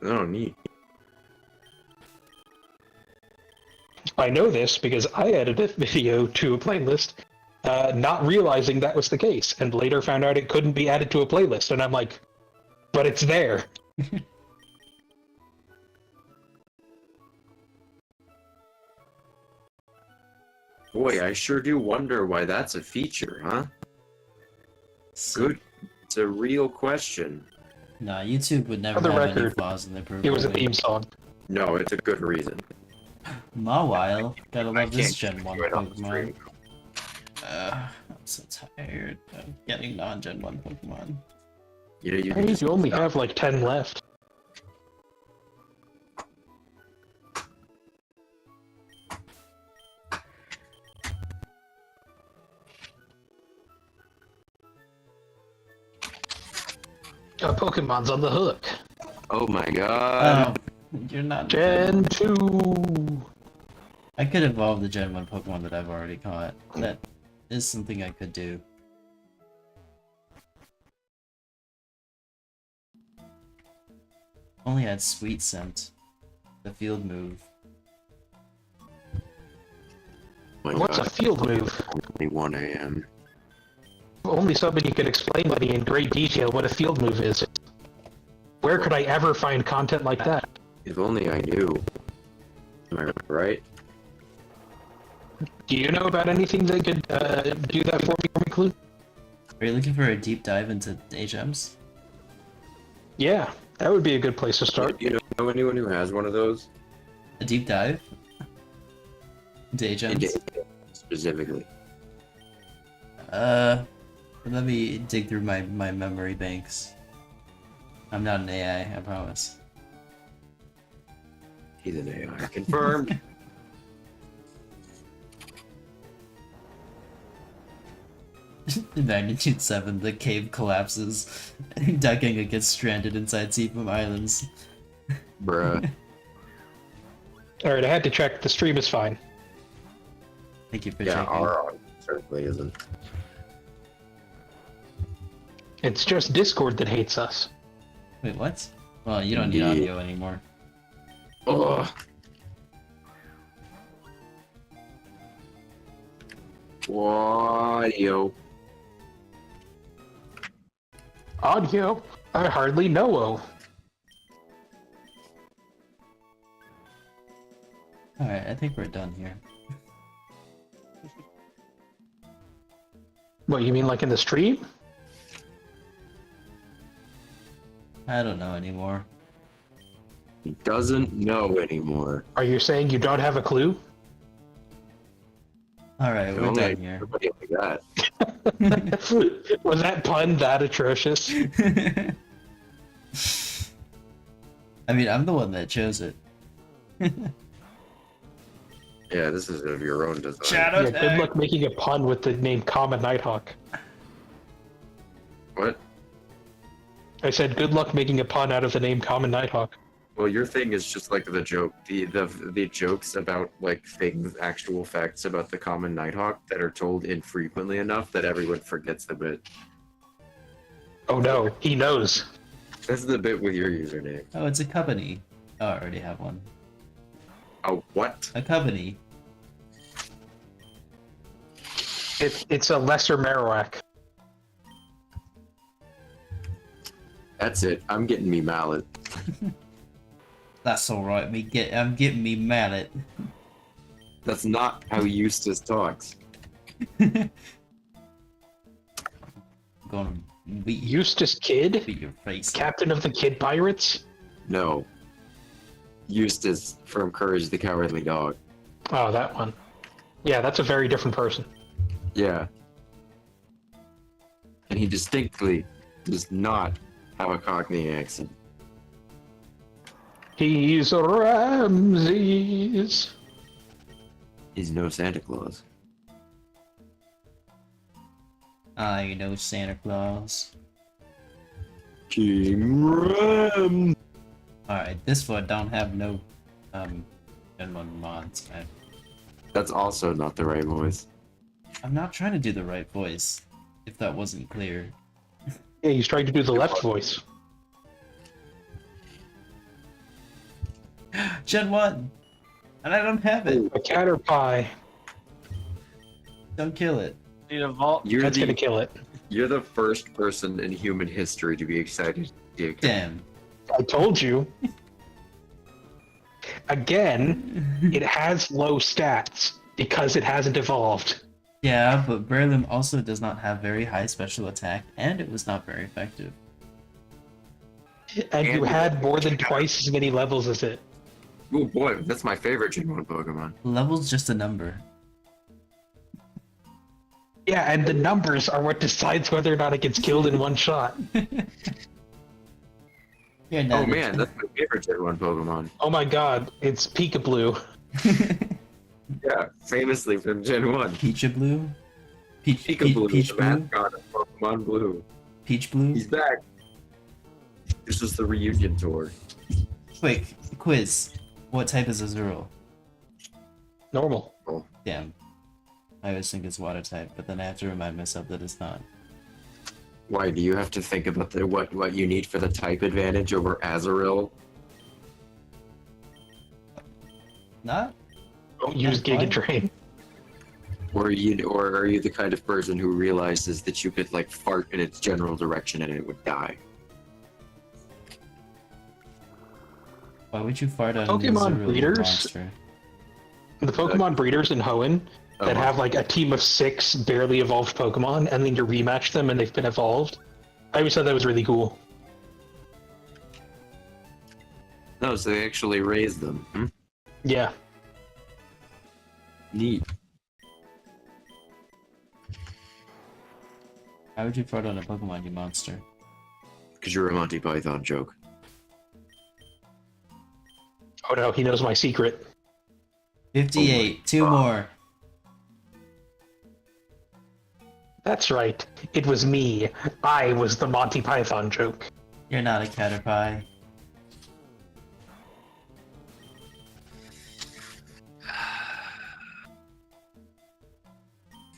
Oh, neat. I know this because I added a video to a playlist, not realizing that was the case, and later found out it couldn't be added to a playlist, and I'm like, but it's there. Boy, I sure do wonder why that's a feature, huh? Good. It's a real question. Nah, YouTube would never For the have any record, flaws in their It was a programming. theme song. No, it's a good reason. Mawile, gotta I love this can't Gen 1 do it on the Pokemon. stream. I'm so tired of getting non-Gen 1 Pokemon. You know, you I can mean, just you only have like 10 left. Pokemon's on the hook. Oh my god. You're not. Gen 2. I could evolve the Gen 1 Pokemon that I've already caught. That is something I could do. Only had Sweet Scent. The field move. My What's a god. field move? Only 1 a.m. Only somebody could explain to me in great detail what a field move is. Where could I ever find content like that? If only I knew. Am I right? Do you know about anything that could do that for me, Clue? Are you looking for a deep dive into HMs? Yeah, that would be a good place to start. You know anyone who has one of those? A deep dive? Into HMs? Specifically. Let me dig through my memory banks. I'm not an AI, I promise. He's an AI. Confirmed. In Magnitude 7, the cave collapses. Dagenga gets stranded inside Seafoam Islands. Bruh. Alright, I had to check. The stream is fine. Thank you for Yeah, checking. our audience certainly isn't. It's just Discord that hates us. Wait, what? Well, you don't need Indeed. audio anymore. Ugh. Audio. Audio? I hardly know. Alright, I think we're done here. What, you mean like in the stream? I don't know anymore. He doesn't know anymore. Are you saying you don't have a clue? Alright, we're Only done here. Everybody like that. Was that pun that atrocious? I mean, I'm the one that chose it. Yeah, this is of your own design. Yeah, good luck making a pun with the name Common Nighthawk. What? I said good luck making a pun out of the name Common Nighthawk. Well, your thing is just like the joke, the jokes about like things, actual facts about the common nighthawk that are told infrequently enough that everyone forgets the bit. Oh no, he knows. That's the bit with your username. Oh, it's a company. Oh, I already have one. A what? A company. It's a lesser Marowak. That's it. I'm getting me mallet. That's alright, I'm getting me mallet. That's not how Eustace talks. Gonna Beat Eustace Kid, your face. captain of the Kid Pirates. No. Eustace from Courage the Cowardly Dog. Oh, that one. Yeah, that's a very different person. Yeah. And he distinctly does not have a Cockney accent. He's Ramses. He's no Santa Claus. I know Santa Claus. King Ram! Alright, this one don't have no Gen 1 mods. That's also not the right voice. I'm not trying to do the right voice, if that wasn't clear. Yeah, he's trying to do the left voice. Gen 1! And I don't have it! A cat or pie. Don't kill it. Need a vault. That's gonna kill it. You're the first person in human history to be excited. Damn. I told you. Again, it has low stats because it hasn't evolved. Yeah, but Berlim also does not have very high special attack, and it was not very effective. And you had more than twice as many levels as it. Oh boy, that's my favorite Gen 1 Pokemon. Level's just a number. Yeah, and the numbers are what decides whether or not it gets killed in one shot. You're Oh not man, that's my favorite Gen 1 Pokemon. Oh my god, it's Peekaboo. Yeah, famously from Gen 1. Peachablu? Peekaboo, Peach the Blue? mascot of Pokemon Blue. Peach Blue? He's back. This was the reunion tour. Quick, quiz. What type is Azurill? Normal. Damn. I always think it's water type, but then I have to remind myself that it's not. Why do you have to think about what you need for the type advantage over Azurill? Not? Don't use That's fine. Giga Drain. Or are you the kind of person who realizes that you could like fart in its general direction and it would die? Why would you fart on Pokemon an Azurill breeders? monster? The Pokemon breeders in Hoenn that Oh. have like a team of 6 barely evolved Pokemon, and then you rematch them and they've been evolved. I always thought that was really cool. No, so they actually raised them. Hmm? Yeah. Neat. Why would you fart on a Pokemon, you monster? Because you're a Monty Python joke. Oh no, he knows my secret. 58, two more. That's right. It was me. I was the Monty Python joke. You're not a Caterpie.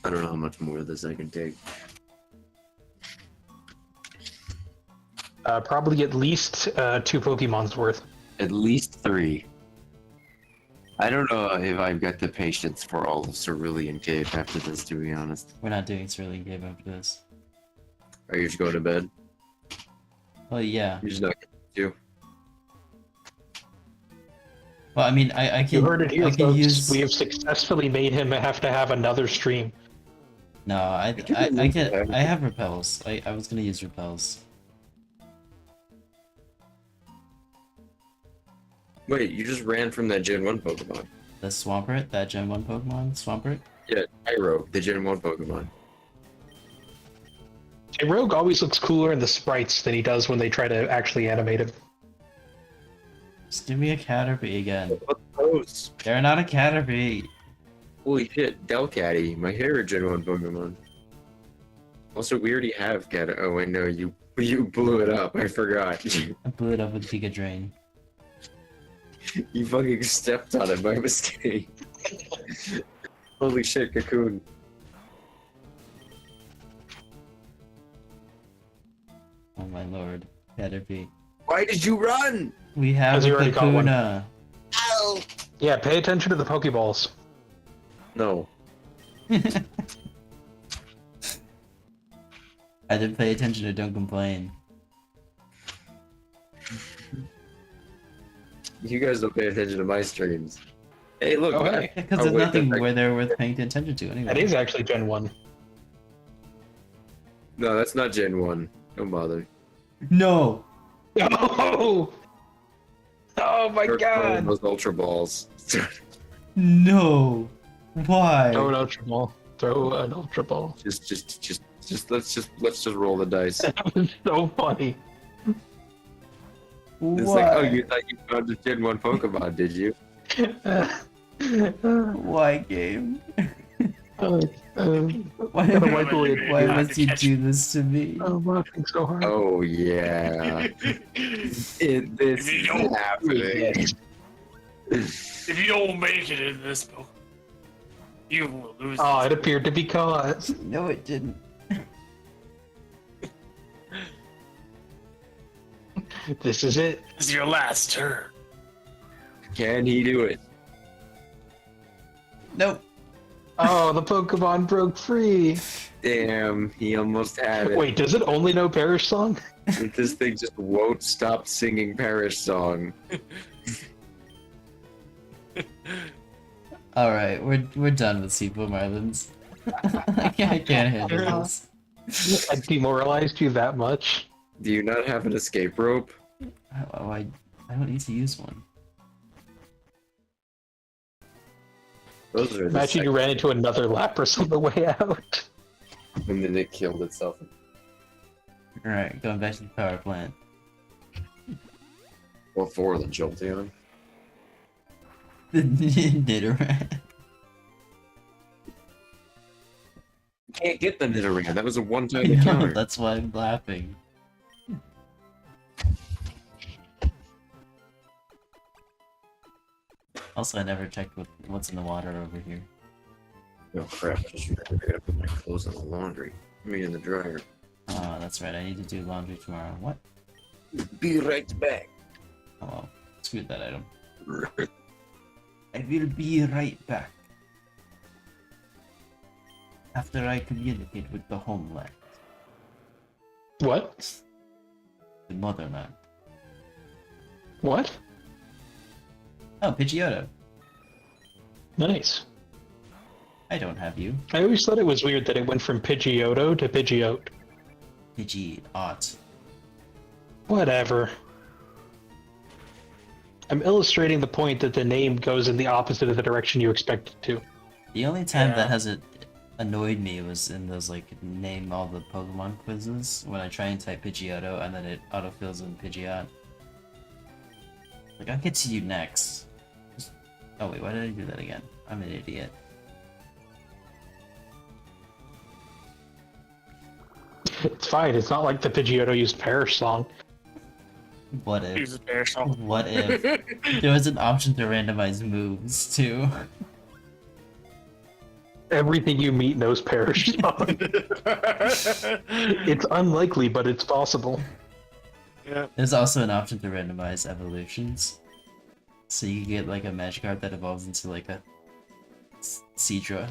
I don't know how much more of this I can take. Probably at least 2 Pokemon's worth. At least 3. I don't know if I've got the patience for all of Cerulean Cave after this, to be honest. We're not doing Cerulean Cave after this. Are you just going to bed? Well, yeah. You're just not going to. Well, I mean, I can. You heard it here, I can folks. use. We have successfully made him have to have another stream. No, I can. I have repels. I was gonna use repels. Wait, you just ran from that Gen 1 Pokemon. The Swampert, that Gen 1 Pokemon, Swampert. Yeah, Tyro, the Gen 1 Pokemon. A Rogue always looks cooler in the sprites than he does when they try to actually animate him. Just give me a Caterpie again. What those? They're not a Caterpie. Holy shit, Delcatty, my favorite Gen 1 Pokemon. Also, we already have Cat. Oh, I know, you blew it up, I forgot. I blew it up with Giga Drain. You fucking stepped on it by mistake. Holy shit, Cocoon. Oh my lord, Caterpie. Why did you run? We have Because you already got one. Kakuna. Ow! Yeah, pay attention to the Pokeballs. No. I didn't pay attention to Don't Complain. You guys don't pay attention to my streams. Hey, look, Oh, man. hey. Because Oh, there's wait, nothing that's where they're worth paying attention to anyway. That is actually Gen 1. No, that's not Gen 1. Don't bother. No! Oh! Oh my Start throwing god! those Ultra Balls. No! Why? Throw an ultra ball. Throw an ultra ball. let's just roll the dice. That was so funny. It's Why? like, oh, you thought you found a Gen 1 Pokemon, did you? Why, game? uh, Why, gotta wipe away. why God, must you do this to me? I'm laughing so hard. Oh, yeah. This If you is don't- happening. If you don't make it in this book, you will lose. Oh, it appeared to be caught. No, it didn't. This is it. This is your last turn. Can he do it? Nope. Oh, the Pokemon broke free. Damn, he almost had it. Wait, does it only know Perish Song? This thing just won't stop singing Parish Song. All right, we're done with Seafoam Islands. I can't handle this. I demoralized you that much. Do you not have an escape rope? Oh, I don't need to use one. Those are the Imagine you ran into another Lapras on the way out. and then it killed itself. All right, going back to the power plant. Well, 4 of the Jolteon. The Nidoran. Can't get the Nidoran. That was a I one-time know, encounter. that's why I'm laughing. Also, I never checked what's in the water over here. Oh crap! I just remembered I gotta put my clothes in the laundry. I mean, in the dryer. Oh, that's right. I need to do laundry tomorrow. What? Be right back. Oh, well, screw that item. I will be right back. After I communicate with the homeland, What? the motherland. What? Oh, Pidgeotto. Nice. I don't have you. I always thought it was weird that it went from Pidgeotto to Pidgeot. Pidgeot. Whatever. I'm illustrating the point that the name goes in the opposite of the direction you expect it to. The only time Yeah. that hasn't annoyed me was in those like name all the Pokemon quizzes when I try and type Pidgeotto and then it autofills in Pidgeot. Like, I'll get to you next. Oh wait, why did I do that again? I'm an idiot. It's fine, it's not like the Pidgeotto used Perish Song. What if? Use a parasol. What if there was an option to randomize moves too? Everything you meet knows Perish Song. It's unlikely, but it's possible. Yeah. There's also an option to randomize evolutions. So you get like a Magikarp that evolves into like a Seadra.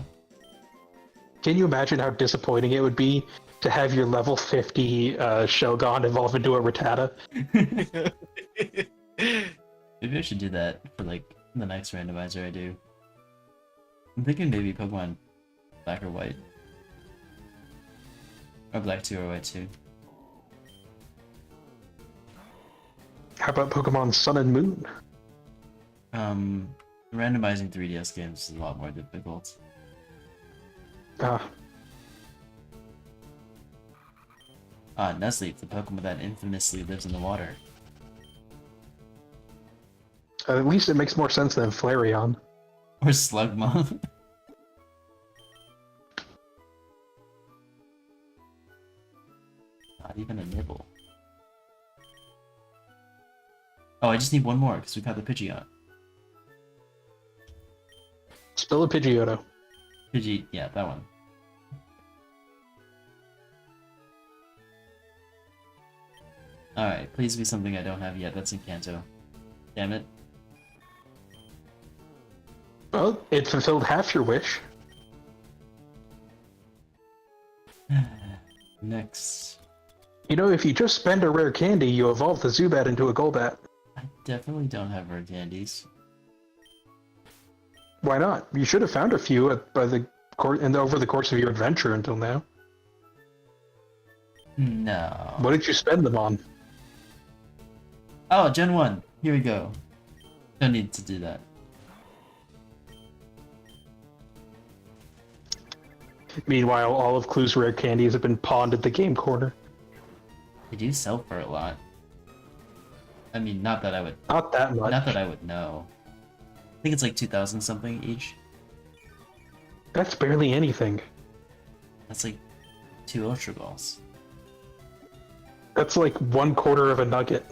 Can you imagine how disappointing it would be to have your level 50 Shelgon evolve into a Rattata? Maybe I should do that for like the next randomizer I do. I'm thinking maybe Pokemon Black or White. Or Black 2 or White 2. How about Pokemon Sun and Moon? Randomizing 3DS games is a lot more difficult. Nuzleaf, the Pokemon that infamously lives in the water. At least it makes more sense than Flareon. Or Slugma. Not even a nibble. Oh, I just need one more, because we've got the Pidgeot. Still a Pidgeotto. Yeah, that one. Alright, please be something I don't have yet. That's Encanto. Damn it. Well, it fulfilled half your wish. Next. You know, if you just spend a rare candy, you evolve the Zubat into a Golbat. I definitely don't have rare candies. Why not? You should have found a few over the course of your adventure until now. No. What did you spend them on? Oh, Gen 1. Here we go. Don't need to do that. Meanwhile, all of Clue's rare candies have been pawned at the game corner. They do sell for a lot. I mean, not that I would Not that much. Not that I would know. I think it's like 2,000 something each. That's barely anything. That's like 2 Ultra Balls. That's like 1/4 of a nugget.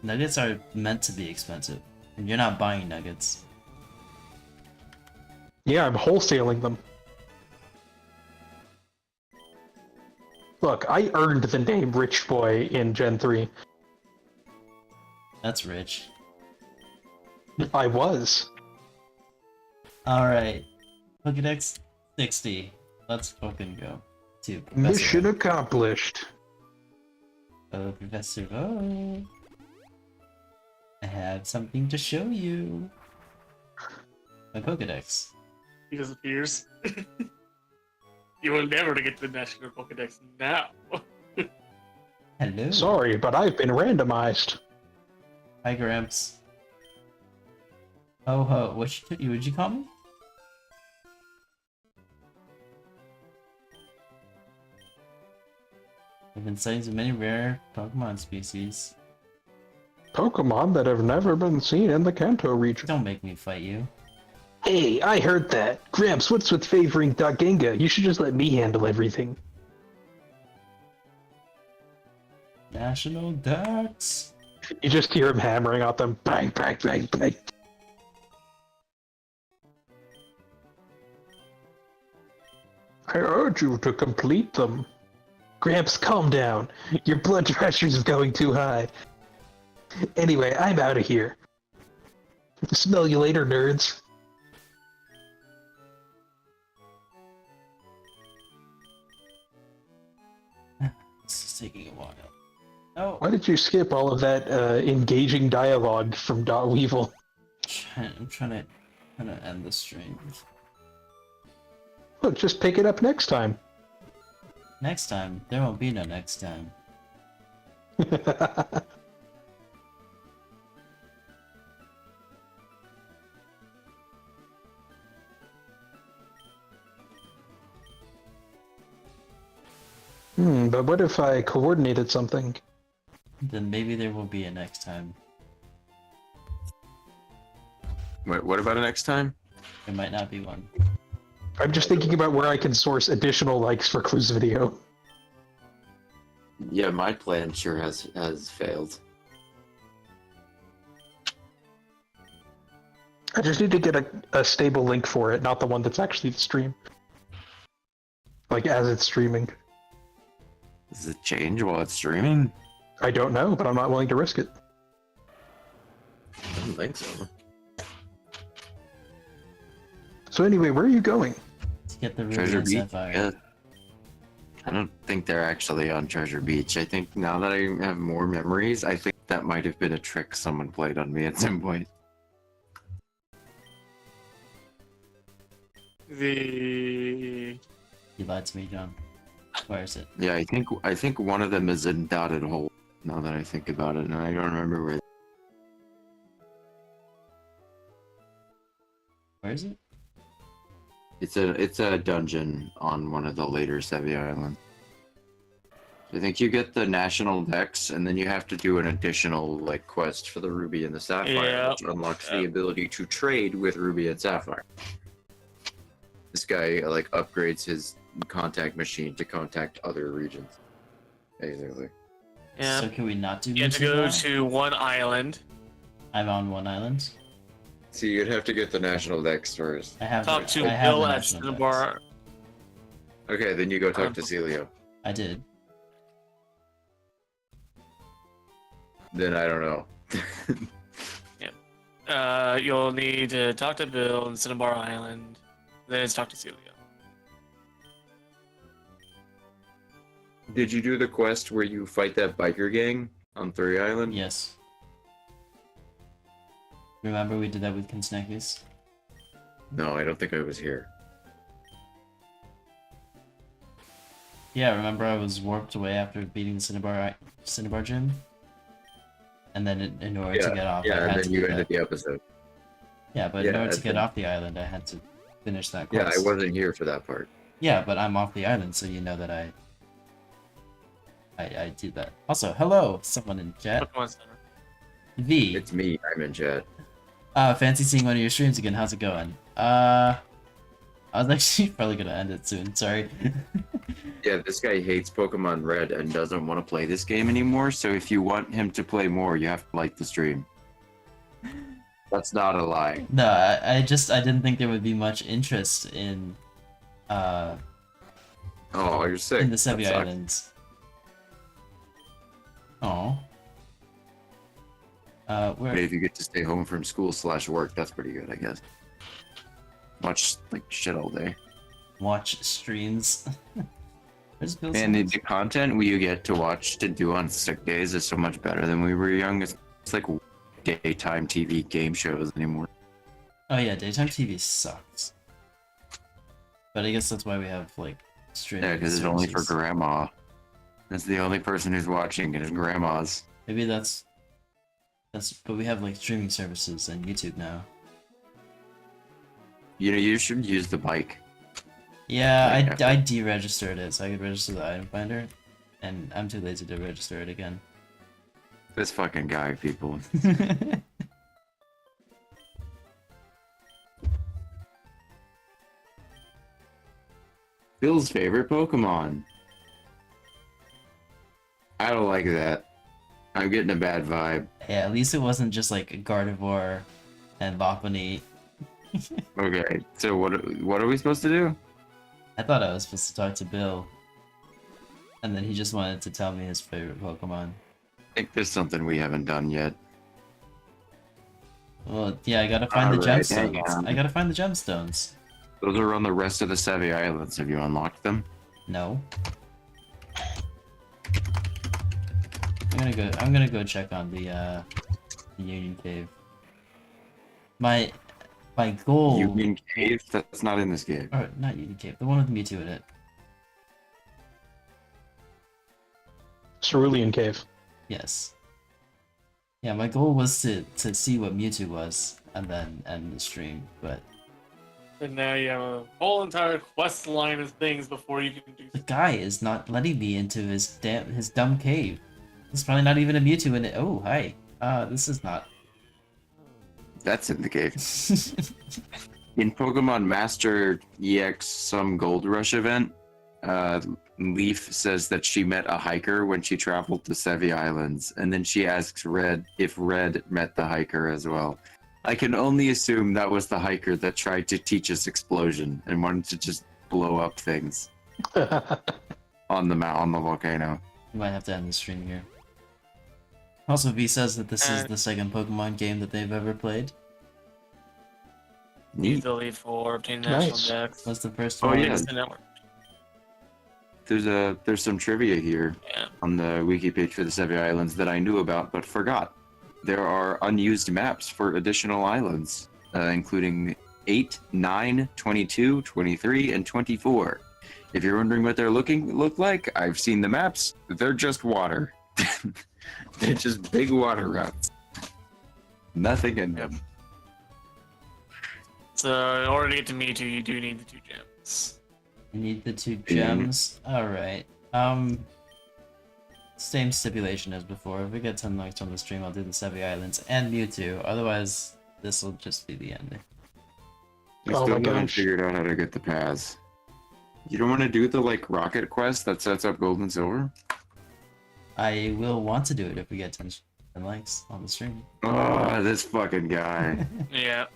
Nuggets are meant to be expensive, and you're not buying nuggets. Yeah, I'm wholesaling them. Look, I earned the name Rich Boy in Gen 3. That's rich. I was. Alright. Pokedex 60. Let's fucking go. To Professor Mission accomplished. Professor O. I have something to show you. My Pokedex. He disappears. You will never get to the National Pokedex now. Hello. Sorry, but I've been randomized. Hi, Gramps. Oh ho, what'd you call me? I've been studying many rare Pokemon species. Pokemon that have never been seen in the Kanto region. Don't make me fight you. Hey, I heard that. Gramps, what's with favoring Gengar? You should just let me handle everything. National Dex. You just hear him hammering at them. Bang, bang, bang, bang. I urge you to complete them. Gramps, calm down. Your blood pressure's going too high. Anyway, I'm out of here. Smell you later, nerds. This is taking a while. Oh, Why did you skip all of that engaging dialogue from Dot Weevil? I'm trying to end the stream. Look, just pick it up next time. Next time, there won't be no next time. But what if I coordinated something? Then maybe there will be a next time. Wait, what about next time? There might not be one. I'm just thinking about where I can source additional likes for Clue's video. Yeah, my plan sure has failed. I just need to get a stable link for it, not the one that's actually the stream. Like, as it's streaming. Does it change while it's streaming? I don't know, but I'm not willing to risk it. I don't think so. So anyway, where are you going? To get the Ruby Treasure and Beach? Sapphire. Yeah. I don't think they're actually on Treasure Beach. I think now that I have more memories, I think that might have been a trick someone played on me at some point. The You lied to me, John. Where is it? Yeah, I think one of them is in dotted hole. Now that I think about it, and I don't remember where. Where is it? It's a dungeon on one of the later Sevi Islands. I think you get the national dex, and then you have to do an additional like quest for the Ruby and the Sapphire, Yeah. which unlocks the ability to trade with Ruby and Sapphire. This guy like upgrades his contact machine to contact other regions. Basically. yeah. So can we not do You have to go Musuba? to one island. I'm on one island. So you'd have to get the national dex first. I have Talk to I have Bill the at national dex. Cinnabar. Okay, then you go talk to Celio. I did. Then I don't know. You'll need to talk to Bill in Cinnabar Island. Then it's talk to Celia. Did you do the quest where you fight that biker gang on 3 Island? Yes. Remember we did that with Kinsnekis? No, I don't think I was here. Yeah, remember I was warped away after beating the Cinnabar gym? And then in order to get off, I Yeah, and had then to you do ended that. the episode. Yeah, but in Yeah, order to and get then- off the island, I had to finish that Yeah, quest. I wasn't here for that part. Yeah, but I'm off the island, so you know that I did that. Also, hello, someone in chat. Pokemon Center. V. It's me. I'm in chat. Fancy seeing one of your streams again. How's it going? I was actually probably gonna end it soon. Sorry. Yeah, this guy hates Pokemon Red and doesn't want to play this game anymore. So if you want him to play more, you have to like the stream. That's not a lie. No, I didn't think there would be much interest in Oh, you're sick. in the That Sevi sucks. Islands. Oh. But Where? if you get to stay home from school/work, that's pretty good, I guess. Watch like shit all day. Watch streams. Where's Bill And the Simmons? content you get to watch to do on sick days is so much better than when we were young. It's like daytime TV game shows anymore. Oh yeah, daytime TV sucks. But I guess that's why we have like streaming. Yeah, because it's only for services. grandma. That's the only person who's watching is grandmas. Maybe that's. But we have like streaming services and YouTube now. You know, you should use the bike. Yeah, Yeah. I deregistered it so I could register the item finder, and I'm too lazy to register it again. This fucking guy, people. Bill's favorite Pokemon. I don't like that. I'm getting a bad vibe. Yeah, at least it wasn't just like Gardevoir and Lopunny. Okay, so what are we supposed to do? I thought I was supposed to talk to Bill, and then he just wanted to tell me his favorite Pokemon. I think there's something we haven't done yet. Well, yeah, I gotta find the Alright, hang gemstones. on. I gotta find the gemstones. Those are on the rest of the Sevi Islands. Have you unlocked them? No. I'm gonna go check on the Union Cave. My goal. Union Cave? That's not in this game. Or not Union Cave, the one with Mewtwo in it. Cerulean Cave. Yes. Yeah, my goal was to see what Mewtwo was and then end the stream, but And now you have a whole entire quest line of things before you can do. the guy is not letting me into his dumb cave. There's probably not even a Mewtwo in it. Oh, hi. This is not. That's in the cave. In Pokemon Master EX some Gold Rush event, Leaf says that she met a hiker when she traveled to Sevi Islands, and then she asks Red if Red met the hiker as well. I can only assume that was the hiker that tried to teach us explosion and wanted to just blow up things on the volcano. We might have to end the stream here. Also, V says that this is the second Pokemon game that they've ever played. Use Neat. the lead for obtain Nice. national decks. What's the first Oh, one? yeah. It's the network. There's some trivia here Yeah. on the wiki page for the Sevi Islands that I knew about but forgot. There are unused maps for additional islands, including 8, 9, 22, 23, and 24. If you're wondering what they're look like, I've seen the maps. They're just water. They're just big water routes. Nothing in them. So in order to get to Mewtwo, you do need the 2 gems. I need the 2 gems. Alright. Same stipulation as before. If we get 10 likes on the stream, I'll do the Sevi Islands and Mewtwo. Otherwise, this will just be the end. I Oh still my haven't gosh. figured out how to get the paths. You don't want to do the rocket quest that sets up gold and silver? I will want to do it if we get 10 likes on the stream. Oh, this fucking guy. Yeah.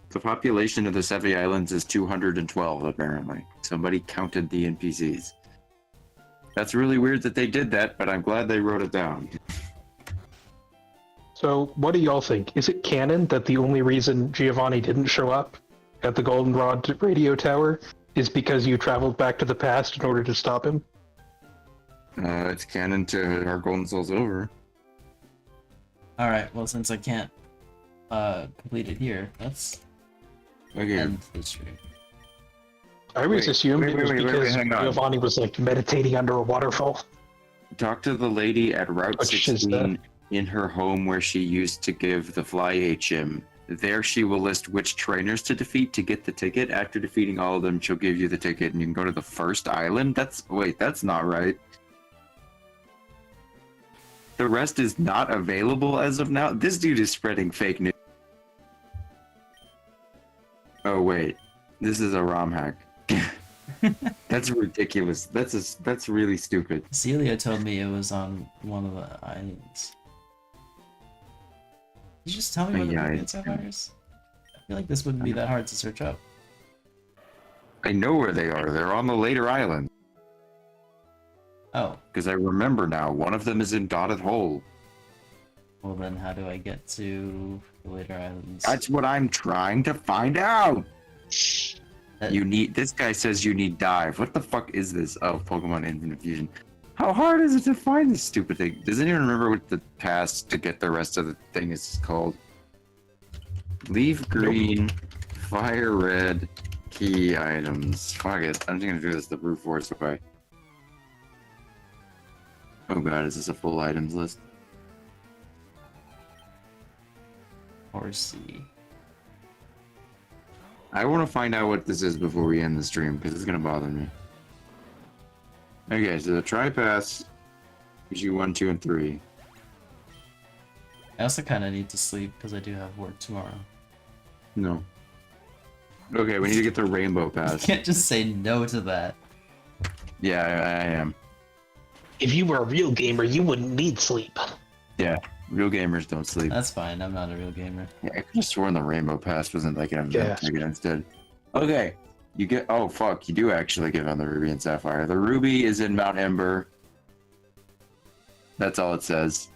The population of the Sevi Islands is 212, apparently. Somebody counted the NPCs. That's really weird that they did that, but I'm glad they wrote it down. So, what do y'all think? Is it canon that the only reason Giovanni didn't show up at the Goldenrod radio tower is because you traveled back to the past in order to stop him? It's canon to our Golden Soul's over. Alright, well, since I can't complete it here, let's Okay. end the stream. I always Wait, assumed wait, it was wait, wait, because hang on. Giovanni was like meditating under a waterfall. Talk to the lady at Route Which is 16 in her home where she used to give the Fly HM. There she will list which trainers to defeat to get the ticket. After defeating all of them, she'll give you the ticket and you can go to the first island? That's not right. The rest is not available as of now? This dude is spreading fake news. Oh wait, this is a ROM hack. That's ridiculous. That's really stupid. Celia told me it was on one of the islands. Did you just tell me where the Yeah, Brigade Sapphires? I feel like this wouldn't be that hard to search up. I know where they are. They're on the later island. Oh, Because I remember now, one of them is in Dotted Hole. well then how do I get to the later islands? That's what I'm trying to find out. This guy says you need dive. What the fuck is this? Oh, Pokemon Infinite Fusion. How hard is it to find this stupid thing? Does anyone remember what the task to get the rest of the thing is called? Leaf green, fire red, key items. Fuck it. I'm just gonna do this the brute force way. Oh god, is this a full items list? Horsey. I want to find out what this is before we end the stream, because it's gonna bother me. Okay, so the Tri-Pass gives you 1, 2, and 3. I also kind of need to sleep because I do have work tomorrow. No. Okay, we need to get the Rainbow You Pass. can't just say no to that. Yeah, I am. If you were a real gamer, you wouldn't need sleep. Yeah, real gamers don't sleep. That's fine, I'm not a real gamer. Yeah, I could have sworn the Rainbow Pass wasn't like an event Yeah. ticket instead. Okay, you get. Oh fuck, you do actually get on the Ruby and Sapphire. The Ruby is in Mount Ember. That's all it says.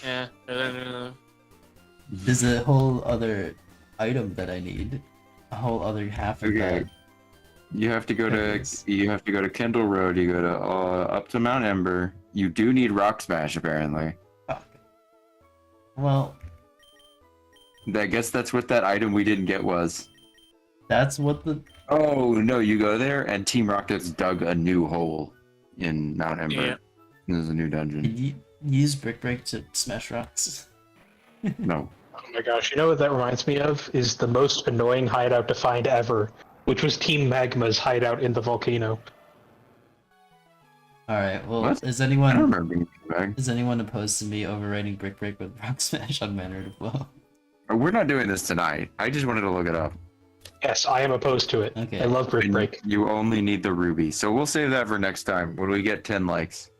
Yeah. There's a whole other item that I need. A whole other half of Okay. that. You have to go Thanks. to Kendall Road. You go to up to Mount Ember. You do need Rock Smash apparently. Fuck. Well, I guess that's what that item we didn't get was. that's what the... Oh no, you go there and Team Rocket's dug a new hole in Mount Ember. Yeah. There's a new dungeon. Did you use Brick Break to smash rocks? No. Oh my gosh, you know what that reminds me of? Is the most annoying hideout to find ever, which was Team Magma's hideout in the volcano. Alright, well, What? is I don't anyone remember being back. opposed to me overwriting Brick Break with Rock Smash on Manor of Woe? We're not doing this tonight. I just wanted to look it up. Yes, I am opposed to it. Okay. I love Brick And Break. You only need the ruby, so we'll save that for next time when we get 10 likes.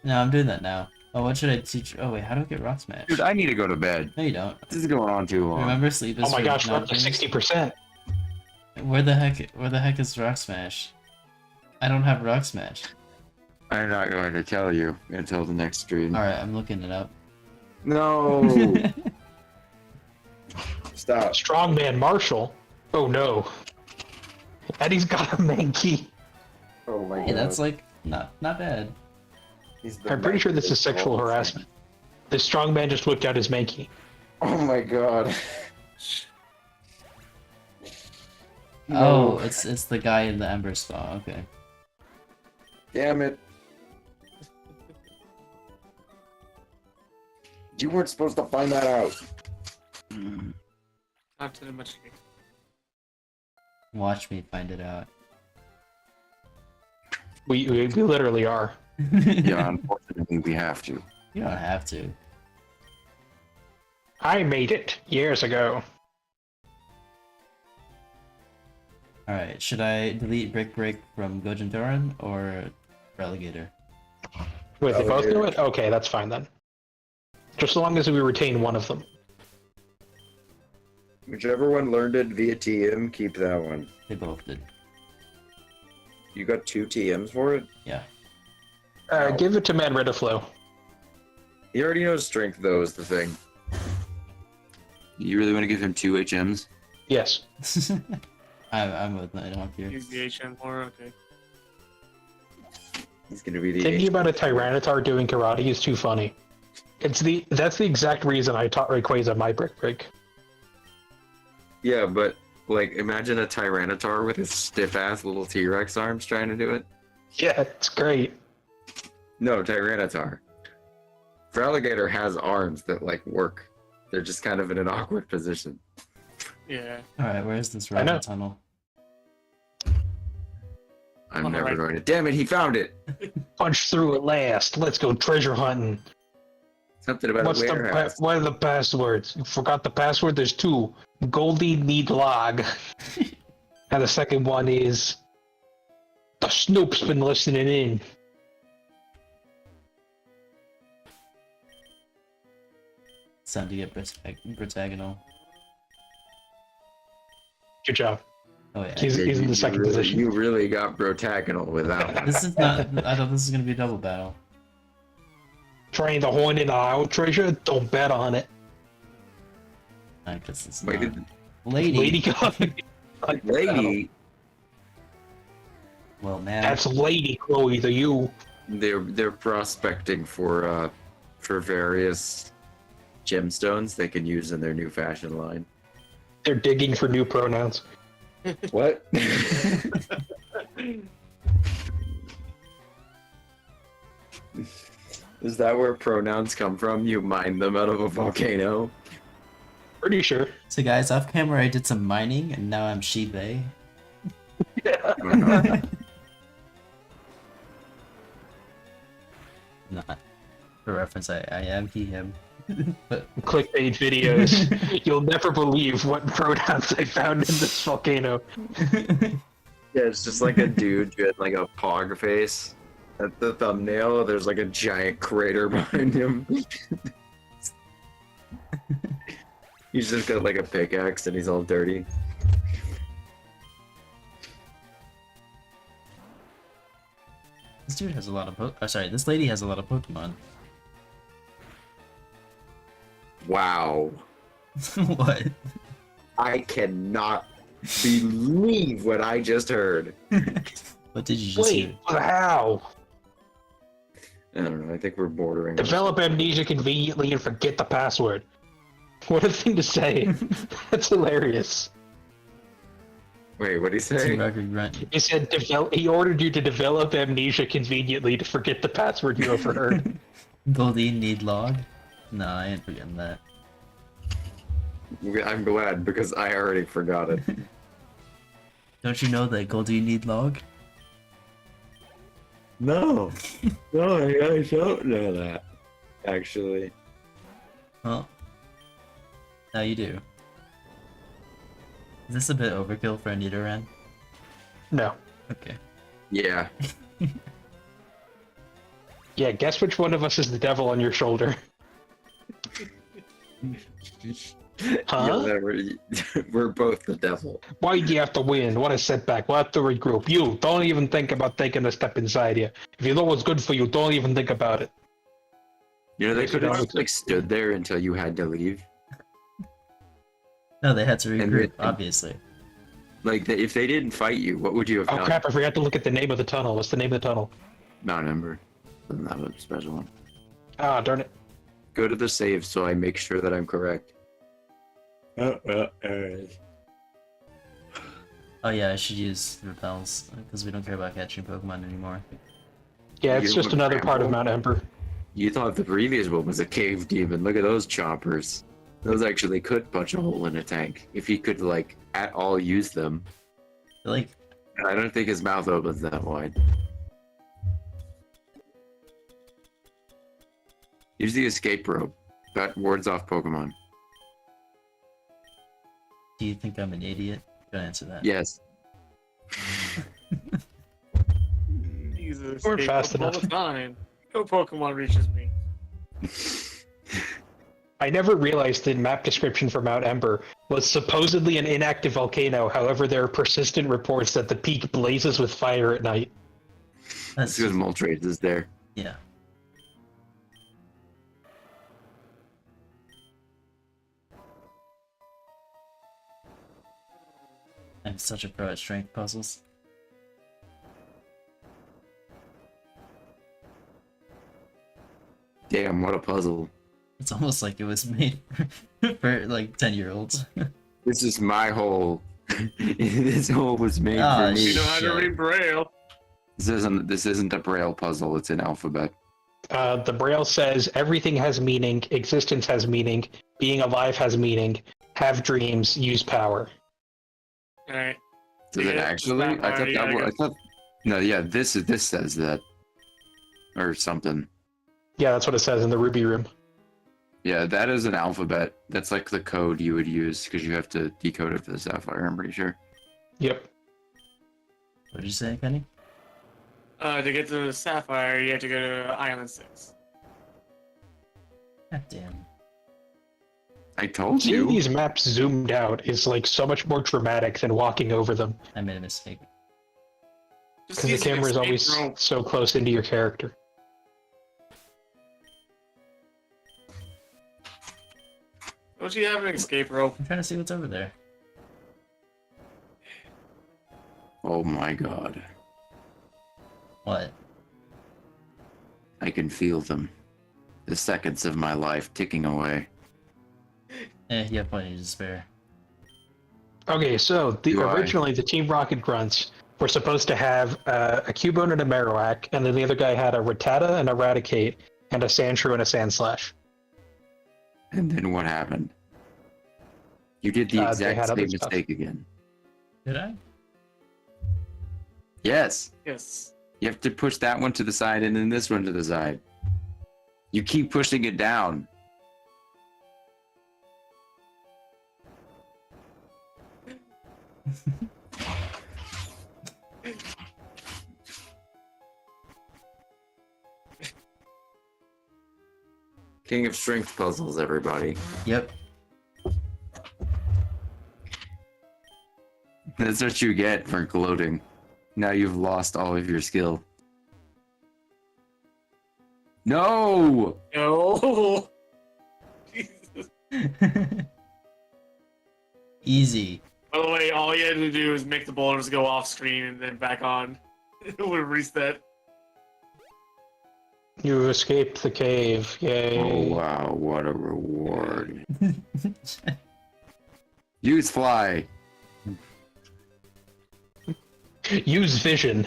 No, I'm doing that now. Oh, what should I teach? Oh wait, how do I get Rock Smash? Dude, I need to go to bed. No, you don't. This is going on too long. Remember, sleep is Oh my for gosh, we're up to non-gamers? 60%. Where the heck is Rock Smash? I don't have Rock Smash. I'm not going to tell you until the next stream. Alright, I'm looking it up. No! Stop. Strongman Marshall. Oh no. And he's got a Mankey. Oh my Hey, that's like not bad. I'm pretty sure this is sexual harassment. This strongman just whipped out his Mankey. Oh my god. Oh, it's the guy in the Ember Spa. Okay. Damn it. You weren't supposed to find that out. Not too much. Watch me find it out. We literally are. Yeah, unfortunately we have to. You don't have to. I made it years ago. Alright, should I delete Brick Break from Gojen Doran or Relegator? Wait, they both do it? Okay, that's fine then. Just as long as we retain one of them. Whichever one learned it via TM, keep that one. They both did. You got 2 TMs for it? Yeah. Give it to Manritaflow. He already knows strength, though, is the thing. You really want to give him 2 HMs? Yes. I'm with Nighthawk here. Use the HM more, okay. He's gonna be the Thinking about a Tyranitar doing karate is too funny. That's the exact reason I taught Rayquaza my Brick Break. Yeah, but Like, imagine a Tyranitar with his stiff-ass little T-Rex arms trying to do it. Yeah, it's great. No, Tyranitar. Feraligatr has arms that, like, work. They're just kind of in an awkward position. Yeah. Alright, where's this I know. rabbit tunnel? I'm On the never right. going to. Damn it, he found it! Punch through at last. Let's go treasure hunting. Something about What's a the warehouse. what are the passwords? You forgot the password? There's two. Goldie need log. And the second one is the Snoop's been listening in. It's time to get Protagonal. Good job. Oh yeah. He's in the second position. You really got Brotagonal with that one. This is not. I thought this was gonna be a double battle. Trying the horn in the out treasure? Don't bet on it. I guess it's Wait, not. Lady. Lady God. Lady, Well, man. That's Lady Chloe, the you. they're prospecting for various gemstones they can use in their new fashion line. They're digging for new pronouns. What? Is that where pronouns come from? You mine them out of a volcano? Pretty sure. So guys, off camera I did some mining, and now I'm she/they. Not for reference. I am he/him. But Clickbait videos. You'll never believe what pronouns I found in this volcano. Yeah, it's just like a dude with like a pog face. At the thumbnail, there's like a giant crater behind him. He's just got like a pickaxe and he's all dirty. this dude has a lot of this lady has a lot of Pokemon. Wow. What? I cannot believe what I just heard. What did you just hear? Wait, how? I don't know, I think we're bordering. Develop amnesia conveniently and forget the password. What a thing to say. That's hilarious. Wait, what'd he It's a say? record grunt. He said he ordered you to develop amnesia conveniently to forget the password you overheard. Goldie need log? No, I ain't forgetting that. I'm glad because I already forgot it. Don't you know that Goldie need log? No. No, I don't know that. Actually. Well, now you do. Is this a bit overkill for a Nidoran? No. Okay. Yeah. Yeah, guess which one of us is the devil on your shoulder. Huh? Yeah, we're both the devil. Why do you have to win? What a setback. We'll have to regroup. You, don't even think about taking a step inside you. If you know what's good for you, don't even think about it. You know, they Yes, could it have is. just like stood there until you had to leave. No, they had to And regroup, they- obviously. Like, if they didn't fight you, what would you have Oh done? crap, I forgot to look at the name of the tunnel. What's the name of the tunnel? Mount Ember. Doesn't have a special one. Ah, darn it. Go to the save so I make sure that I'm correct. Oh yeah, I should use repels, because we don't care about catching Pokemon anymore. Yeah, it's You just would another part of ramble. Mount Ember. You thought the previous one was a cave demon. Look at those chompers. Those actually could punch a hole in a tank. If he could, like, at all use them. I feel like And I don't think his mouth opens that wide. Use the escape rope. That wards off Pokemon. do you think I'm an idiot? Don't answer that. Yes. Jesus. We're escape fast rope all enough. the time. No Pokemon reaches me. I never realized the map description for Mount Ember was supposedly an inactive volcano. However, there are persistent reports that the peak blazes with fire at night. That's Because Moltres is there. yeah. I'm such a pro at strength puzzles. Damn, what a puzzle. It's almost like it was made for like 10-year-olds. This is my hole. This hole was made Ah, for me. You know how to Shit. read Braille. This isn't a braille puzzle. It's an alphabet. The Braille says everything has meaning, existence has meaning, being alive has meaning, have dreams, use power. All right. Does it Yeah, actually? it's not already gotta I thought. No, yeah. This says that, or something. Yeah, that's what it says in the Ruby room. Yeah, that is an alphabet. That's like the code you would use because you have to decode it for the Sapphire. I'm pretty sure. Yep. What did you say, Kenny? To get to the Sapphire, you have to go to Island 6. God damn. I told Seeing you. these maps zoomed out is like so much more dramatic than walking over them I made a mistake. Just because the use an camera is escape always rope. so close into your character. Don't you have an escape rope? I'm trying to see what's over there. Oh my god. What? I can feel them. The seconds of my life ticking away. You have plenty to spare. Okay, so Do I? originally the Team Rocket Grunts were supposed to have a Cubone and a Marowak, and then the other guy had a Rattata and a Raticate, and a Sandshrew and a Sandslash. And then what happened? You did the They exact had other same stuff. mistake again. Did I? Yes. Yes. You have to push that one to the side and then this one to the side. You keep pushing it down. King of strength puzzles, everybody. Yep. That's what you get for gloating. Now you've lost all of your skill. No! No. Jesus. Easy. By the way, all you had to do is make the boulders go off screen and then back on. It would reset. You escaped the cave. Yay. Oh wow, what a reward. Use fly. Use vision.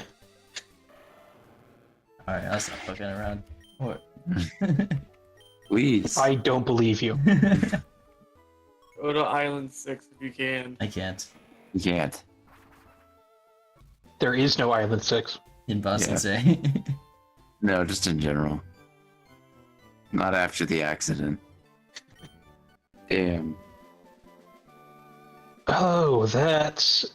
Alright, I'll stop fucking around. What? Please. I don't believe you. Go to Island 6 if you can. I can't. You can't. There is no Island 6. In Boston, Yeah. say. No, just in general. Not after the accident. Damn. Oh, that's...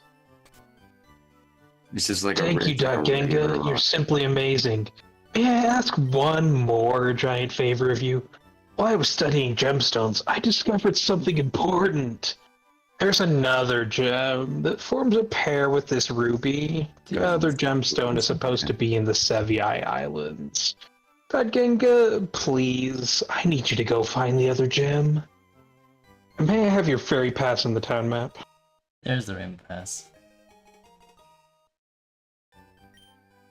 This is like Thank a you, Genga. You're simply amazing. May I ask one more giant favor of you? While I was studying gemstones, I discovered something important. There's another gem that forms a pair with this ruby. The other gemstone is supposed to be in the Sevii Islands. Genga, please, I need you to go find the other gem. May I have your ferry pass in the town map? There's the Rainbow Pass.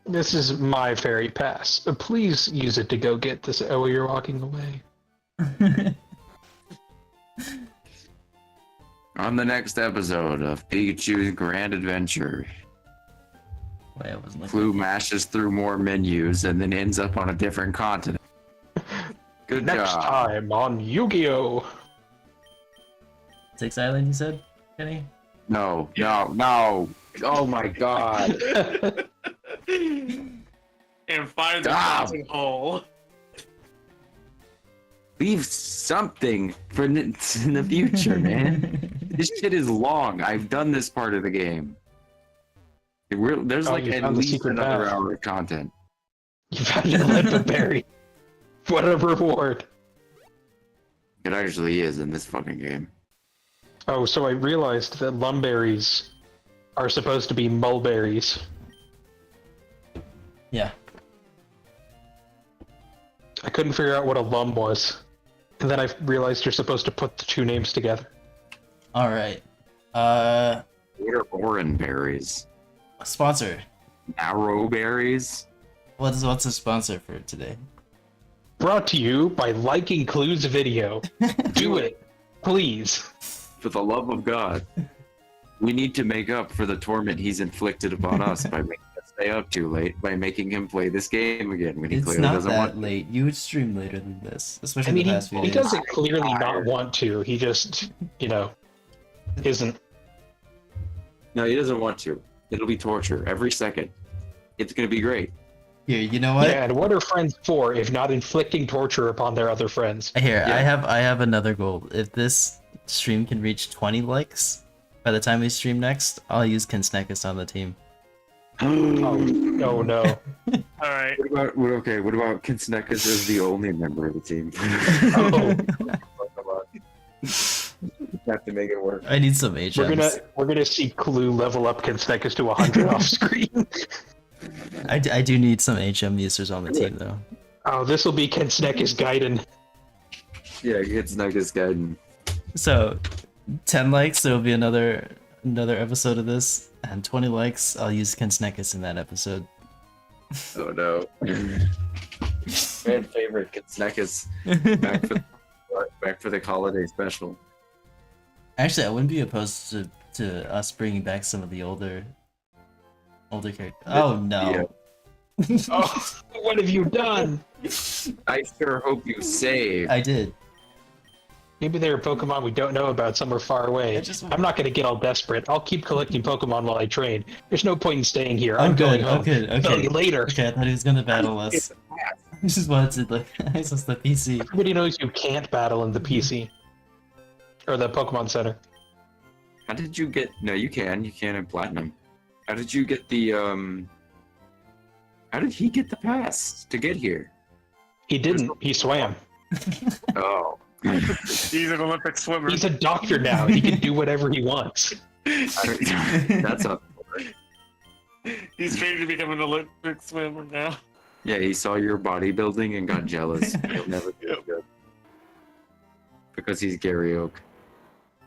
This is my ferry pass. Please use it to go get this. Oh, you're walking away. On the next episode of Pikachu's Grand Adventure, Wait, I wasn't looking. Flu mashes through more menus and then ends up on a different continent. Good Next job. time on Yu-Gi-Oh! Six Island, you said, Kenny? No, no, no. Oh my god. And find the Stop. dancing hole. Leave something for in the future, man. This shit is long. I've done this part of the game. There's Oh, like you at found the least secret another path. hour of content. You found a leatherberry. What a reward. It actually is in this fucking game. Oh, so I realized that lumberries are supposed to be mulberries. Yeah. I couldn't figure out what a lum was. And then I realized you're supposed to put the two names together. Alright. What are orange berries? Sponsor. Narrow berries? What's a sponsor for today? Brought to you by liking Clue's video. Do it, please. For the love of God. We need to make up for the torment he's inflicted upon us by making us stay up too late, by making him play this game again when he It's clearly not doesn't that want. late. You would stream later than this, especially I mean, the past few he days. doesn't clearly not want to. He just, isn't. No, he doesn't want to. It'll be torture every second. It's gonna be great. Here, you know what? Yeah, and what are friends for if not inflicting torture upon their other friends? Here, Yeah. I have another goal. If this stream can reach 20 likes by the time we stream next, I'll use Kinsnekus on the team. Oh, no, no. All right. What about Kinsnekus as the only member of the team? Oh, Have to make it work. I need some HMs. we're gonna see Clue level up Kinsnekus to 100 off screen. I do need some HM users on the team though. Oh, this will be Kinsnekus Gaiden. Yeah, Kinsnekus Gaiden. So, 10 likes, there will be another episode of this, and 20 likes, I'll use Kinsnekus in that episode. Oh no. Fan favorite Kinsnekus. Back for the holiday special. Actually, I wouldn't be opposed to us bringing back some of the older characters. Oh no. Oh, what have you done? I sure hope you save. I did. Maybe there are Pokemon we don't know about somewhere far away. I'm not gonna get all desperate. I'll keep collecting Pokemon while I train. There's no point in staying here. I'm going home. Okay, Tell you later. Okay, I thought he was gonna battle us. I just wanted to like access the PC. Everybody knows you can't battle in the PC. Or the Pokemon Center. How did you get? No, you can. You can in Platinum. How did you get the? How did he get the pass to get here? He didn't. He swam. Oh. He's an Olympic swimmer. He's a doctor now. He can do whatever he wants. That's a. He's trained to become an Olympic swimmer now. Yeah, he saw your bodybuilding and got jealous. He'll never do good. Because he's Gary Oak.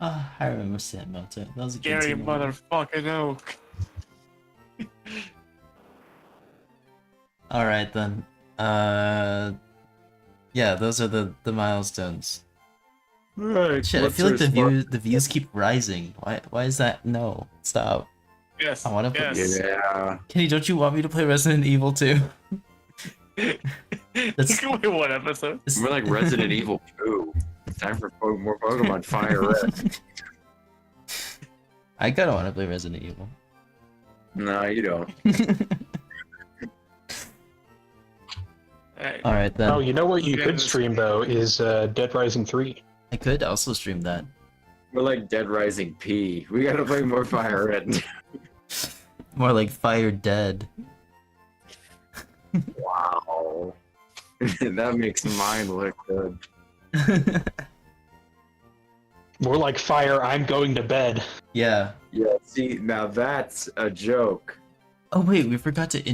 Ah, I remember Sandmountain. That was a good Gary team. motherfucking Oak. All right then. Yeah, those are the milestones. Right. Shit, I feel like the views keep rising. Why is that? No, stop. Yes. I wanna put- Yes. Yeah. Kenny, don't you want me to play Resident Evil 2? That's Wait, what episode? We're like Resident Evil 2. Time for more Pokemon Fire Red. I kinda wanna play Resident Evil. No, you don't. Alright. Alright then. Oh, you know what you Yeah, could this- stream though is Dead Rising 3. I could also stream that. We're like Dead Rising P. We gotta play more Fire Red. More like Fire Dead. Wow. That makes mine look good. More like Fire, I'm going to bed. Yeah. Yeah, see, now that's a joke. Oh wait, we forgot to